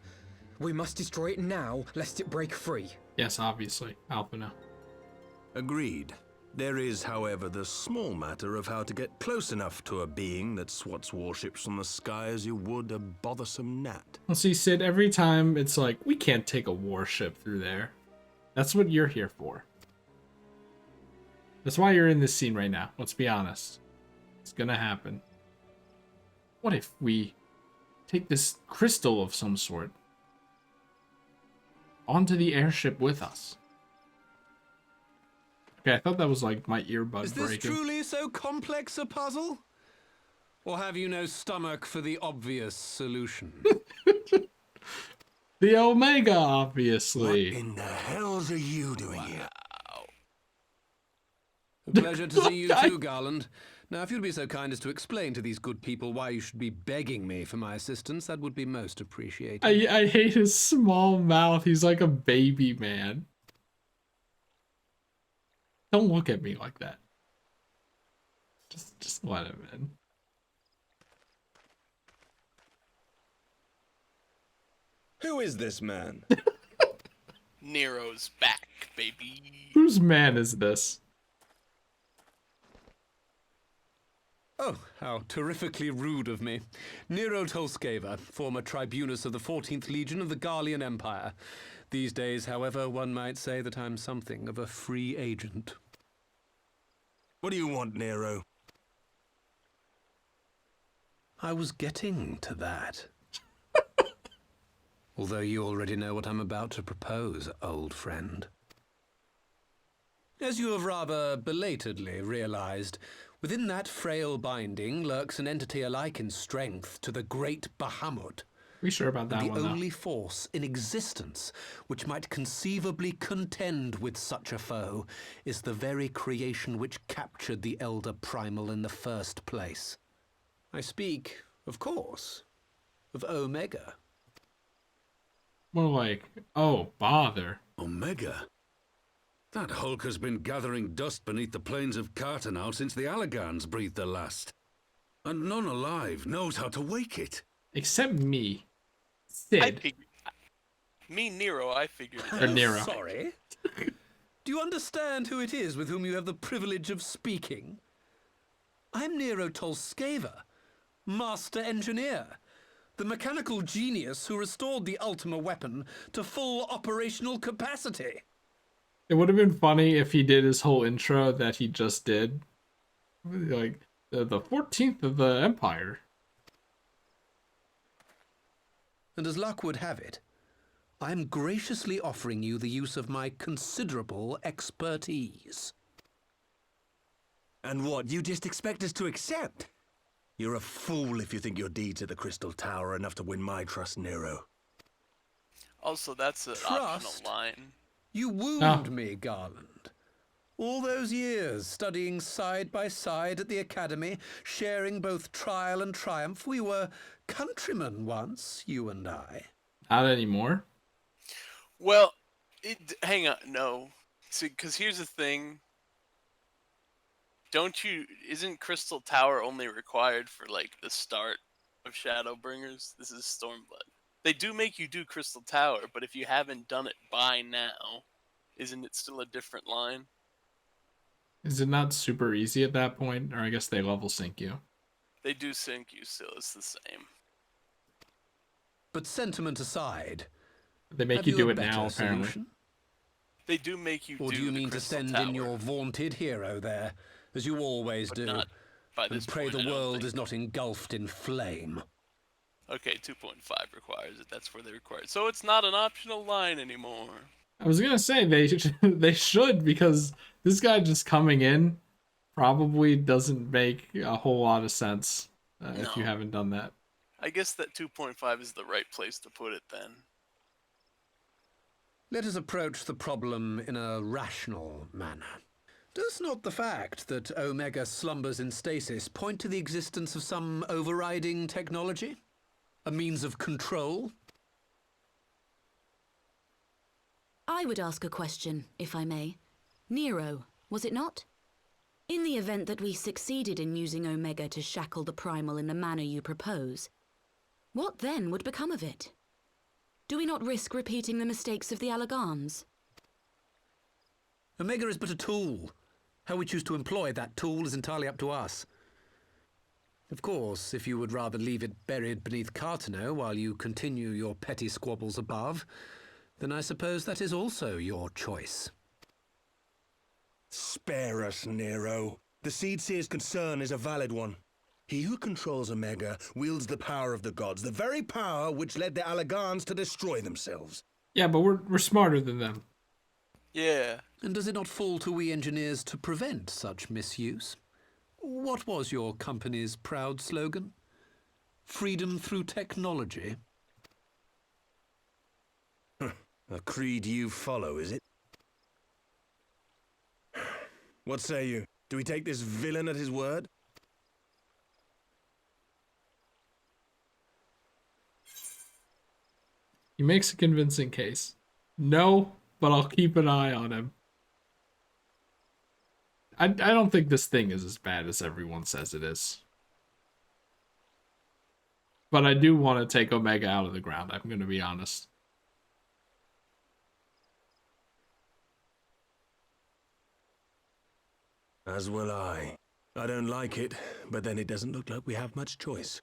We must destroy it now, lest it break free. Yes, obviously. Alphina. Agreed. There is, however, the small matter of how to get close enough to a being that swats warships from the sky as you would a bothersome gnat. Well, see, Sid, every time it's like, we can't take a warship through there. That's what you're here for. That's why you're in this scene right now. Let's be honest. It's gonna happen. What if we take this crystal of some sort onto the airship with us? Okay, I thought that was like my earbud Is this breaking. truly so complex a puzzle? Or have you no stomach for the obvious solution? The Omega, obviously. What in the hells are you doing here? A pleasure to see you too, Garland. Now, if you'd be so kind as to explain to these good people why you should be begging me for my assistance, that would be most appreciated. I hate his small mouth. He's like a baby man. Don't look at me like that. Just let him in. Who is this man? Nero's back. baby. Whose man is this? Oh, how terrifically rude of me. Nero Tolskeva, former tribunus of the 14th Legion of the Garlean Empire. These days, however, one might say that I'm something of a free agent. What do you want, Nero? I was getting to that. Although you already know what I'm about to propose, old friend. As you have rather belatedly realized, within that frail binding lurks an entity alike in strength to the great Bahamut. We sure about that and one, the though? only force in existence which might conceivably contend with such a foe is the very creation which captured the Elder Primal in the first place. I speak, of course, of Omega. More like, oh, bother. Omega? That hulk has been gathering dust beneath the plains of Cartanau since the Allagans breathed their last. And none alive knows how to wake it. Except me. I Sid. figured. Me, Nero, I figured it Or out. Nero. Sorry? Do you understand who it is with whom you have the privilege of speaking? I'm Nero Tolskeva, Master Engineer, the mechanical genius who restored the Ultima weapon to full operational capacity. It would have been funny if he did his whole intro that he just did. Like, the 14th of the Empire. And as luck would have it, I am graciously offering you the use of my considerable expertise. And what, you just expect us to accept? You're a fool if you think your deeds at the Crystal Tower are enough to win my trust, Nero. Also, that's an optional line. You wound me, Garland. All those years studying side by side at the Academy, sharing both trial and triumph, we were countrymen once, you and I. Not anymore. Well, hang on, no. See, because here's the thing. Isn't Crystal Tower only required for, like, the start of Shadowbringers? This is Stormblood. They do make you do Crystal Tower, but if you haven't done it by now, isn't it still a different line? Is it not super easy at that point? Or I guess they level sync you. They do sync you still, it's the same. But sentiment aside, They make have you do a it now, better apparently. solution? They do make you Or do you the mean to Crystal send Tower, in your vaunted hero there, as you always but do, not by this and pray point, I the don't world think. is not engulfed in flame? Okay, 2.5 requires it. That's where they require it. So it's not an optional line anymore. I was gonna say they should, because this guy just coming in probably doesn't make a whole lot of sense if you No. haven't done that. I guess that 2.5 is the right place to put it then. Let us approach the problem in a rational manner. Does not the fact that Omega slumbers in stasis point to the existence of some overriding technology? A means of control? I would ask a question, if I may. Nero, was it not? In the event that we succeeded in using Omega to shackle the Primal in the manner you propose, what then would become of it? Do we not risk repeating the mistakes of the Allagans? Omega is but a tool. How we choose to employ that tool is entirely up to us. Of course, if you would rather leave it buried beneath Cartanau while you continue your petty squabbles above, then I suppose that is also your choice. Spare us, Nero. The Seedseer's concern is a valid one. He who controls Omega wields the power of the gods, the very power which led the Allagans to destroy themselves. Yeah, but we're smarter than them. Yeah. And does it not fall to we engineers to prevent such misuse? What was your company's proud slogan? Freedom through technology? A creed you follow, is it? What say you? Do we take this villain at his word? He makes a convincing case. No, but I'll keep an eye on him. I don't think this thing is as bad as everyone says it is. But I do want to take Omega out of the ground, I'm going to be honest. As will I. I don't like it, but then it doesn't look like we have much choice.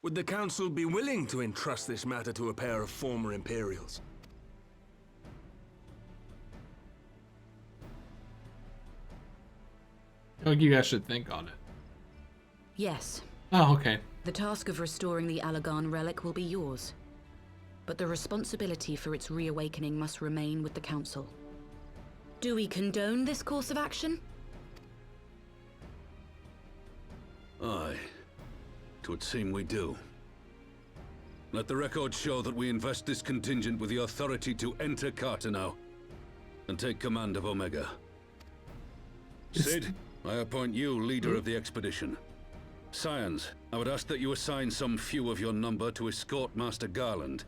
Would the Council be willing to entrust this matter to a pair of former Imperials? I think you guys should think on it. Yes. Oh, okay. The task of restoring the Allagan relic will be yours. But the responsibility for its reawakening must remain with the Council. Do we condone this course of action? Aye. 'Twould seem we do. Let the record show that we invest this contingent with the authority to enter Carteneau and take command of Omega. Sid, I appoint you leader of the expedition. Scions, I would ask that you assign some few of your number to escort Master Garland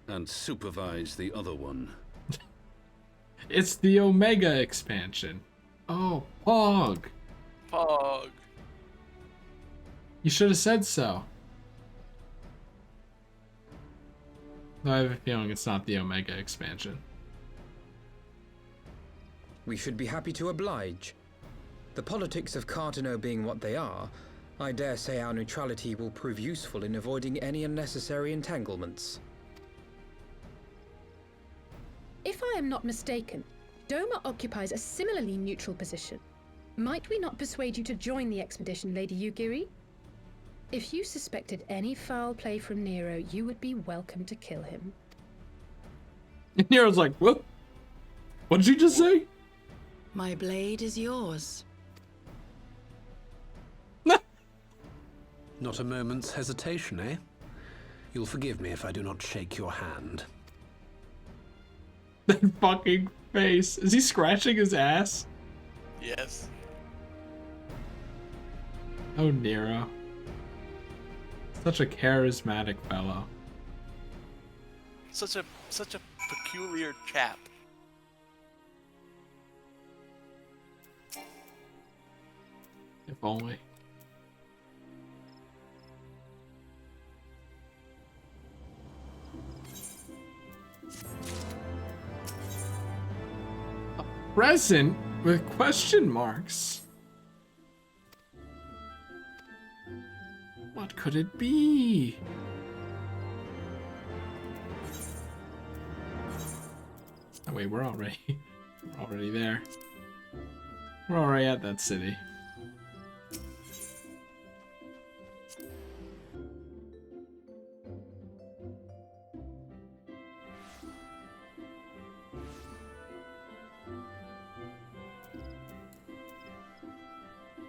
and supervise the other one. It's the Omega expansion. Oh, Pog. Pog. You should have said so. Though I have a feeling it's not the Omega expansion. We should be happy to oblige. The politics of Carteneau being what they are, I dare say our neutrality will prove useful in avoiding any unnecessary entanglements. If I am not mistaken, Doma occupies a similarly neutral position. Might we not persuade you to join the expedition, Lady Yugiri? If you suspected any foul play from Nero, you would be welcome to kill him. And Nero's like, what? What did you just say? My blade is yours. Not a moment's hesitation, eh? You'll forgive me if I do not shake your hand. That fucking face. Is he scratching his ass? Yes. Oh, Nero. Such a charismatic fellow. Such a peculiar chap. If only. A present with question marks. What could it be? Oh wait, we're already there. We're already at that city.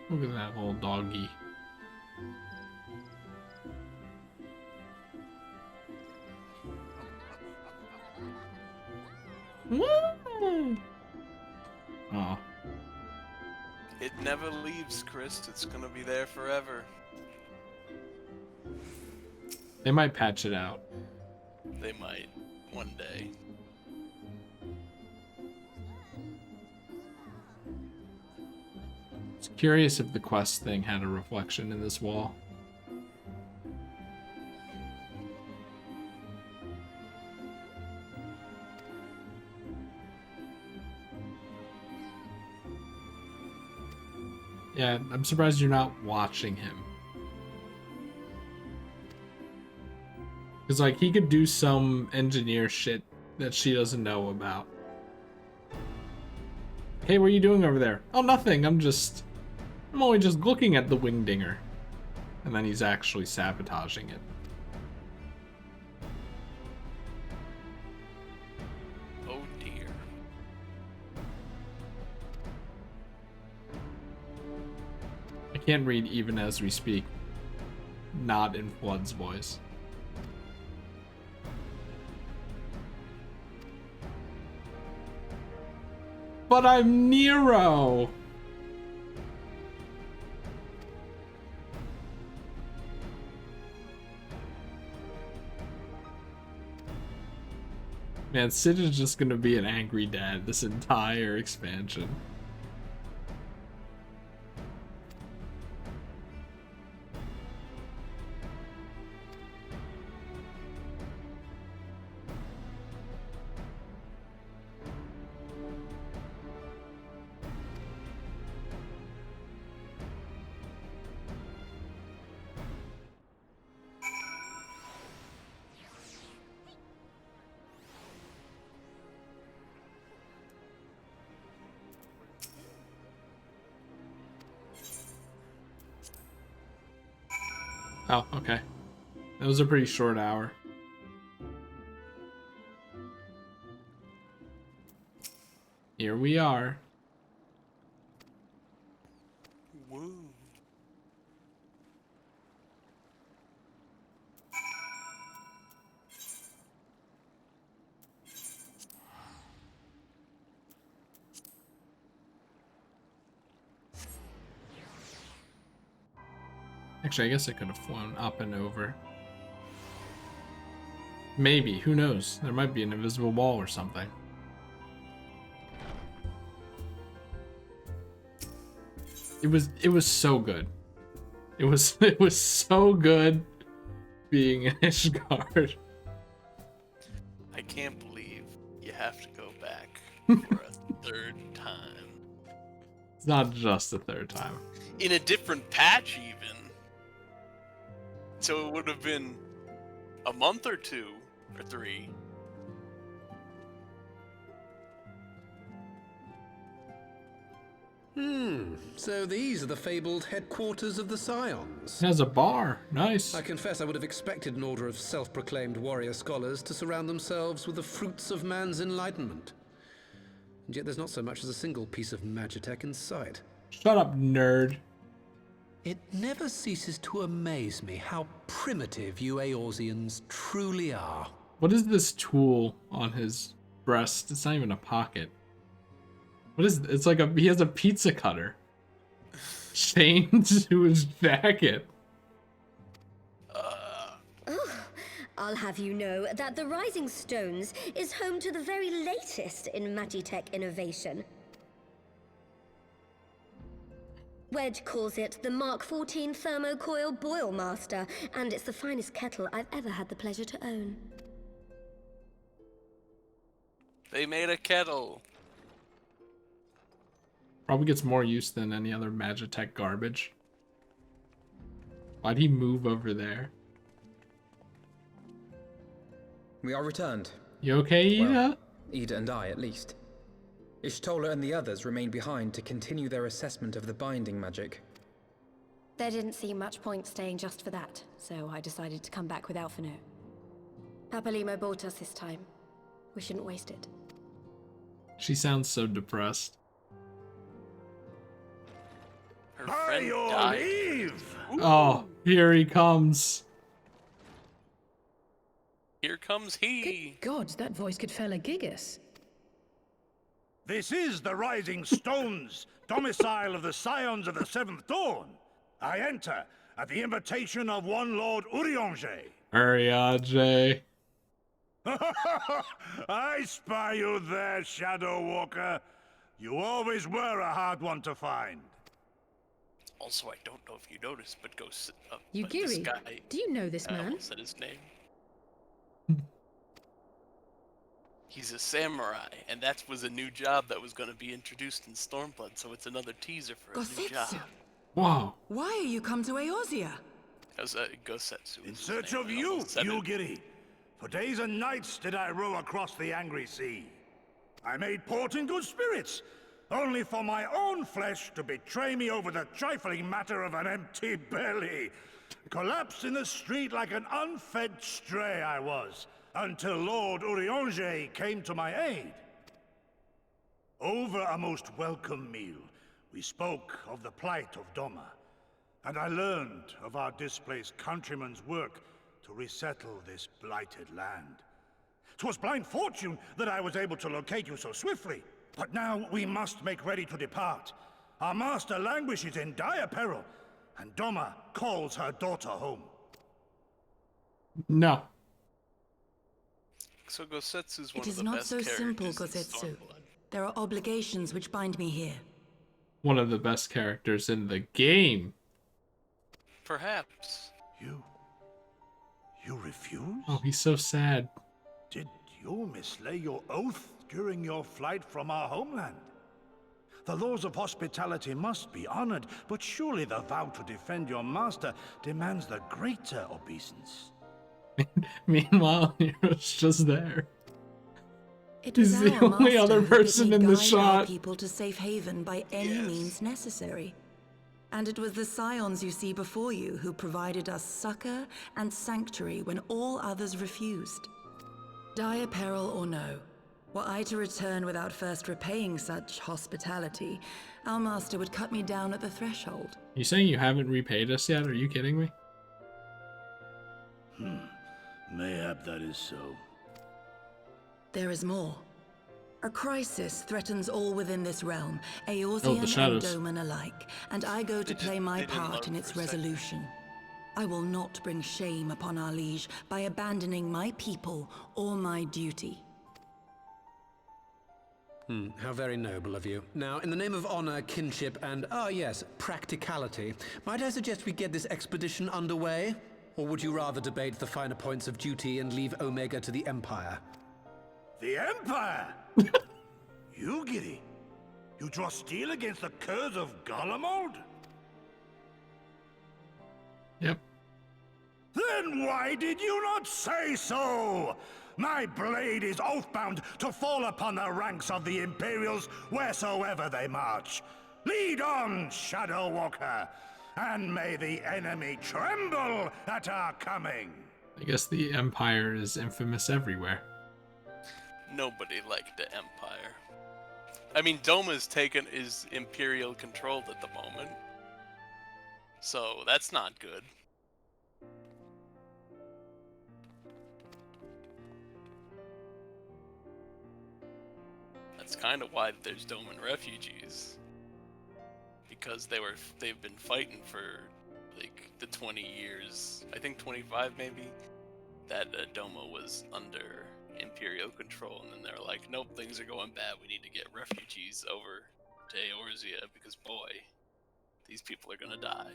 Look at that little doggy. Oh. It never leaves, Chris. It's gonna be there forever. They might patch it out. They might. One day. It's curious if the quest thing had a reflection in this wall. Yeah, I'm surprised you're not watching him. Because, like, he could do some engineer shit that she doesn't know about. Hey, what are you doing over there? Oh, nothing. I'm only just looking at the wingdinger. And then he's actually sabotaging it. Oh dear. I can't read even as we speak. Not in Flood's voice. But I'm Nero! Man, Sid is just gonna be an angry dad this entire expansion. Oh, okay. That was a pretty short hour. Here we are. Woo. Actually, I guess I could have flown up and over. Maybe, who knows? There might be an invisible wall or something. It was so good. It was so good being an Ishgard. I can't believe you have to go back for a third time. It's not just the third time. In a different patch, even. So it would have been a month or 2 or 3. So these are the fabled headquarters of the Scions. It has a bar. Nice. I confess I would have expected an order of self-proclaimed warrior scholars to surround themselves with the fruits of man's enlightenment. And yet there's not so much as a single piece of magitech in sight. Shut up, nerd. It never ceases to amaze me how primitive you Eorzeans truly are. What is this tool on his breast? It's not even a pocket. What is it? It's like he has a pizza cutter chained to his jacket. I'll have you know that the Rising Stones is home to the very latest in Magitech innovation. Wedge calls it the Mark 14 Thermocoil Boil Master, and it's the finest kettle I've ever had the pleasure to own. They made a kettle. Probably gets more use than any other Magitech garbage. Why'd he move over there? We are returned. You okay, Ida? Well, Ida and I, at least. Ishtola and the others remained behind to continue their assessment of the binding magic. There didn't seem much point staying just for that, so I decided to come back with Alphino. Papalimo bought us this time. We shouldn't waste it. She sounds so depressed. Her friend died. Oh, here he comes. Here comes he. Good God, that voice could fell a gigas. This is the Rising Stones, domicile of the Scions of the Seventh Dawn. I enter at the invitation of one Lord Urianger. Urianger. I spy you there, Shadow Walker. You always were a hard one to find. Also, I don't know if you noticed, but go sit up. Yugiri, this guy, do you know this I man? almost said his name. He's a samurai, and that was a new job that was going to be introduced in Stormblood, so it's another teaser for a new job. Wow. Why are you come to Eorzea? That was Gosetsu. In search of you, Yugiri. For days and nights did I row across the angry sea. I made port in good spirits, only for my own flesh to betray me over the trifling matter of an empty belly. Collapsed in the street like an unfed stray I was, until Lord Urianger came to my aid. Over a most welcome meal, we spoke of the plight of Doma, and I learned of our displaced countrymen's work to resettle this blighted land. 'Twas blind fortune that I was able to locate you so swiftly, but now we must make ready to depart. Our master languishes in dire peril, and Doma calls her daughter home. No. So Gosetsu's one It of is the not best so simple, characters in Gosetsu. Stormblood. There are obligations which bind me here. One of the best characters in the game. Perhaps. You refuse? Oh, he's so sad. Did you mislay your oath during your flight from our homeland? The laws of hospitality must be honored, but surely the vow to defend your master demands the greater obeisance. Meanwhile, Nero's just there. It He's was the our only master other who bid person me in the guide our shot. people to safe haven by any means necessary. And it was the scions you see before you who provided us succor and sanctuary when all others refused. Dire peril or no, were I to return without first repaying such hospitality, our master would cut me down at the threshold. You saying you haven't repaid us yet? Are you kidding me? Mayhap that is so. There is more. A crisis threatens all within this realm, the Eorzean and shadows. Doman alike, and I go to play my part in its resolution. I will not bring shame upon our liege by abandoning my people or my duty. How very noble of you. Now, in the name of honor, kinship, and, yes, practicality, might I suggest we get this expedition underway? Or would you rather debate the finer points of duty and leave Omega to the Empire? The Empire? You, Giddy? You draw steel against the curse of Garlemald? Yep. Then why did you not say so? My blade is oath-bound to fall upon the ranks of the Imperials wheresoever they march. Lead on, Shadow Walker, and may the enemy tremble at our coming. I guess the Empire is infamous everywhere. Nobody liked the Empire. I mean, Doma's taken is Imperial controlled at the moment. So that's not good. That's kind of why there's Doman refugees. Because they've been fighting for like the 20 years, I think 25 maybe, that Doma was under Imperial control, and then they're like, nope, things are going bad, we need to get refugees over to Eorzea because boy, these people are gonna die.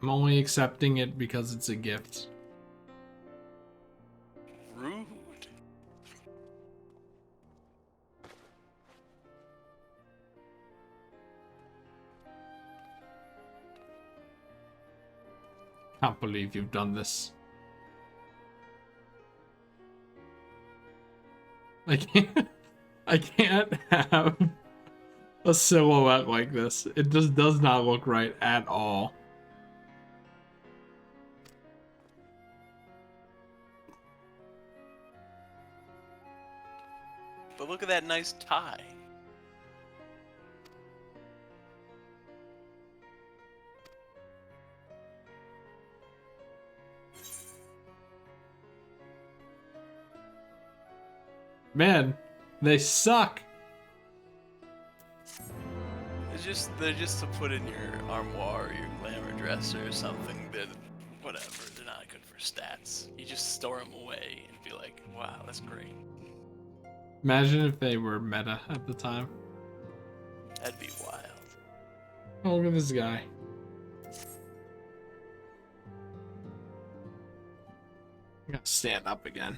I'm only accepting it because it's a gift. Rude. Can't believe you've done this. I can't have a silhouette like this. It just does not look right at all. But look at that nice tie. Man, they suck. They're just to put in your armoire or your glamour dresser or something. That whatever, they're not good for stats. You just store them away and be like, wow, that's great. Imagine if they were meta at the time. That'd be wild. Oh, look at this guy. I gotta stand up again.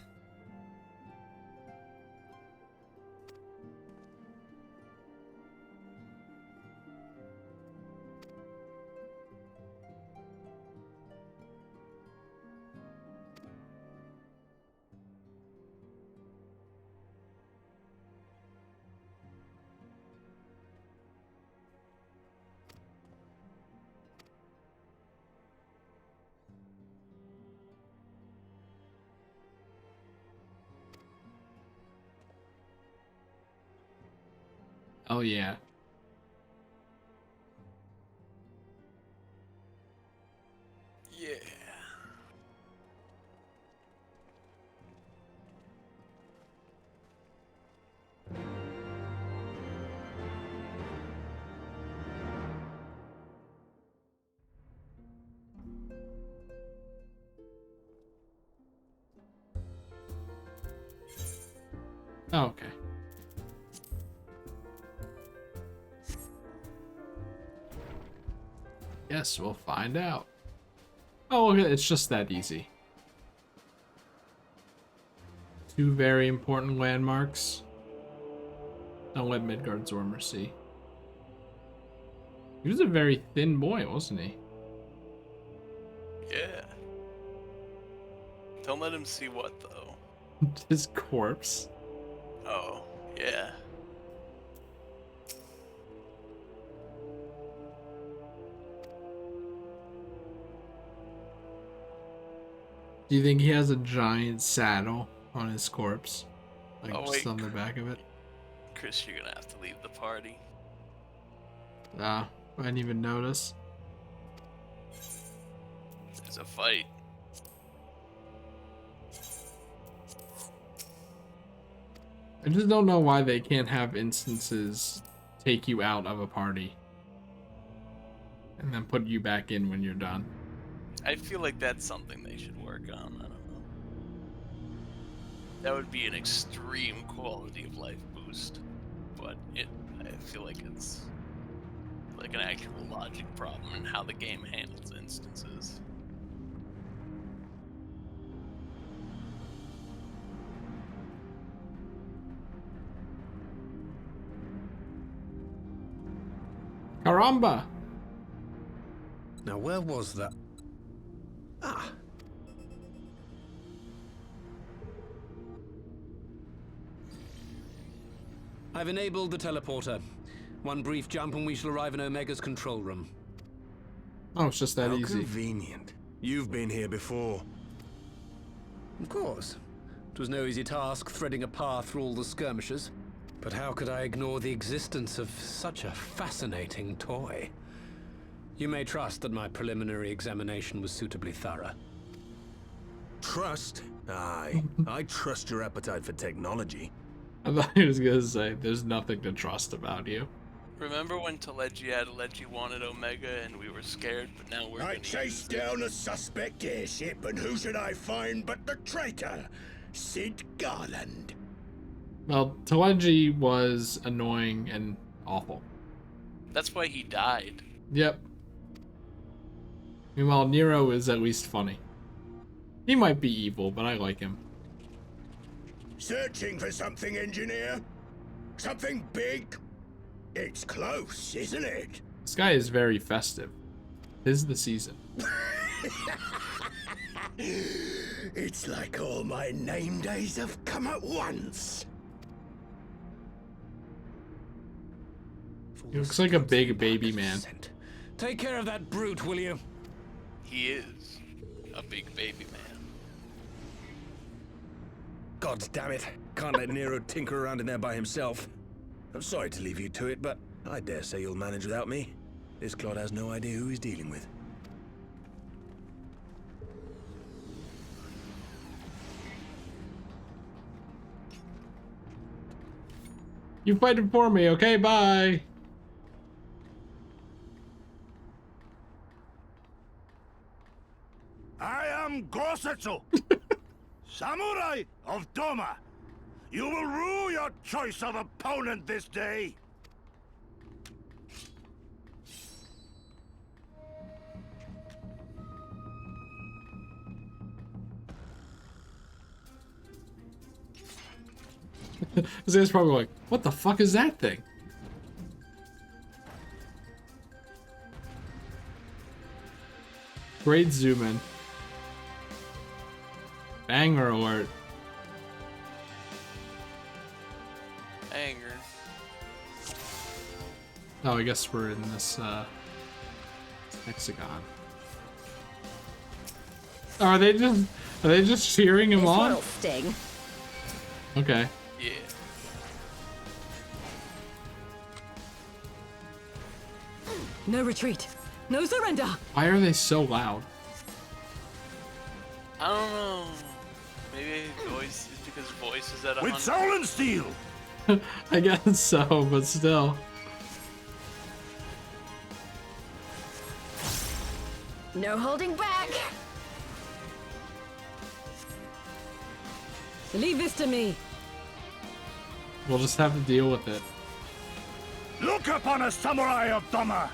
Oh yeah. Yeah. Oh, okay. Guess we'll find out. Oh, okay, it's just that easy. Two very important landmarks. Don't let Midgard's Ormer see. He was a very thin boy, wasn't he? Yeah. Don't let him see what, though? His corpse. Oh, yeah. Do you think he has a giant saddle on his corpse? Like Oh, just wait. on the back of it? Chris, you're gonna have to leave the party. Ah, I didn't even notice. There's a fight. I just don't know why they can't have instances take you out of a party and then put you back in when you're done. I feel like that's something they should work on. I don't know. That would be an extreme quality of life boost, but I feel like it's like an actual logic problem in how the game handles instances. Caramba! Now, where was that? Ah. I've enabled the teleporter. One brief jump and we shall arrive in Omega's control room. Oh, it's just that How easy. Convenient. You've been here before. Of course. It was no easy task threading a path through all the skirmishes. But how could I ignore the existence of such a fascinating toy? You may trust that my preliminary examination was suitably thorough. Trust? Aye. I trust your appetite for technology. I thought he was gonna say, there's nothing to trust about you. Remember when Taleji wanted Omega and we were scared, but now we're I gonna chased down a suspect airship, and who should I find but the traitor, Sid Garland. Well, Taleji was annoying and awful. That's why he died. Yep. Meanwhile, Nero is at least funny. He might be evil, but I like him. Searching for something, engineer? Something big? It's close, isn't it? This guy is very festive. Tis the season. It's like all my name days have come at once. He looks like a big baby man. Take care of that brute, will you? He is a big baby man. God damn it. Can't let Nero tinker around in there by himself. I'm sorry to leave you to it, but I dare say you'll manage without me. This clod has no idea who he's dealing with. You fighting for me, okay? Bye. I am Gosetsu, Samurai of Doma. You will rue your choice of opponent this day. This guy's probably like, what the fuck is that thing? Great zoom in. Banger alert. Anger. Oh, I guess we're in this hexagon. Are they just cheering him on? This will sting. Okay. Yeah. No retreat. No surrender. Why are they so loud? I don't know. Maybe voice is because voice is at 100. With soul and steel. I guess so, but still. No holding back. Leave this to me. We'll just have to deal with it. Look upon a samurai of Doma.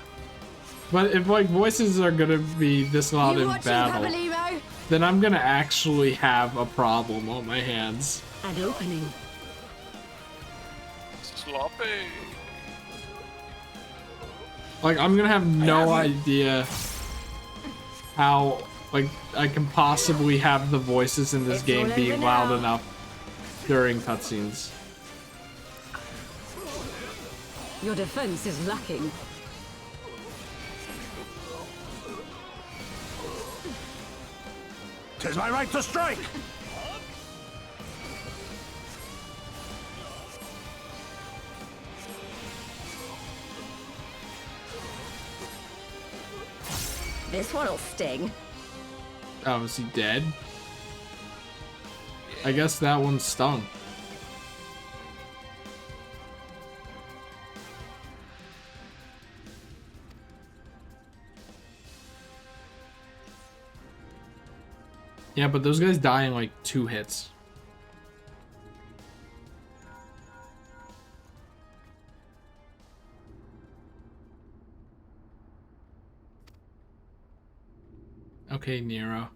But if like voices are gonna be this loud You in watching, battle, Papalimo? then I'm gonna actually have a problem on my hands. An opening. Sloppy. Like, I'm gonna have no idea how, like, I can possibly have the voices in this game be loud enough during cutscenes. Your defense is lacking. Tis my right to strike! This one'll sting. Oh, is he dead? I guess that one stung. Yeah, but those guys die in like 2 hits. Okay, Nero.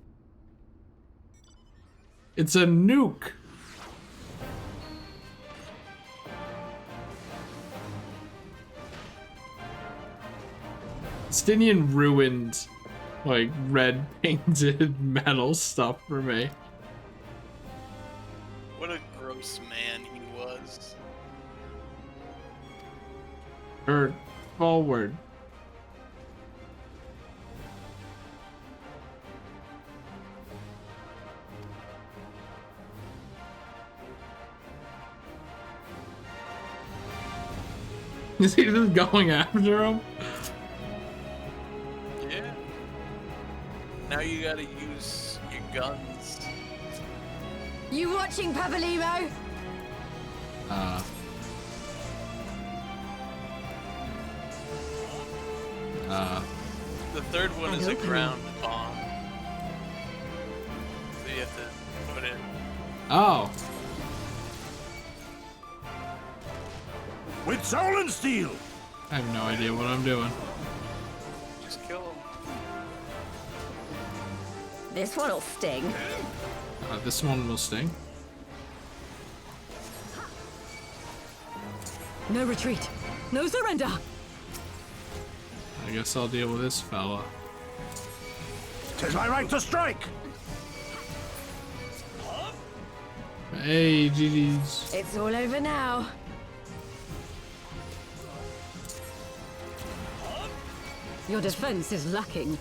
It's a nuke! Stinian ruined, like, red painted metal stuff for me. What a gross man he was. Or forward. Is he just going after him? Yeah. Now you gotta use your guns. You watching, Pavolimo? The third one is a ground bomb. So you have to put it. Oh. With soul and steel! I have no idea what I'm doing. Just kill him. This one'll sting. This one will sting. No retreat. No surrender. I guess I'll deal with this fella. 'Tis my right to strike! Hey, GG's. It's all over now. Your defense is lacking.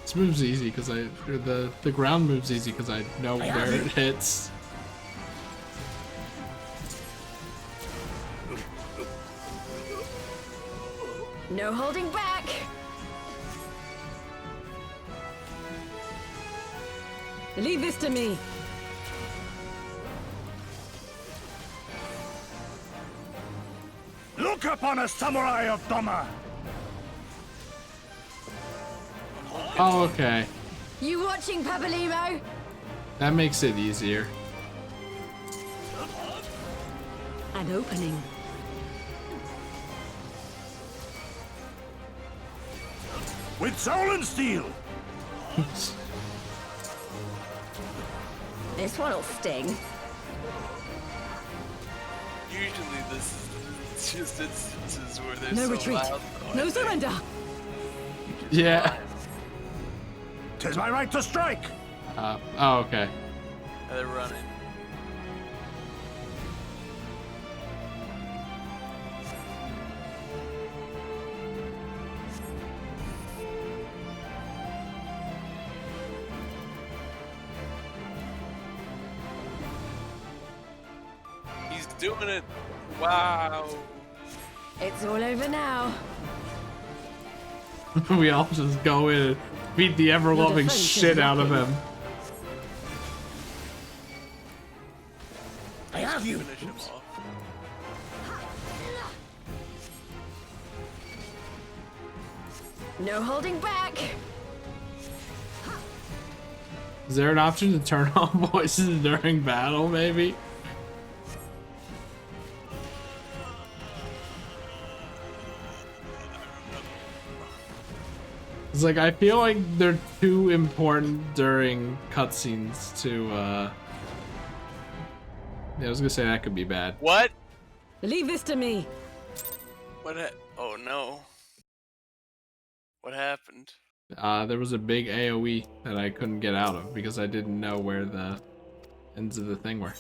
This move's easy because the ground move's easy because I know where it hits. No holding back. Leave this to me. Look upon a samurai of Doma! Oh, okay. You watching, Pavolimo? That makes it easier. An opening. With soul and steel! This one'll sting. Usually this is just instances where there's No so retreat. loud. No surrender. Yeah. 'Tis my right to strike! Oh, okay. And they're running. He's doing it. Wow. It's all over now. We all just go in and beat the ever-loving shit out of him. I have you! Finish him off. No holding back. Is there an option to turn off voices during battle, maybe? It's like, I feel like they're too important during cutscenes to, yeah, I was gonna say that could be bad. What? Leave this to me. What? Oh no. What happened? There was a big AoE that I couldn't get out of because I didn't know where the ends of the thing were.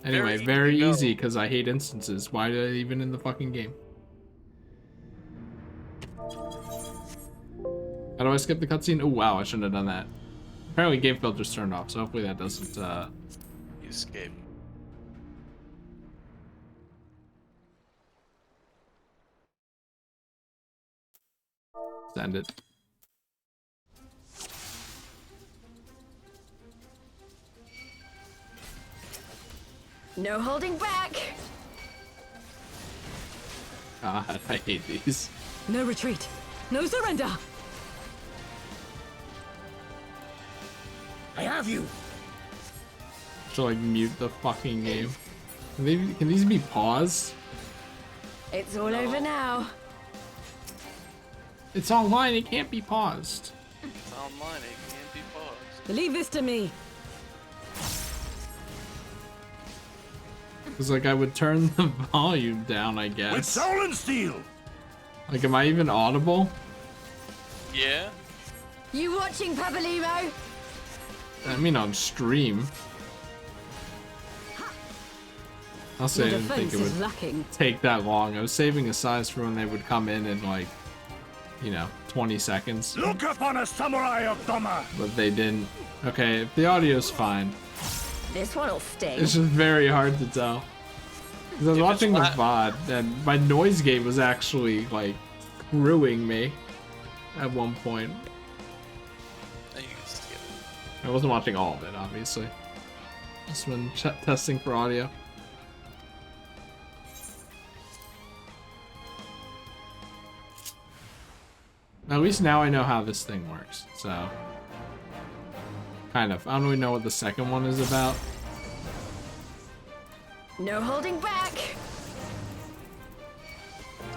Anyway, very easy because I hate instances. Why did I even in the fucking game? How do I skip the cutscene? Oh wow, I shouldn't have done that. Apparently game filter's turned off, so hopefully that doesn't You escape. send it. No holding back. God, I hate these. No retreat. No surrender. I have you. Should like mute the fucking game. Can these be paused? It's all over now. It's online, it can't be paused. It's online, it can't be paused. Leave this to me. Cause like I would turn the volume down, I guess. With soul and steel. Like, am I even audible? Yeah. You watching, Papalimo? I mean, on stream. I'll say I didn't think it would take that long. I was saving a size for when they would come in like, you know, 20 seconds. Look upon a samurai of Doma. But they didn't. Okay, if the audio's fine. This one'll sting. It's just very hard to tell. Because I was watching the VOD, and my noise gate was actually, like, screwing me at one point. I wasn't watching all of it, obviously. Just when testing for audio. At least now I know how this thing works, so... Kind of. I don't really know what the second one is about. No holding back.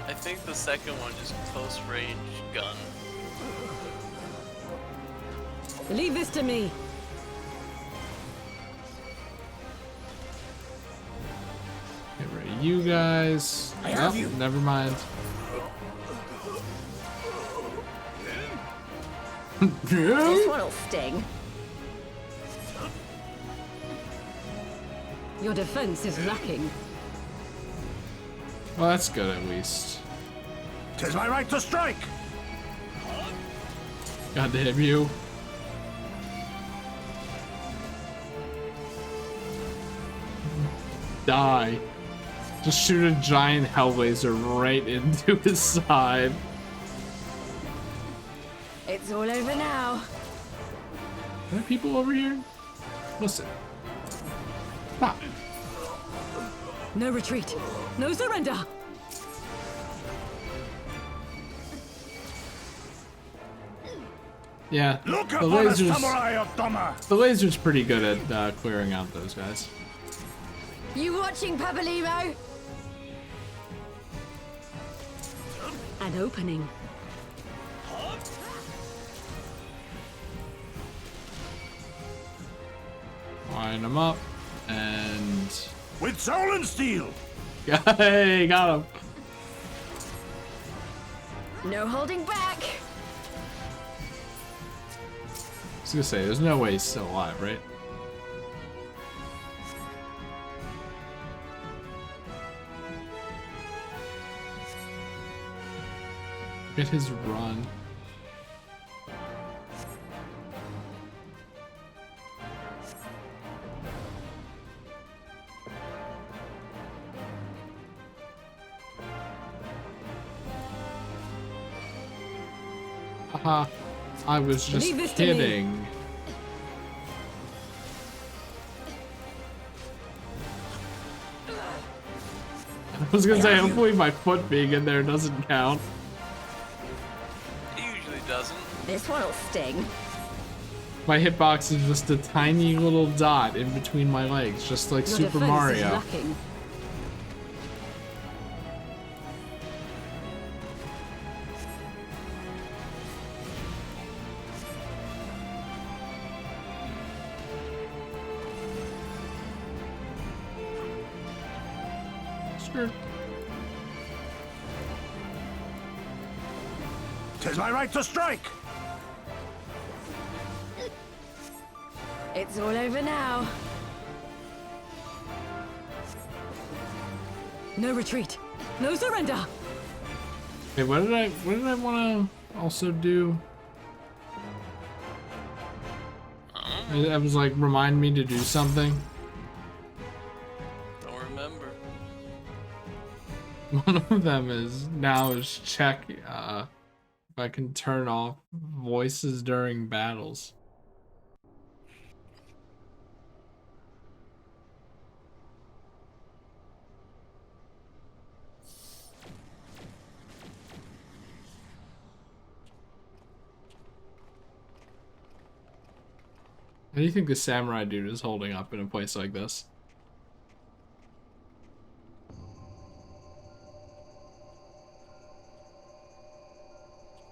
I think the second one is close range gun. Leave this to me. Get rid of you guys. I have you. Never mind. This one'll sting. Your defense is lacking. Well, that's good at least. 'Tis my right to strike. God damn you. Die. Just shoot a giant hell laser right into his side. It's all over now. Are there people over here? Listen. Stop. No retreat. No surrender. Yeah, Look the upon a lasers. samurai of Doma. The laser's pretty good at clearing out those guys. You watching, Papalimo? An opening. Line them up, and with soul and steel. Hey, got him. No holding back. I was gonna say, there's no way he's still alive, right? Get his run. Haha, I was just kidding. I was gonna say, hopefully my foot being in there doesn't count. It usually doesn't. This one'll sting. My hitbox is just a tiny little dot in between my legs, just like Super Mario. Sure. 'Tis my right to strike! It's all over now. No retreat. No surrender. Okay, what did I want to also do? I was like, remind me to do something. Don't remember. One of them is check if I can turn off voices during battles. How do you think the samurai dude is holding up in a place like this?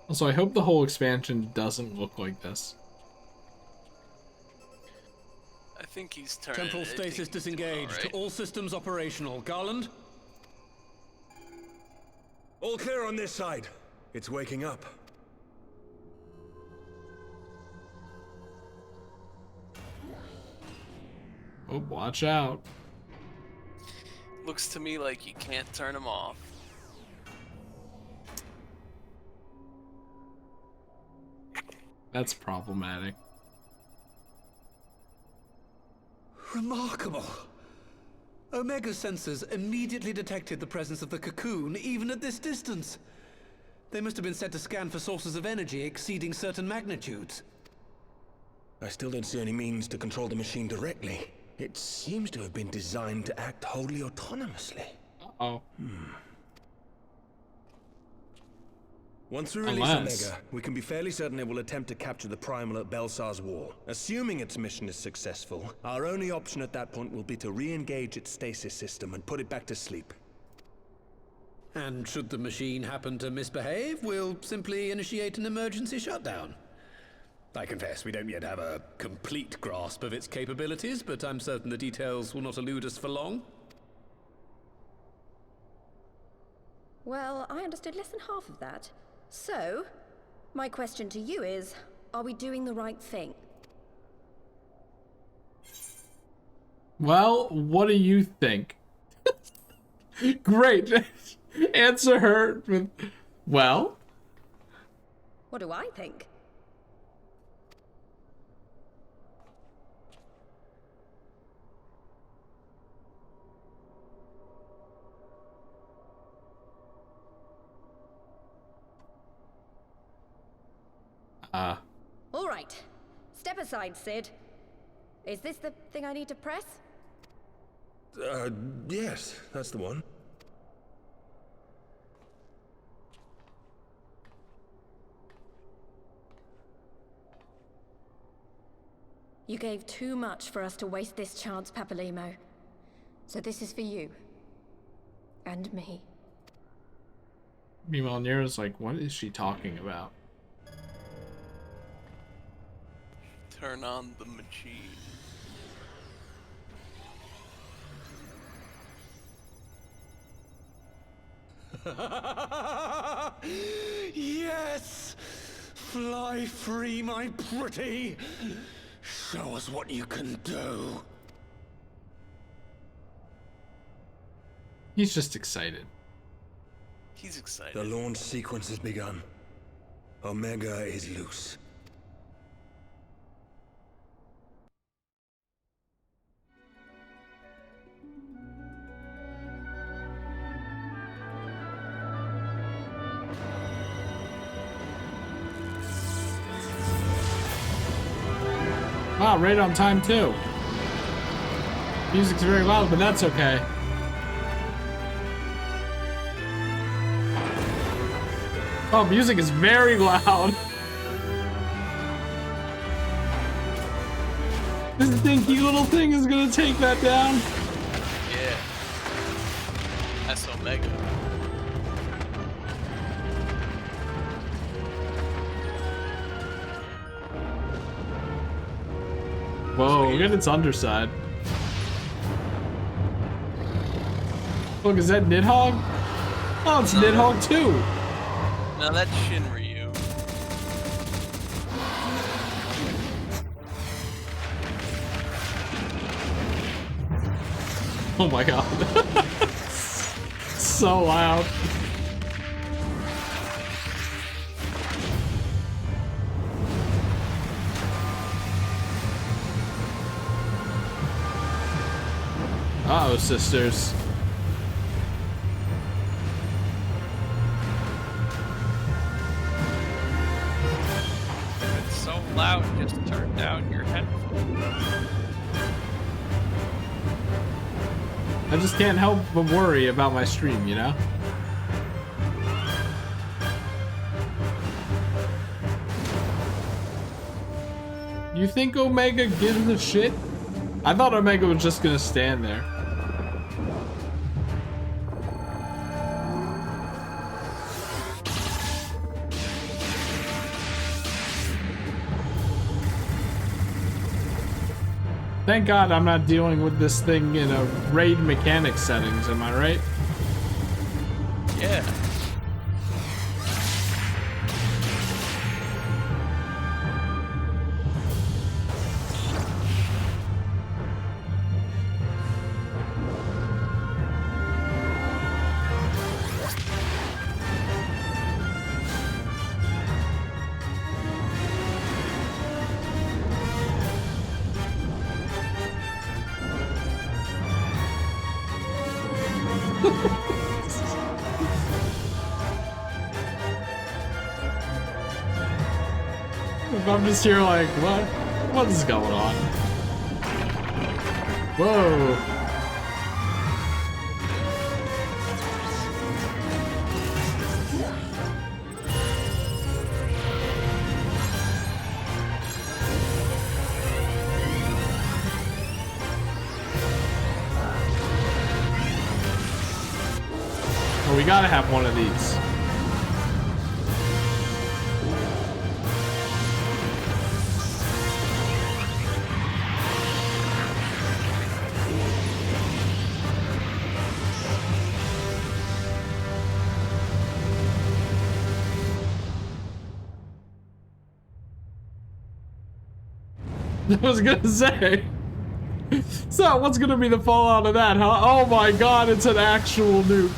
Also, I hope the whole expansion doesn't look like this. I think he's turning. Temporal stasis disengaged. Right. All systems operational. Garland? All clear on this side. It's waking up. Oh, watch out. Looks to me like you can't turn him off. That's problematic. Remarkable. Omega sensors immediately detected the presence of the cocoon, even at this distance. They must have been set to scan for sources of energy exceeding certain magnitudes. I still don't see any means to control the machine directly. It seems to have been designed to act wholly autonomously. Uh-oh. Once we release Omega, we can be fairly certain it will attempt to capture the Primal at Belsar's Wall. Assuming its mission is successful, our only option at that point will be to re-engage its stasis system and put it back to sleep. And should the machine happen to misbehave, we'll simply initiate an emergency shutdown. I confess we don't yet have a complete grasp of its capabilities, but I'm certain the details will not elude us for long. Well, I understood less than half of that. So, my question to you is, are we doing the right thing? Well, what do you think? Great. Answer her with, well? What do I think? All right. Step aside, Sid. Is this the thing I need to press? Yes, that's the one. You gave too much for us to waste this chance, Papalimo. So this is for you. And me. Meanwhile, Nero's like, what is she talking about? Turn on the machine. Yes! Fly free, my pretty! Show us what you can do. He's just excited. He's excited. The launch sequence has begun. Omega is loose. Wow, right on time too. Music's very loud, but that's okay. Oh, music is very loud. This dinky little thing is gonna take that down. Yeah. That's Omega. Whoa, look at its underside. Look, is that Nidhogg? Oh, it's Nidhogg too. No, that's Shinryu. Oh my god. So loud. Uh-oh, sisters. If it's so loud, just turn down your headphones. I just can't help but worry about my stream, you know? You think Omega gives a shit? I thought Omega was just gonna stand there. Thank God I'm not dealing with this thing in a raid mechanic settings, am I right? Yeah. I'm just here like, what is going on? Whoa. Well, we gotta have one of these. I was gonna say. So, what's gonna be the fallout of that, huh? Oh my god, it's an actual nuke.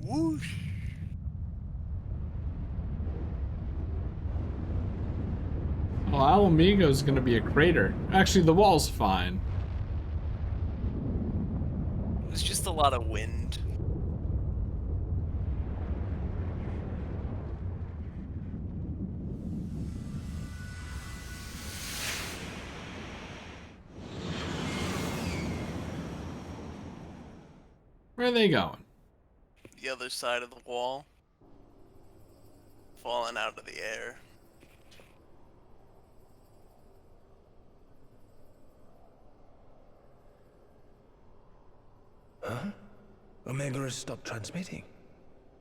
Whoosh. Well, Alamigo's gonna be a crater. Actually, the wall's fine. It's just a lot of wind. Where are they going? The other side of the wall. Falling out of the air. Huh? Omega has stopped transmitting.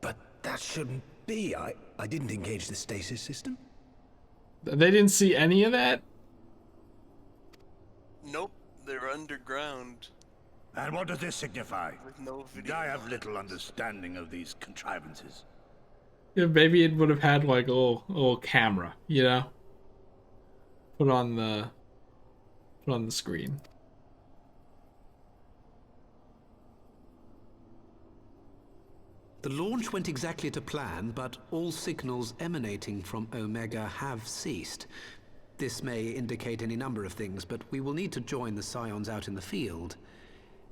But that shouldn't be. I didn't engage the stasis system. They didn't see any of that? Nope, they're underground. And what does this signify? With no video. I have little understanding of these contrivances. Yeah, maybe it would have had like a little camera, you know? Put on the screen. The launch went exactly to plan, but all signals emanating from Omega have ceased. This may indicate any number of things, but we will need to join the Scions out in the field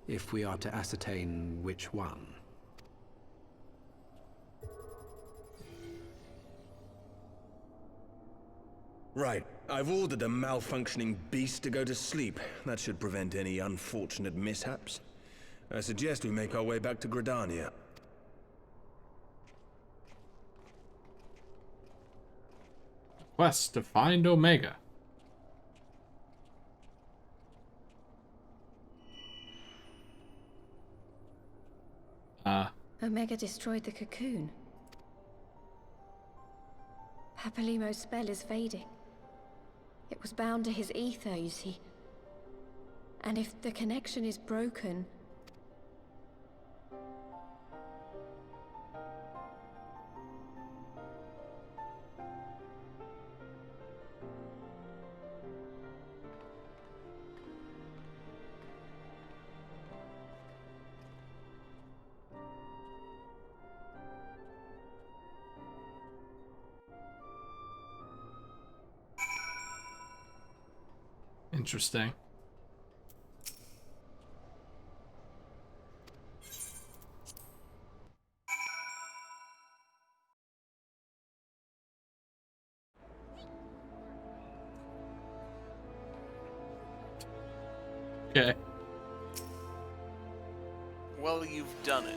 if we are to ascertain which one. Right. I've ordered a malfunctioning beast to go to sleep. That should prevent any unfortunate mishaps. I suggest we make our way back to Gridania. Quest to find Omega. Omega destroyed the cocoon. Papalimo's spell is fading. It was bound to his ether, you see. And if the connection is broken... Interesting. Okay. Well, you've done it.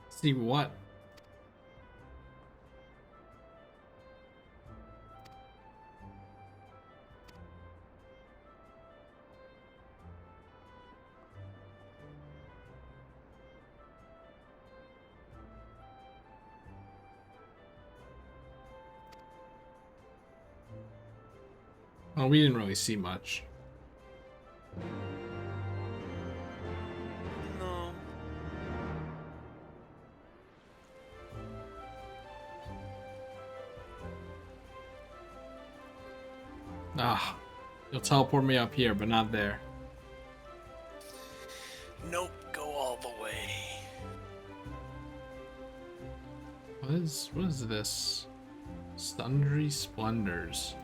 See what? Well, we didn't really see much. No. Ah, you'll teleport me up here, but not there. Nope, go all the way. What is this? Sundry Splendors.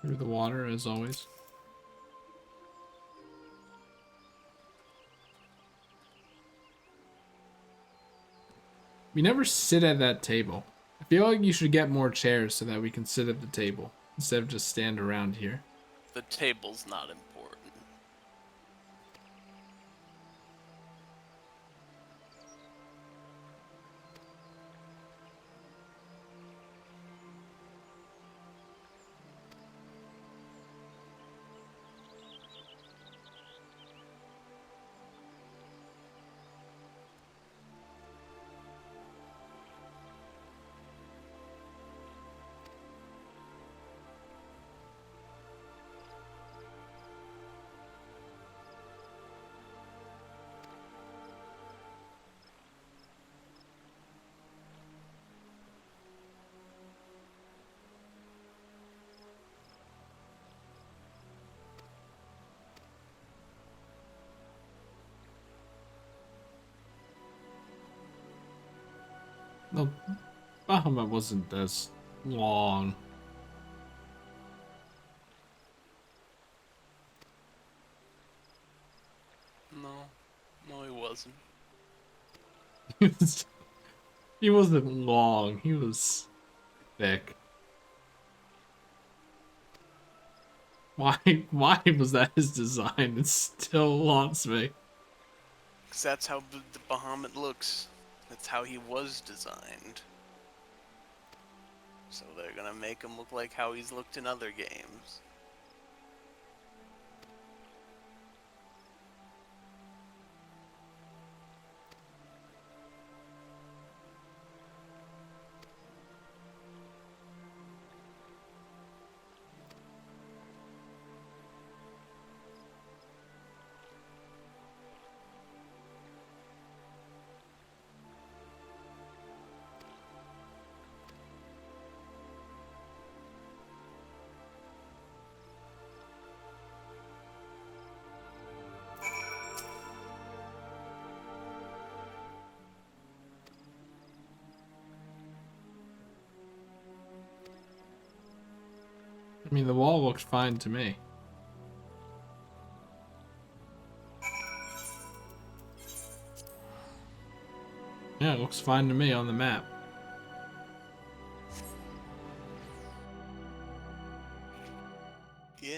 Through the water, as always. We never sit at that table. I feel like you should get more chairs so that we can sit at the table instead of just stand around here. The table's not important. No, Bahamut wasn't as long. No, he wasn't. He wasn't long. He was thick. Why was that his design? It still haunts me. Because that's how the Bahamut looks. That's how he was designed. So they're gonna make him look like how he's looked in other games. I mean, the wall looks fine to me. Yeah, it looks fine to me on the map. Yeah.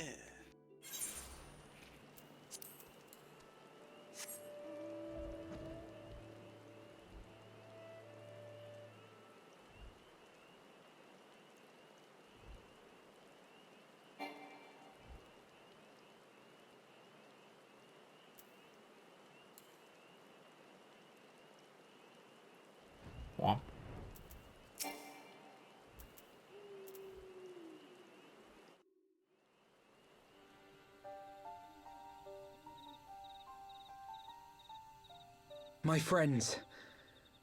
My friends,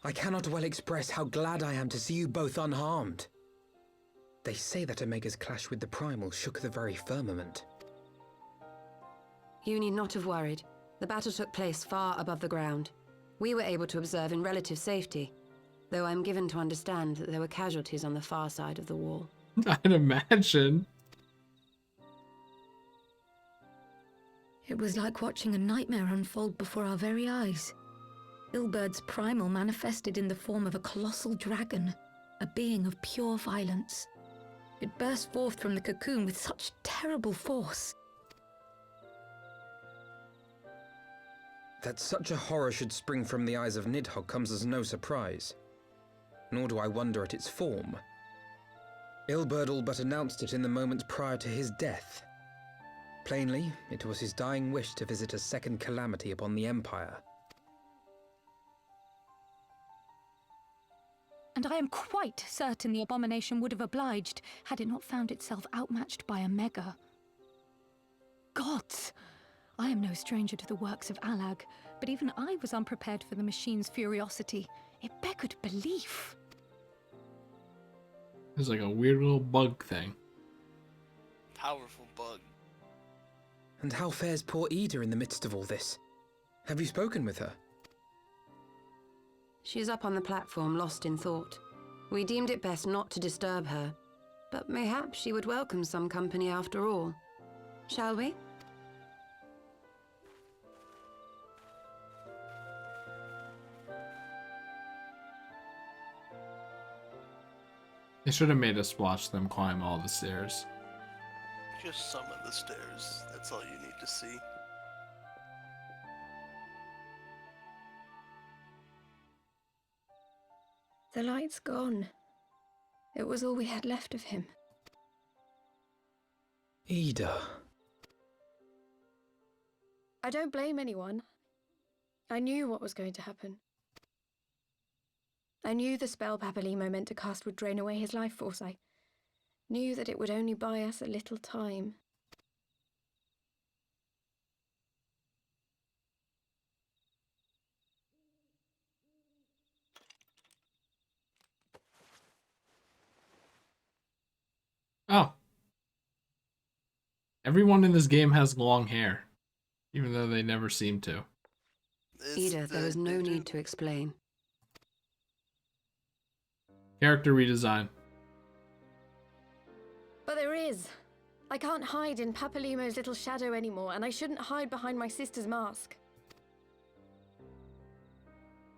I cannot well express how glad I am to see you both unharmed. They say that Omega's clash with the Primal shook the very firmament. You need not have worried. The battle took place far above the ground. We were able to observe in relative safety, though I'm given to understand that there were casualties on the far side of the wall. I'd imagine. It was like watching a nightmare unfold before our very eyes. Ilberd's primal manifested in the form of a colossal dragon, a being of pure violence. It burst forth from the cocoon with such terrible force. That such a horror should spring from the eyes of Nidhogg comes as no surprise. Nor do I wonder at its form. Ilberd all but announced it in the moments prior to his death. Plainly, it was his dying wish to visit a second calamity upon the Empire. And I am quite certain the abomination would have obliged had it not found itself outmatched by Omega. Gods! I am no stranger to the works of Alag, but even I was unprepared for the machine's furiosity. It beggared belief. There's like a weird little bug thing. Powerful bug. And how fares poor Ida in the midst of all this? Have you spoken with her? She is up on the platform, lost in thought. We deemed it best not to disturb her, but mayhaps she would welcome some company after all. Shall we? They should have made us watch them climb all the stairs. Just some of the stairs. That's all you need to see. The light's gone. It was all we had left of him. Ida. I don't blame anyone. I knew what was going to happen. I knew the spell Papalimo meant to cast would drain away his life force. I knew that it would only buy us a little time. Oh. Everyone in this game has long hair, even though they never seem to. Ida, there is no need to explain. Character redesign. But there is. I can't hide in Papalimo's little shadow anymore, and I shouldn't hide behind my sister's mask.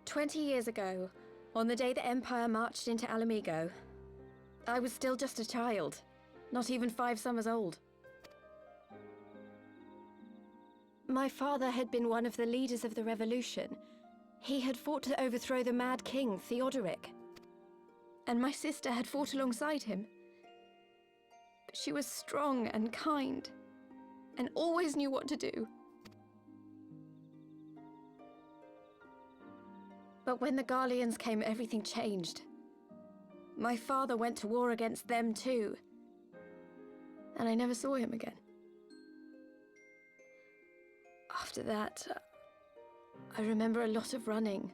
20 years ago, on the day the Empire marched into Alamigo, I was still just a child, not even 5 summers old. My father had been one of the leaders of the revolution. He had fought to overthrow the Mad King, Theodoric. And my sister had fought alongside him. But she was strong and kind, and always knew what to do. But when the Garleans came, everything changed. My father went to war against them too, and I never saw him again. After that, I remember a lot of running.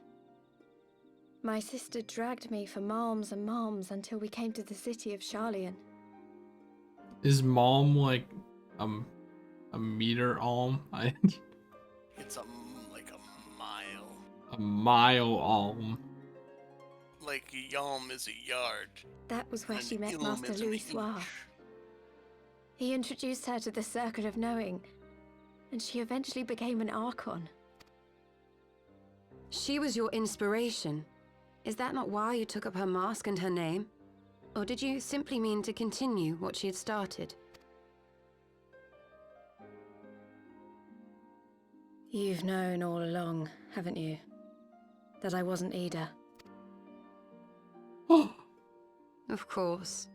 My sister dragged me for malms and malms until we came to the city of Sharlayan. Is Malm like a meter alm? It's like a mile. A mile alm. Like a yalm is a yard. That was where and she met ilm Master is an Louis Soir. inch. He introduced her to the Circle of Knowing, and she eventually became an Archon. She was your inspiration. Is that not why you took up her mask and her name? Or did you simply mean to continue what she had started? You've known all along, haven't you? That I wasn't Ida. Of course.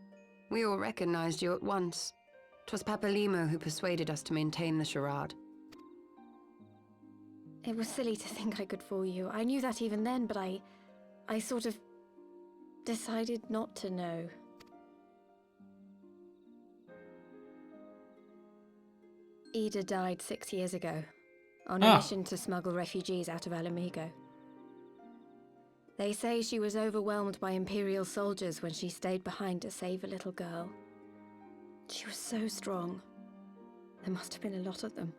We all recognized you at once. 'Twas Papalimo who persuaded us to maintain the charade. It was silly to think I could fool you. I knew that even then, but I sort of decided not to know. Ida died 6 years ago, on a mission to smuggle refugees out of Alamigo. They say she was overwhelmed by Imperial soldiers when she stayed behind to save a little girl. She was so strong. There must have been a lot of them.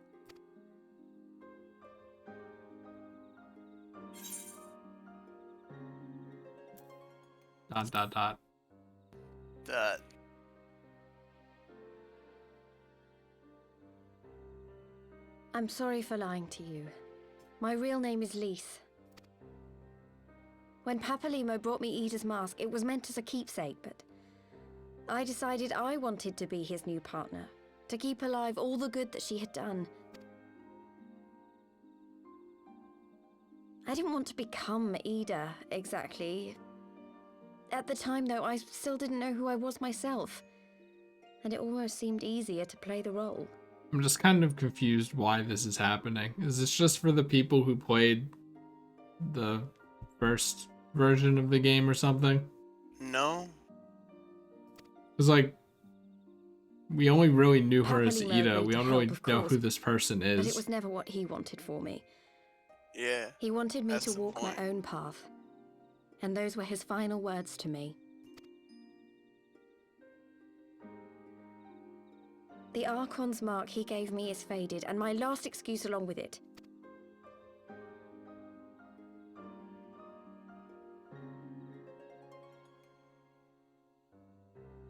Dot. That. I'm sorry for lying to you. My real name is Lise. When Papalimo brought me Ida's mask, it was meant as a keepsake, but I decided I wanted to be his new partner, to keep alive all the good that she had done. I didn't want to become Ida, exactly. At the time, though, I still didn't know who I was myself, and it almost seemed easier to play the role. I'm just kind of confused why this is happening. Is this just for the people who played the first version of the game or something? No. Because, like, we only really knew her as Papalimo Ida. agreed We to don't help, really of know course, who this person But it is. was never what he wanted for me. Yeah. He wanted me that's to the walk point. my own path. And those were his final words to me. The Archon's mark he gave me is faded, and my last excuse along with it.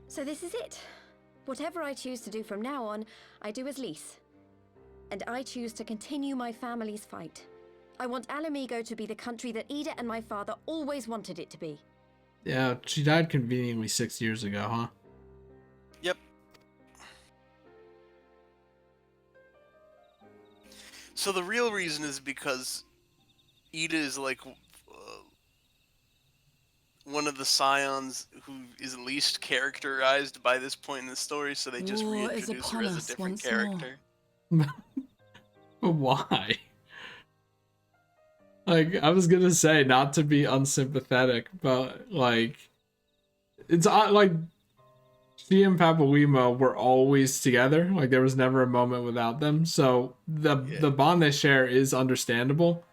So this is it. Whatever I choose to do from now on, I do as Lise. And I choose to continue my family's fight. I want Ala-Mhigo to be the country that Ida and my father always wanted it to be. Yeah, she died conveniently 6 years ago, huh? Yep. So the real reason is because Ida is like one of the scions who is least characterized by this point in the story, so they just War is reintroduce her upon as a us different once more. character. But why? Like, I was gonna say not to be unsympathetic, but like, it's like she and Papalimo were always together. Like, there was never a moment without them. So the bond they share is understandable,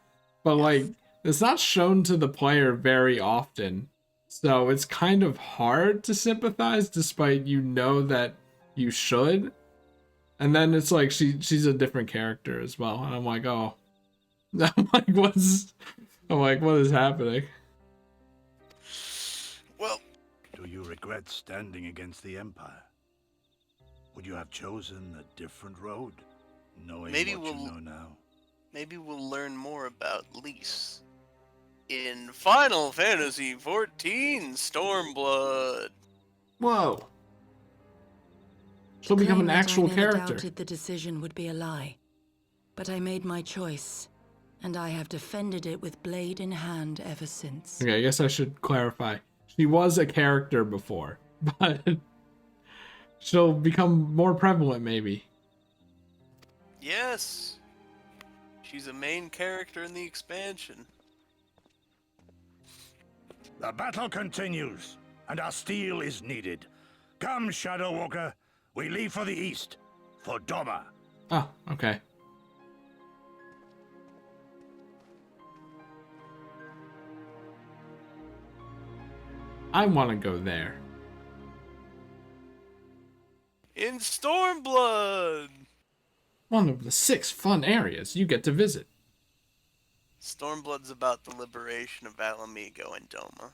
but like, it's not shown to the player very often. So it's kind of hard to sympathize, despite you know that you should. And then it's like she's a different character as well, and I'm like, oh, I'm like, what is happening? Well, do you regret standing against the Empire? Would you have chosen a different road, knowing Maybe what you we'll- know now? Maybe we'll learn more about Lise in Final Fantasy XIV Stormblood. Whoa. She'll The become claim an that actual I never character. doubted the decision would be a lie. But I made my choice, and I have defended it with blade in hand ever since. Okay, I guess I should clarify. She was a character before, but she'll become more prevalent maybe. Yes. She's a main character in the expansion. The battle continues, and our steel is needed. Come, Shadow Walker. We leave for the east, for Doma. Oh, okay. I want to go there. In Stormblood! One of the 6 fun areas you get to visit. Stormblood's about the liberation of Ala-Mhigo and Doma.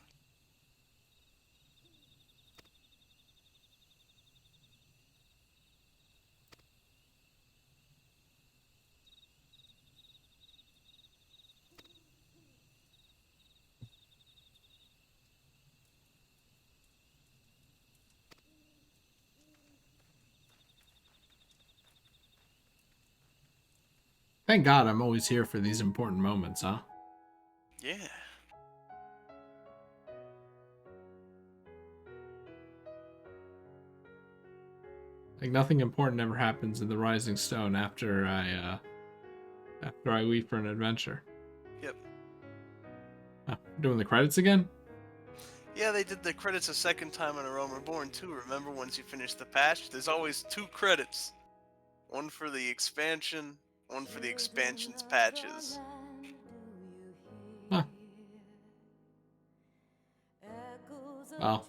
Thank God I'm always here for these important moments, huh? Yeah. Like, nothing important ever happens in the Rising Stone after I leave for an adventure. Yep. Oh, doing the credits again? Yeah, they did the credits a second time in A Realm Reborn too. Remember, once you finish the patch, there's always 2 credits. One for the expansion, one for the expansion's patches. Huh. Well,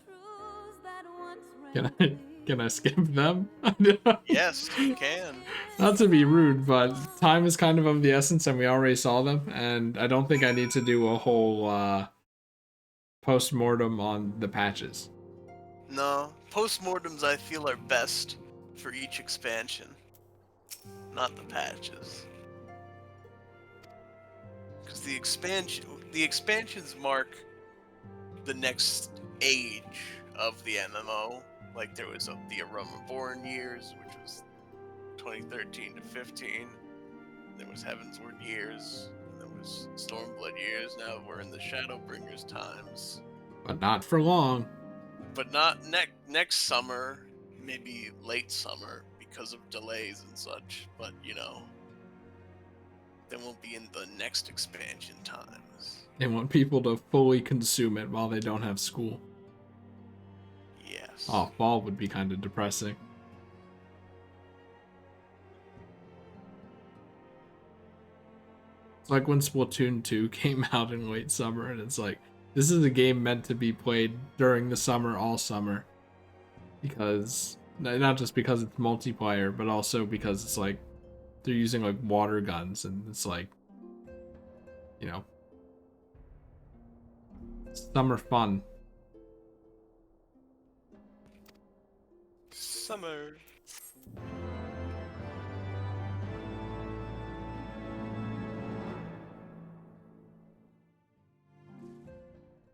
can I skip them? Yes, you can. Not to be rude, but time is kind of the essence, and we already saw them, and I don't think I need to do a whole post-mortem on the patches. No, postmortems I feel are best for each expansion, not the patches. Because the expansions mark the next age of the MMO. Like there was the Aroma Born years, which was 2013 to 15. There was Heavensward years. And there was Stormblood years. Now we're in the Shadowbringers times. But not for long. But not next summer, maybe late summer because of delays and such. But you know, then we'll be in the next expansion times. They want people to fully consume it while they don't have school. Yes. Oh, fall would be kind of depressing. It's like when Splatoon 2 came out in late summer, and it's like, this is a game meant to be played during the summer, all summer. Because, not just because it's multiplayer, but also because it's like, they're using like water guns, and it's like, you know, summer fun. Summer.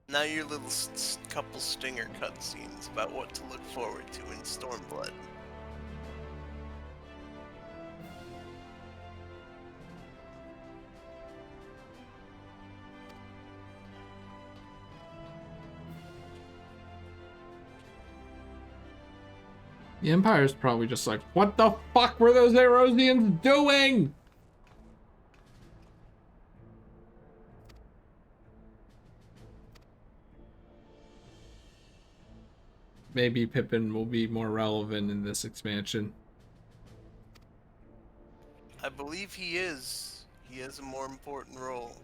Now your little couple stinger cutscenes about what to look forward to in Stormblood. The Empire's probably just like, what the fuck were those Erosians doing? Maybe Pippin will be more relevant in this expansion. I believe he is. He has a more important role.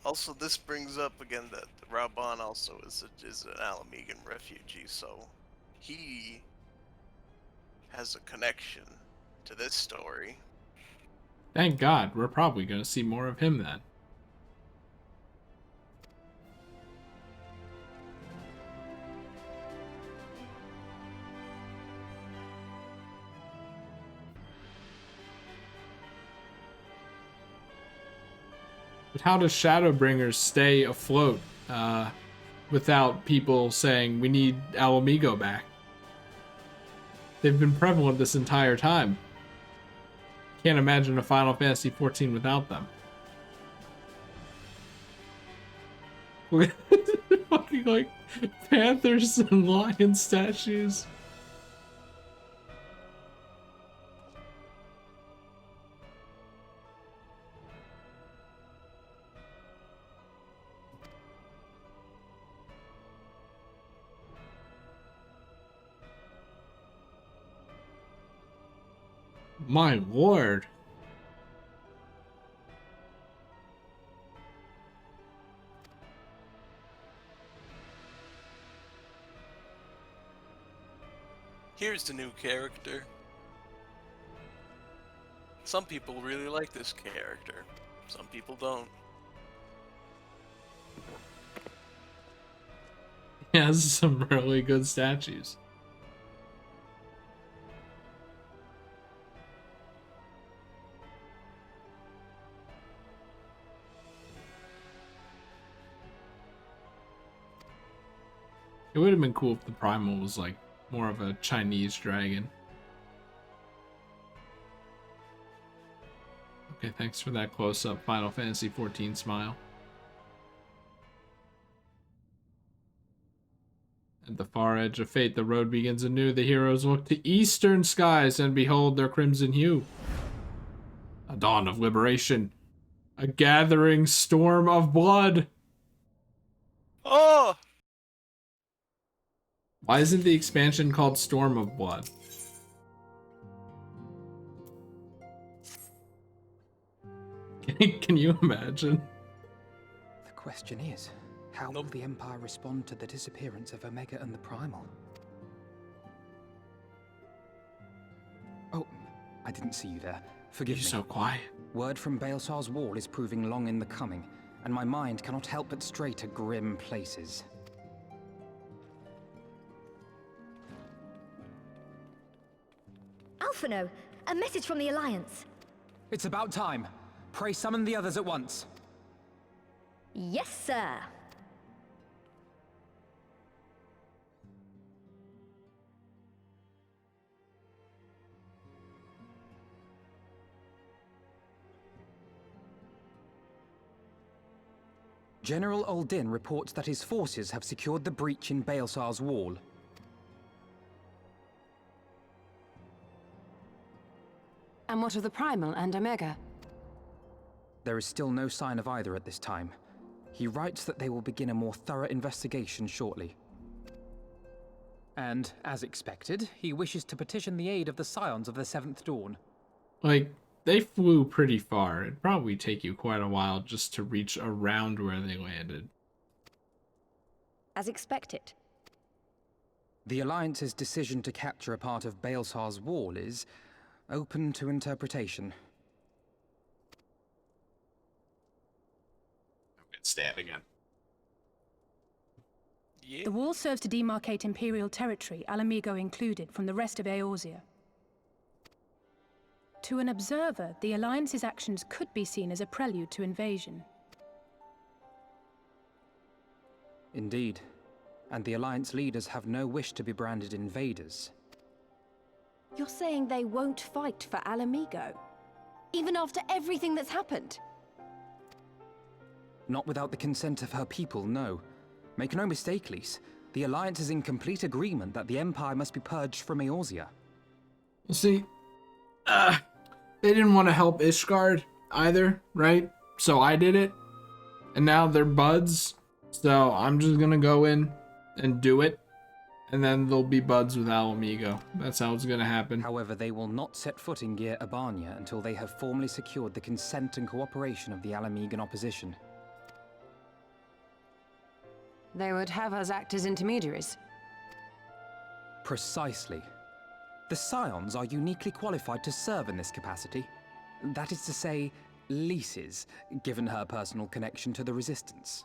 Also, this brings up again that Raban also is an Alamegan refugee, so he has a connection to this story. Thank God, we're probably going to see more of him then. But how does Shadowbringers stay afloat without people saying, we need Mhigo back? They've been prevalent this entire time. Can't imagine a Final Fantasy XIV without them. Fucking like panthers and lion statues. My lord. Here's the new character. Some people really like this character. Some people don't. He has some really good statues. It would have been cool if the Primal was like more of a Chinese dragon. Okay, thanks for that close-up Final Fantasy XIV smile. At the far edge of fate, the road begins anew. The heroes look to eastern skies and behold their crimson hue. A dawn of liberation. A gathering storm of blood. Oh! Why isn't the expansion called Storm of Blood? Can you imagine? The question is, how will the Empire respond to the disappearance of Omega and the Primal? Oh, I didn't see you there. Forgive me. You're so quiet. Word from Baelsar's wall is proving long in the coming, and my mind cannot help but stray to grim places. Alphino, a message from the Alliance. It's about time. Pray summon the others at once. Yes, sir. General Uldin reports that his forces have secured the breach in Baelsar's wall. And what of the Primal and Omega? There is still no sign of either at this time. He writes that they will begin a more thorough investigation shortly. And, as expected, he wishes to petition the aid of the Scions of the Seventh Dawn. Like, they flew pretty far. It'd probably take you quite a while just to reach around where they landed. As expected. The Alliance's decision to capture a part of Baelsar's wall is open to interpretation. Stand again. Yeah. The wall serves to demarcate Imperial territory, Alamigo included, from the rest of Eorzea. To an observer, the Alliance's actions could be seen as a prelude to invasion. Indeed. And the Alliance leaders have no wish to be branded invaders. You're saying they won't fight for Alamigo? Even after everything that's happened? Not without the consent of her people, no. Make no mistake, Lys. The Alliance is in complete agreement that the Empire must be purged from Eorzea. See, they didn't want to help Ishgard either, right? So I did it. And now they're buds. So I'm just gonna go in and do it. And then they'll be buds with Alamigo. That's how it's gonna happen. However, they will not set foot in Gyr Abania until they have formally secured the consent and cooperation of the Alamigan opposition. They would have us act as intermediaries. Precisely. The Scions are uniquely qualified to serve in this capacity. That is to say, Lys's, given her personal connection to the Resistance.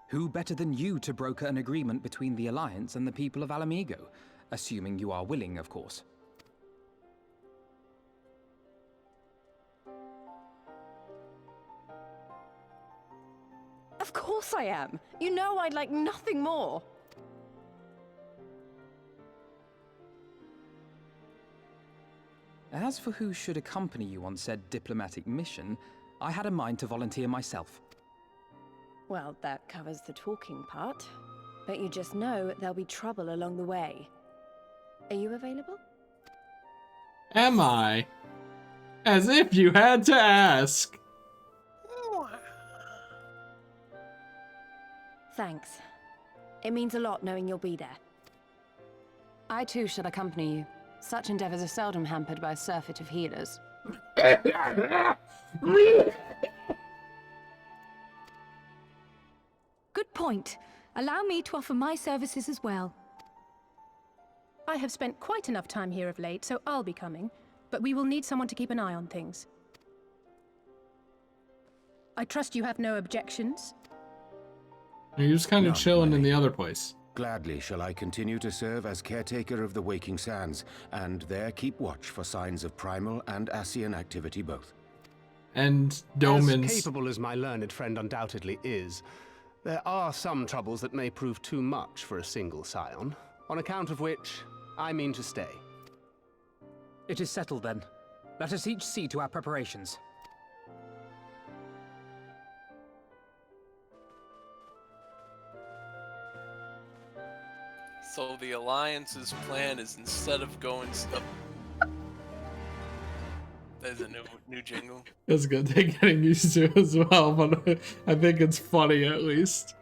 Who better than you to broker an agreement between the Alliance and the people of Alamigo? Assuming you are willing, of course. Of course I am. You know I'd like nothing more. As for who should accompany you on said diplomatic mission, I had a mind to volunteer myself. Well, that covers the talking part. But you just know there'll be trouble along the way. Are you available? Am I? As if you had to ask. Thanks. It means a lot knowing you'll be there. I too shall accompany you. Such endeavors are seldom hampered by a surfeit of healers. Good point. Allow me to offer my services as well. I have spent quite enough time here of late, so I'll be coming. But we will need someone to keep an eye on things. I trust you have no objections? He was kind of None, chilling my in the lady. other place. Gladly shall I continue to serve as caretaker of the Waking Sands, and there keep watch for signs of primal and Ascian activity both. And Domans. As capable as my learned friend undoubtedly is, there are some troubles that may prove too much for a single scion, on account of which I mean to stay. It is settled then. Let us each see to our preparations. So the Alliance's plan is instead of going There's a new jingle. It's good. They're getting used to it as well, but I think it's funny at least.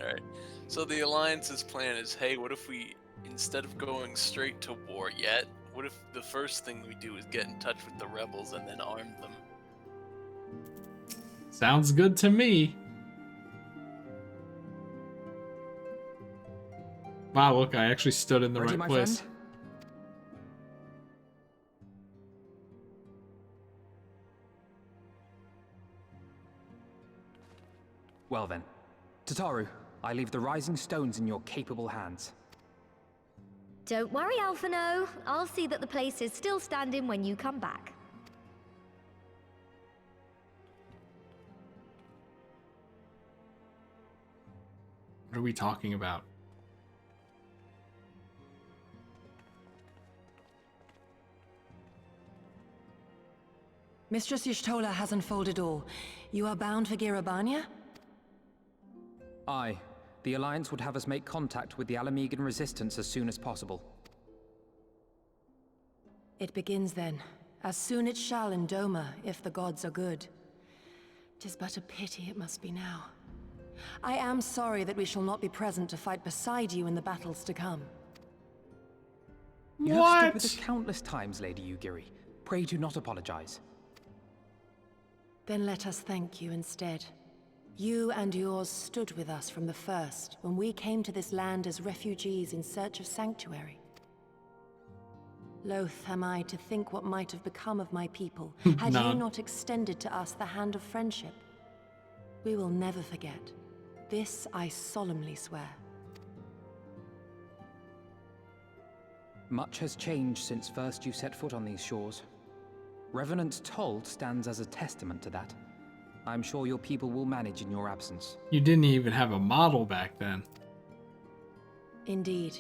Alright. So the Alliance's plan is, hey, what if we, instead of going straight to war yet, what if the first thing we do is get in touch with the rebels and then arm them? Sounds good to me. Wow, look, I actually stood in the Ready, right my place. friend? Well then, Tataru, I leave the rising stones in your capable hands. Don't worry, Alphino. I'll see that the place is still standing when you come back. What are we talking about? Mistress Y'shtola has unfolded all. You are bound for Girabania? Aye. The Alliance would have us make contact with the Alamegan resistance as soon as possible. It begins then. As soon it shall in Doma, if the gods are good. 'Tis but a pity it must be now. I am sorry that we shall not be present to fight beside you in the battles to come. You have stood with us countless times, Lady Yugiri. Pray do not apologize. Then let us thank you instead. You and yours stood with us from the first, when we came to this land as refugees in search of sanctuary. Loath am I to think what might have become of my people, had you not extended to us the hand of friendship. We will never forget. This I solemnly swear. Much has changed since first you set foot on these shores. Revenant Told stands as a testament to that. I'm sure your people will manage in your absence. You didn't even have a model back then. Indeed.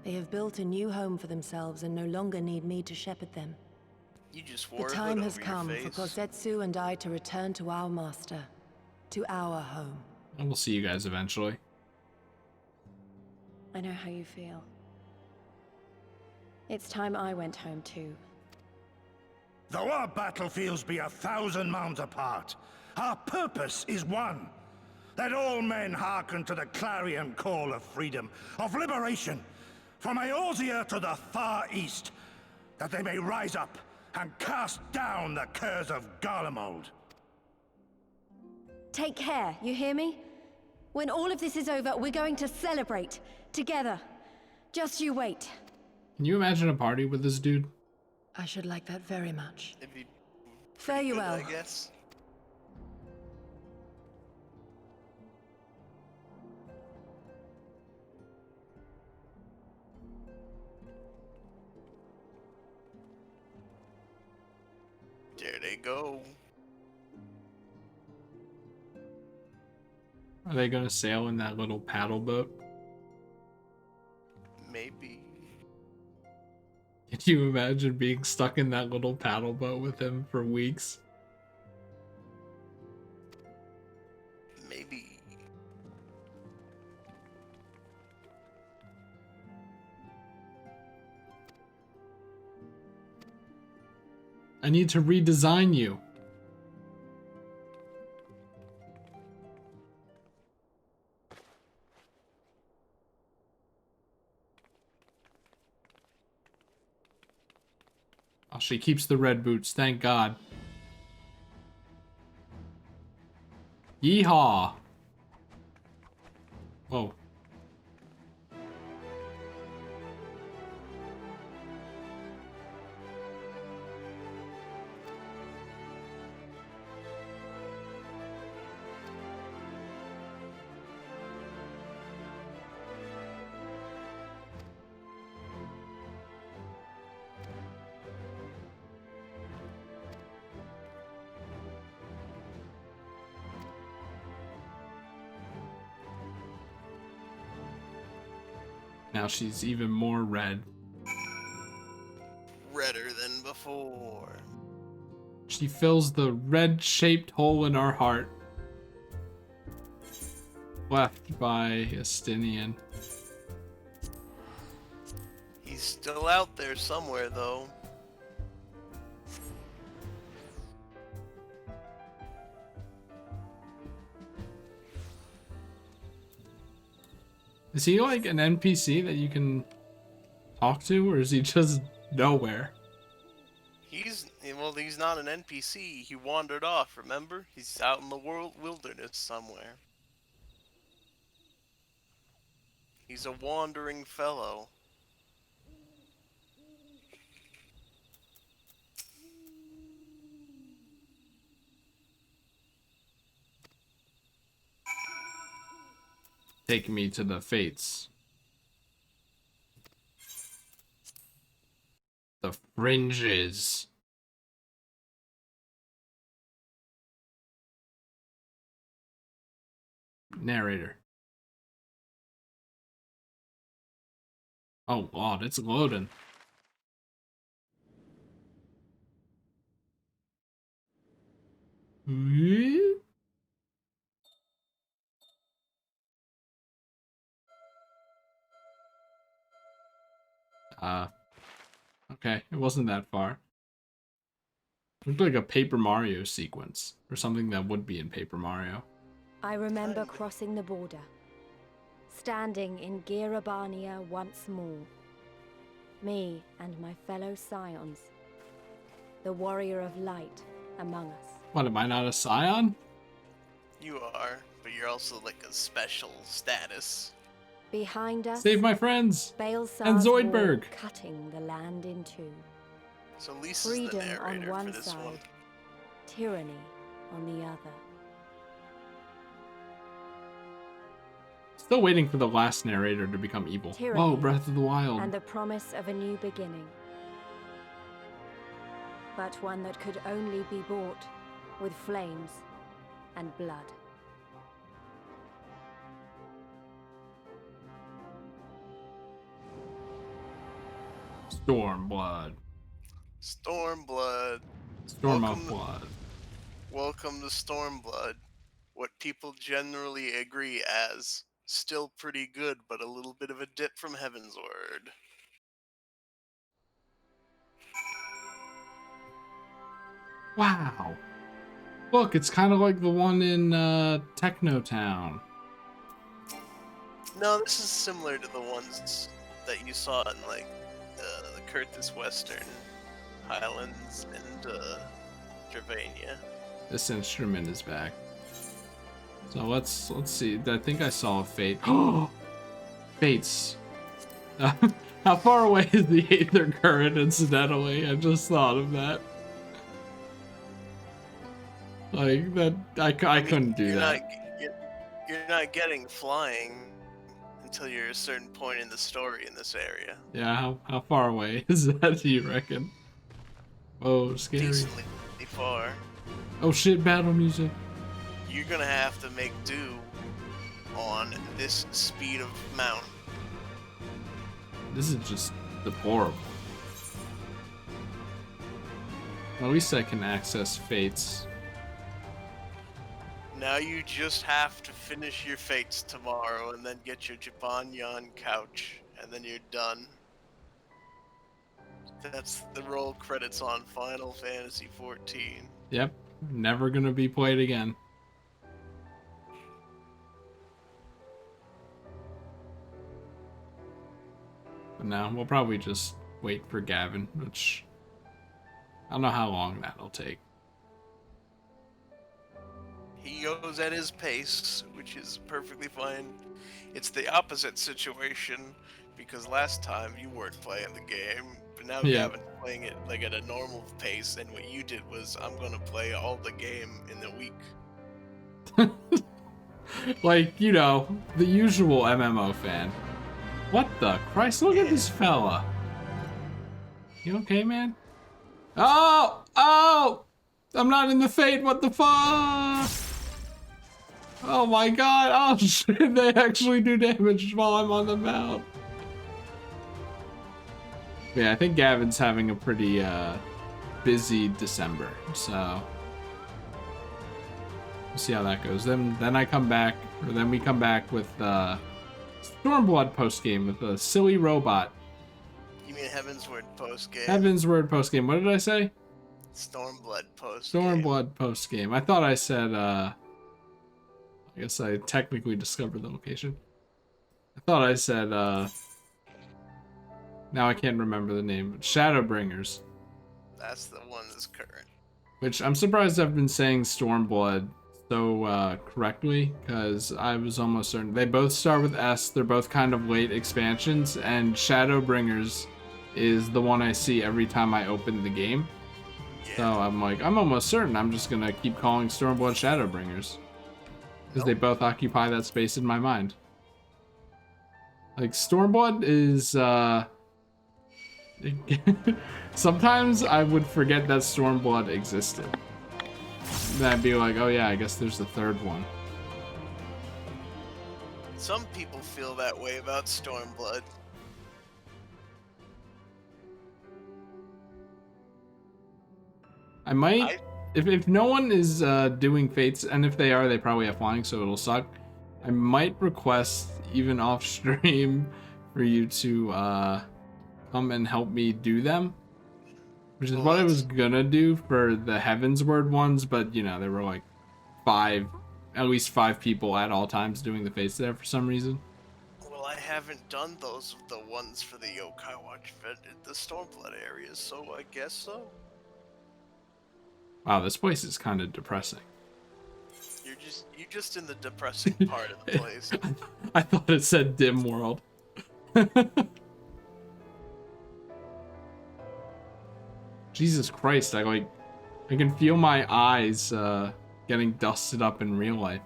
They have built a new home for themselves and no longer need me to shepherd them. You just The wore a time hood has over come your for face. Kozetsu and I to return to our master, to our home. And we'll see you guys eventually. I know how you feel. It's time I went home too. Though our battlefields be 1,000 mounds apart, our purpose is one. That all men hearken to the clarion call of freedom, of liberation, from Eorzea to the far east, that they may rise up and cast down the curse of Garlemald. Take care, you hear me? When all of this is over, we're going to celebrate together. Just you wait. Can you imagine a party with this dude? I should like that very much. It'd be Fare you good, well. I guess. There they go. Are they gonna sail in that little paddle boat? Maybe. Can you imagine being stuck in that little paddle boat with him for weeks? Maybe. I need to redesign you. Oh, she keeps the red boots, thank God. Yeehaw! Whoa. Now she's even more red. Redder than before. She fills the red-shaped hole in our heart. Left by Estinian. He's still out there somewhere, though. Is he like an NPC that you can talk to, or is he just nowhere? Well, he's not an NPC. He wandered off, remember? He's out in the wilderness somewhere. He's a wandering fellow. Take me to the Fates. The Fringes. Narrator. Oh god, it's loading. Okay, it wasn't that far. Looked like a Paper Mario sequence, or something that would be in Paper Mario. I remember crossing the border, standing in Girabania once more. Me and my fellow scions, the warrior of light among us. What, am I not a scion? You are, but you're also like a special status. Behind us, Save my friends! Baelsar's And Zoidberg! wall cutting the land in two. So Lisa's the Freedom on narrator one for this side, one. tyranny on the other. Still waiting for the last narrator to become evil. Tyranny Whoa, Breath of the Wild. And the promise of a new beginning. But one that could only be bought with flames and blood. Stormblood. Stormblood. Storm of Blood. Welcome to Stormblood. What people generally agree as still pretty good, but a little bit of a dip from Heaven's Word. Wow. Look, it's kind of like the one in Techno Town. No, this is similar to the ones that you saw in like the Curtis Western Highlands and Gervania. This instrument is back. So let's see. I think I saw a Fate. Fates. How far away is the Aether Current, incidentally? I just thought of that. Like, that, I couldn't do that. You're not getting flying until you're a certain point in the story in this area. Yeah, how far away is that, do you reckon? Oh, scary. Decently far. Oh shit, battle music. You're gonna have to make do on this speed of mount. This is just deplorable. At least I can access Fates. Now you just have to finish your fates tomorrow and then get your Japanyan couch, and then you're done. That's the roll credits on Final Fantasy XIV. Yep, never gonna be played again. But now we'll probably just wait for Gavin, which I don't know how long that'll take. He goes at his pace, which is perfectly fine. It's the opposite situation, because last time you weren't playing the game, but now Yeah. Gavin's playing it like at a normal pace, and what you did was, I'm gonna play all the game in a week. Like, you know, the usual MMO fan. What the Christ? Look at this fella. You okay, man? Oh! Oh! I'm not in the Fate, what the fuck? Oh my god, oh shit, they actually do damage while I'm on the mount. Yeah, I think Gavin's having a pretty busy December, so we'll see how that goes. Then I come back, or then we come back with Stormblood post game with a silly robot. You mean Heavensward post game? Heavensward post game. What did I say? Stormblood post. Stormblood post game. I thought I said. I guess I technically discovered the location. I thought I said. Now I can't remember the name. Shadowbringers. That's the one that's current. Which I'm surprised I've been saying Stormblood so correctly, because I was almost certain. They both start with S. They're both kind of late expansions, and Shadowbringers is the one I see every time I open the game. So I'm like, I'm almost certain I'm just gonna keep calling Stormblood Shadowbringers, because they both occupy that space in my mind. Like, Stormblood is sometimes I would forget that Stormblood existed. Then I'd be like, oh yeah, I guess there's the third one. Some people feel that way about Stormblood. I might, if no one is doing fates, and if they are, they probably have flying, so it'll suck. I might request, even off stream, for you to come and help me do them. Which is what I was gonna do for the Heavensward ones, but you know, there were like at least five people at all times doing the fates there for some reason. Well, I haven't done the ones for the Yokai Watch the Stormblood areas, so I guess so. Wow, this place is kind of depressing. You're just in the depressing part of the place. I thought it said dim world. Jesus Christ, I can feel my eyes getting dusted up in real life.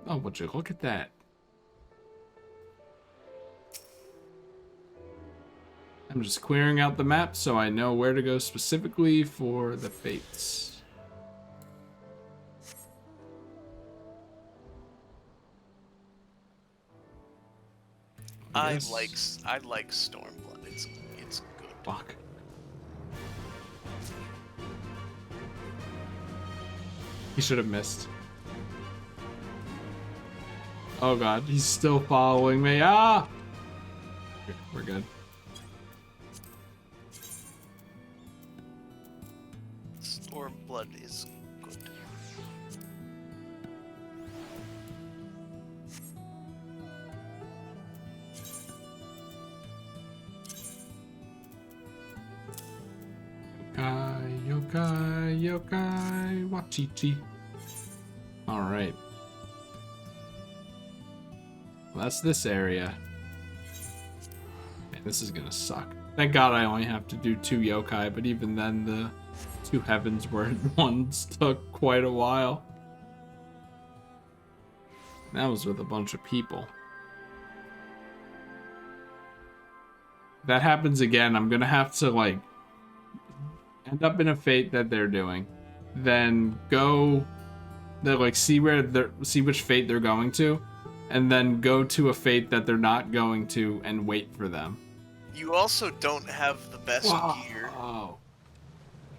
Oh, would you look at that? I'm just clearing out the map so I know where to go specifically for the fates. I like Stormblood. It's good. Fuck. He should have missed. Oh god, he's still following me. Ah! We're good. Stormblood is good. Yokai, yokai, wachichi. Alright. Well, that's this area. Man, this is gonna suck. Thank god I only have to do 2 yokai, but even then the 2 Heavensward ones took quite a while. That was with a bunch of people. If that happens again, I'm gonna have to like end up in a fate that they're doing, then go, like see which fate they're going to, and then go to a fate that they're not going to and wait for them. You also don't have the best gear. Oh.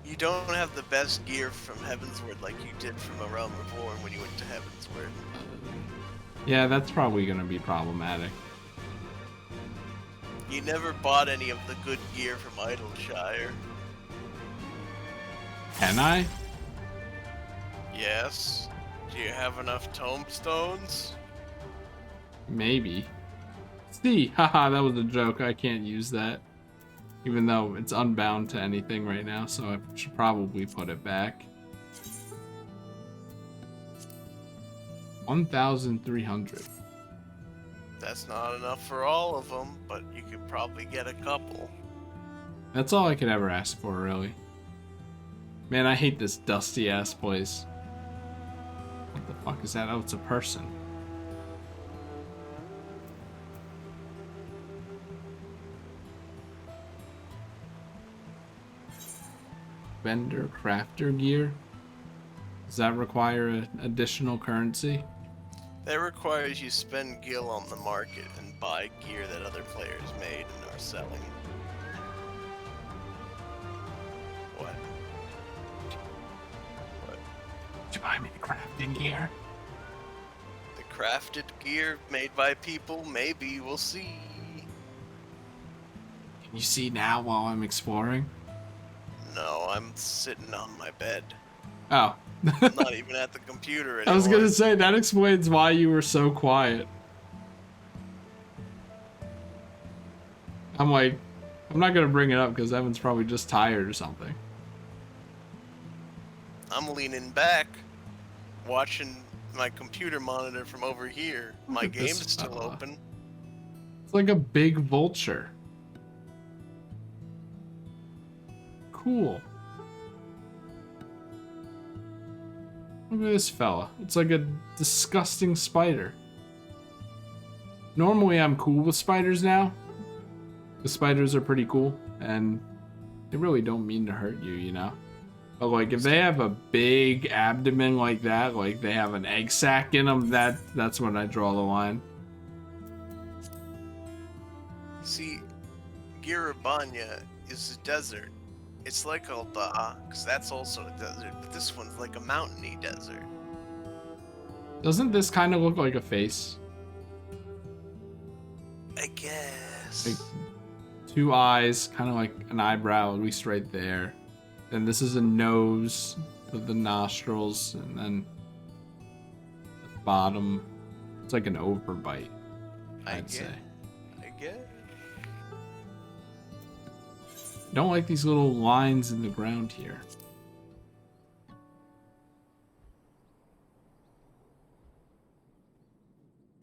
You don't have the best gear from Heavensward like you did from A Realm Reborn when you went to Heavensward. Yeah, that's probably gonna be problematic. You never bought any of the good gear from Idleshire. Can I? Yes. Do you have enough tombstones? Maybe. See, haha, that was a joke. I can't use that. Even though it's unbound to anything right now, so I should probably put it back. 1,300. That's not enough for all of them, but you could probably get a couple. That's all I could ever ask for, really. Man, I hate this dusty ass place. What the fuck is that? Oh, it's a person. Vendor crafter gear? Does that require an additional currency? That requires you spend gil on the market and buy gear that other players made and are selling. What? Did you buy me the crafting gear? The crafted gear made by people? Maybe. We'll see. Can you see now while I'm exploring? No, I'm sitting on my bed. Oh. I'm not even at the computer anymore. I was gonna say, that explains why you were so quiet. I'm like, I'm not gonna bring it up because Evan's probably just tired or something. I'm leaning back, watching my computer monitor from over here. My at this game's still fella. open. It's like a big vulture. Cool. Look at this fella. It's like a disgusting spider. Normally I'm cool with spiders now. The spiders are pretty cool, and they really don't mean to hurt you, you know? But like, if they have a big abdomen like that, like they have an egg sac in them, that's when I draw the line. See, Giribanya is a desert. It's like Alda, because that's also a desert, but this one's like a mountainy desert. Doesn't this kind of look like a face? I guess. Like, two eyes, kind of like an eyebrow, at least right there. Then this is a nose with the nostrils, and then the bottom. It's like an overbite, I'd say. I guess. Don't like these little lines in the ground here.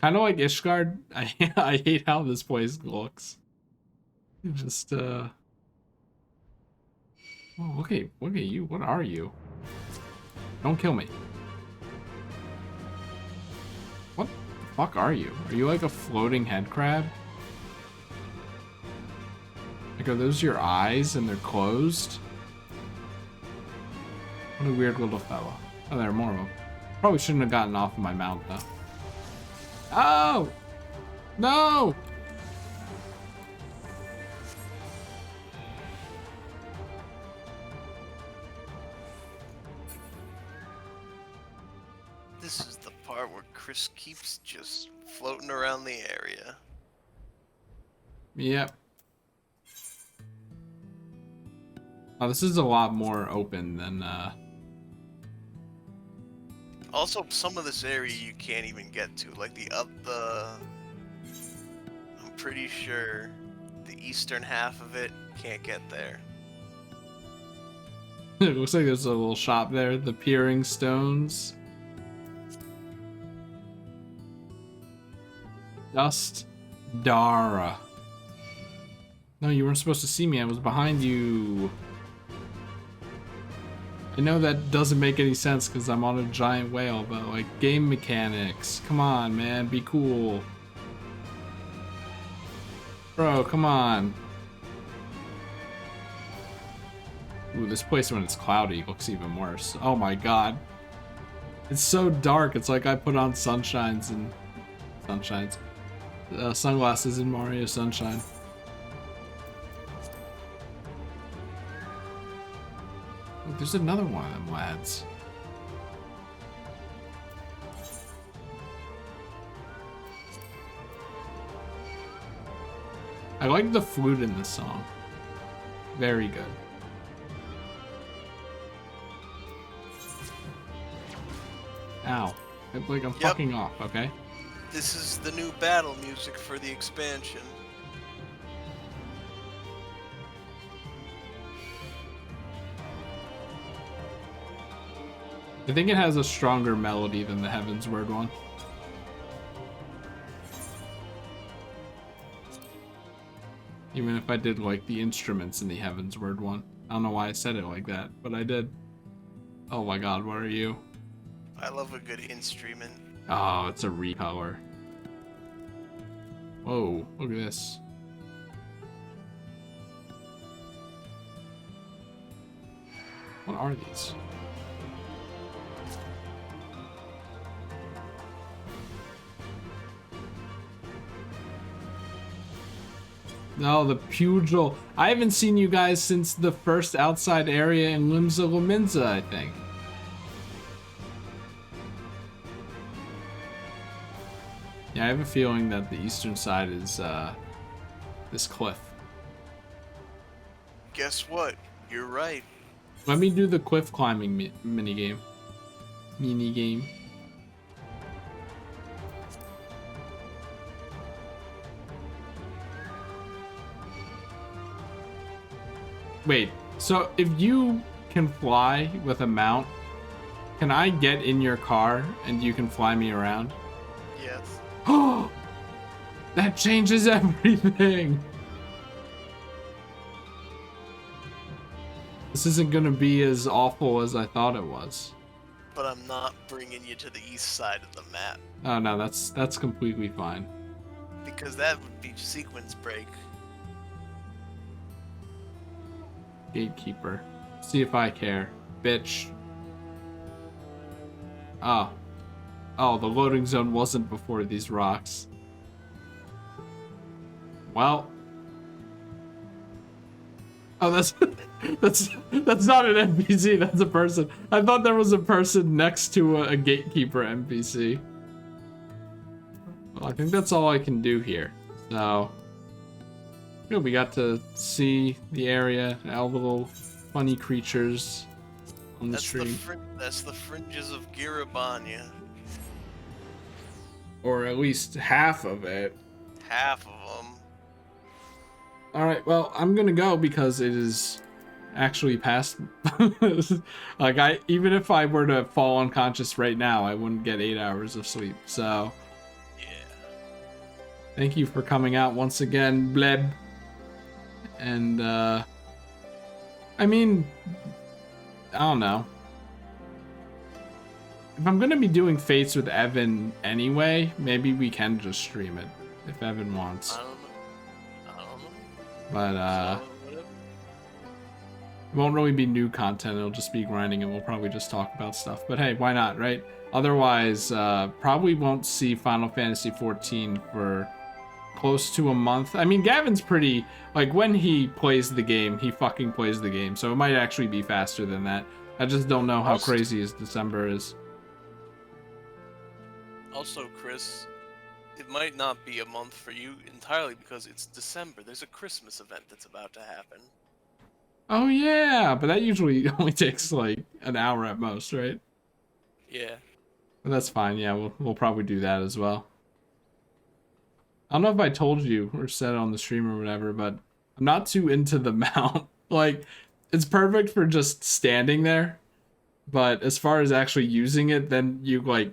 Kind of like Ishgard. I hate how this place looks. Just oh, look at you. What are you? Don't kill me. What the fuck are you? Are you like a floating head crab? Like, are those your eyes and they're closed? What a weird little fella. Oh, there are more of them. Probably shouldn't have gotten off of my mount though. Oh! No! This is the part where Chris keeps just floating around the area. Yep. Oh, this is a lot more open than, Also, some of this area you can't even get to, like I'm pretty sure the eastern half of it can't get there. It looks like there's a little shop there. The Peering Stones. Dust Dara. No, you weren't supposed to see me. I was behind you. I know that doesn't make any sense because I'm on a giant whale, but like, game mechanics. Come on, man. Be cool. Bro, come on. Ooh, this place when it's cloudy looks even worse. Oh my god. It's so dark. It's like I put on sunglasses in Mario Sunshine. Look, there's another one of them lads. I like the flute in this song. Very good. Ow. Like I'm fucking off, okay? This is the new battle music for the expansion. I think it has a stronger melody than the Heavensward one. Even if I did like the instruments in the Heavensward one. I don't know why I said it like that, but I did. Oh my god, what are you? I love a good instrument. Oh, it's a recolor. Whoa, look at this. What are these? No, the Pugil. I haven't seen you guys since the first outside area in Limsa Lominsa, I think. Yeah, I have a feeling that the eastern side is this cliff. Guess what? You're right. Let me do the cliff climbing mini game. Wait, so if you can fly with a mount, can I get in your car and you can fly me around? Yes. Oh, that changes everything. This isn't gonna be as awful as I thought it was. But I'm not bringing you to the east side of the map. Oh no, that's completely fine. Because that would be sequence break. Gatekeeper. See if I care. Bitch. Oh. Oh, the loading zone wasn't before these rocks. Well. Oh, that's not an NPC, that's a person. I thought there was a person next to a gatekeeper NPC. Well, I think that's all I can do here. So, good, we got to see the area, all the little funny creatures on the street. That's the fringes of Girabanya. Or at least half of it. Half of them. Alright, well, I'm gonna go because it is actually past. Like, even if I were to fall unconscious right now, I wouldn't get 8 hours of sleep, so. Yeah. Thank you for coming out once again, Bleb. And, I mean, I don't know. If I'm gonna be doing Fates with Evan anyway, maybe we can just stream it, if Evan wants. I don't know. But, it won't really be new content, it'll just be grinding and we'll probably just talk about stuff. But hey, why not, right? Otherwise, probably won't see Final Fantasy XIV for close to a month. I mean, Gavin's pretty, like, when he plays the game, he fucking plays the game. So it might actually be faster than that. I just don't know how crazy his December is. Also, Chris, it might not be a month for you entirely because it's December. There's a Christmas event that's about to happen. Oh yeah, but that usually only takes like an hour at most, right? Yeah. But that's fine. Yeah, we'll probably do that as well. I don't know if I told you or said it on the stream or whatever, but I'm not too into the mount. Like, it's perfect for just standing there, but as far as actually using it, then you like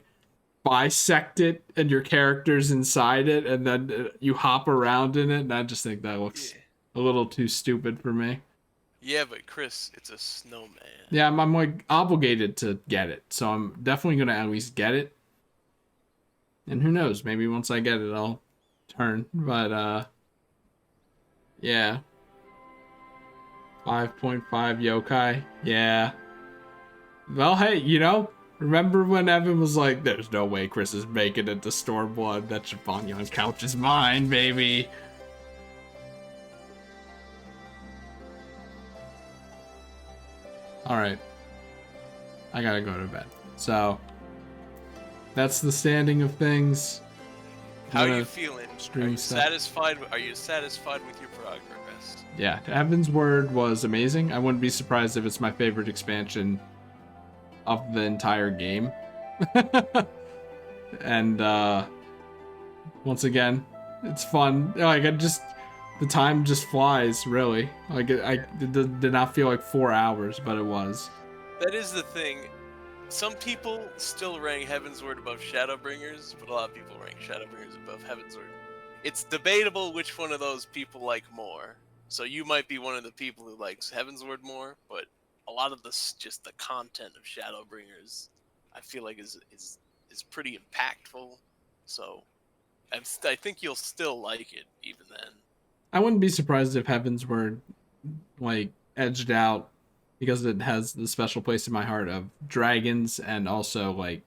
bisect it and your character's inside it, and then you hop around in it, and I just think that looks a little too stupid for me. Yeah, but Chris, it's a snowman. Yeah, I'm like obligated to get it, so I'm definitely gonna at least get it. And who knows, maybe once I get it, I'll turn. But yeah. 5.5 yokai. Yeah. Well, hey, you know, remember when Evan was like, "There's no way Chris is making it to Stormblood. That Javonion's couch is mine, baby." Alright. I gotta go to bed. So, that's the standing of things. How are you feeling? Stream Are you stuff. satisfied? Are you satisfied with your progress? Yeah, Evan's Word was amazing. I wouldn't be surprised if it's my favorite expansion of the entire game. And once again, it's fun. Like, the time just flies, really. Like, it did not feel like 4 hours, but it was. That is the thing. Some people still rank Heaven's Word above Shadowbringers, but a lot of people rank Shadowbringers above Heaven's Word. It's debatable which one of those people like more. So you might be one of the people who likes Heaven's Word more, but a lot of just the content of Shadowbringers, I feel like is pretty impactful. So I think you'll still like it even then. I wouldn't be surprised if Heaven's Word, like, edged out, because it has the special place in my heart of dragons, and also, like,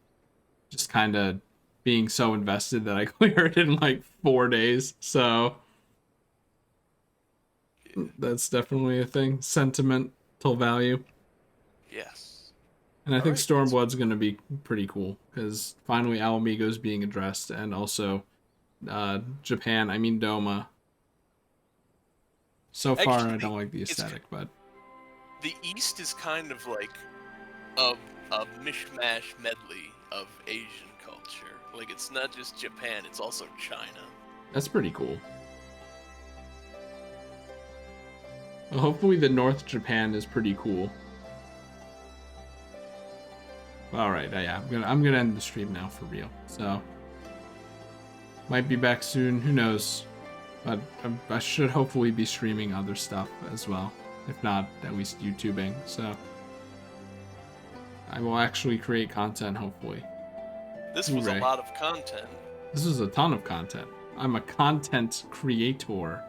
just kind of being so invested that I cleared it in, like, 4 days. So, that's definitely a thing. Sentimental value. Yes. And I think Stormblood's going to be pretty cool, because finally Alamigo's being addressed, and also Japan. I mean Doma. So far, Actually, I don't like the aesthetic, but the East is kind of like a mishmash medley of Asian culture. Like, it's not just Japan, it's also China. that's pretty cool. Well, hopefully the North Japan is pretty cool. All right, yeah, I'm gonna end the stream now for real. So might be back soon. Who knows? But I should hopefully be streaming other stuff as well. If not, at least YouTubing. So I will actually create content, hopefully. This was a Hooray. lot of content. This was a ton of content. I'm a content creator.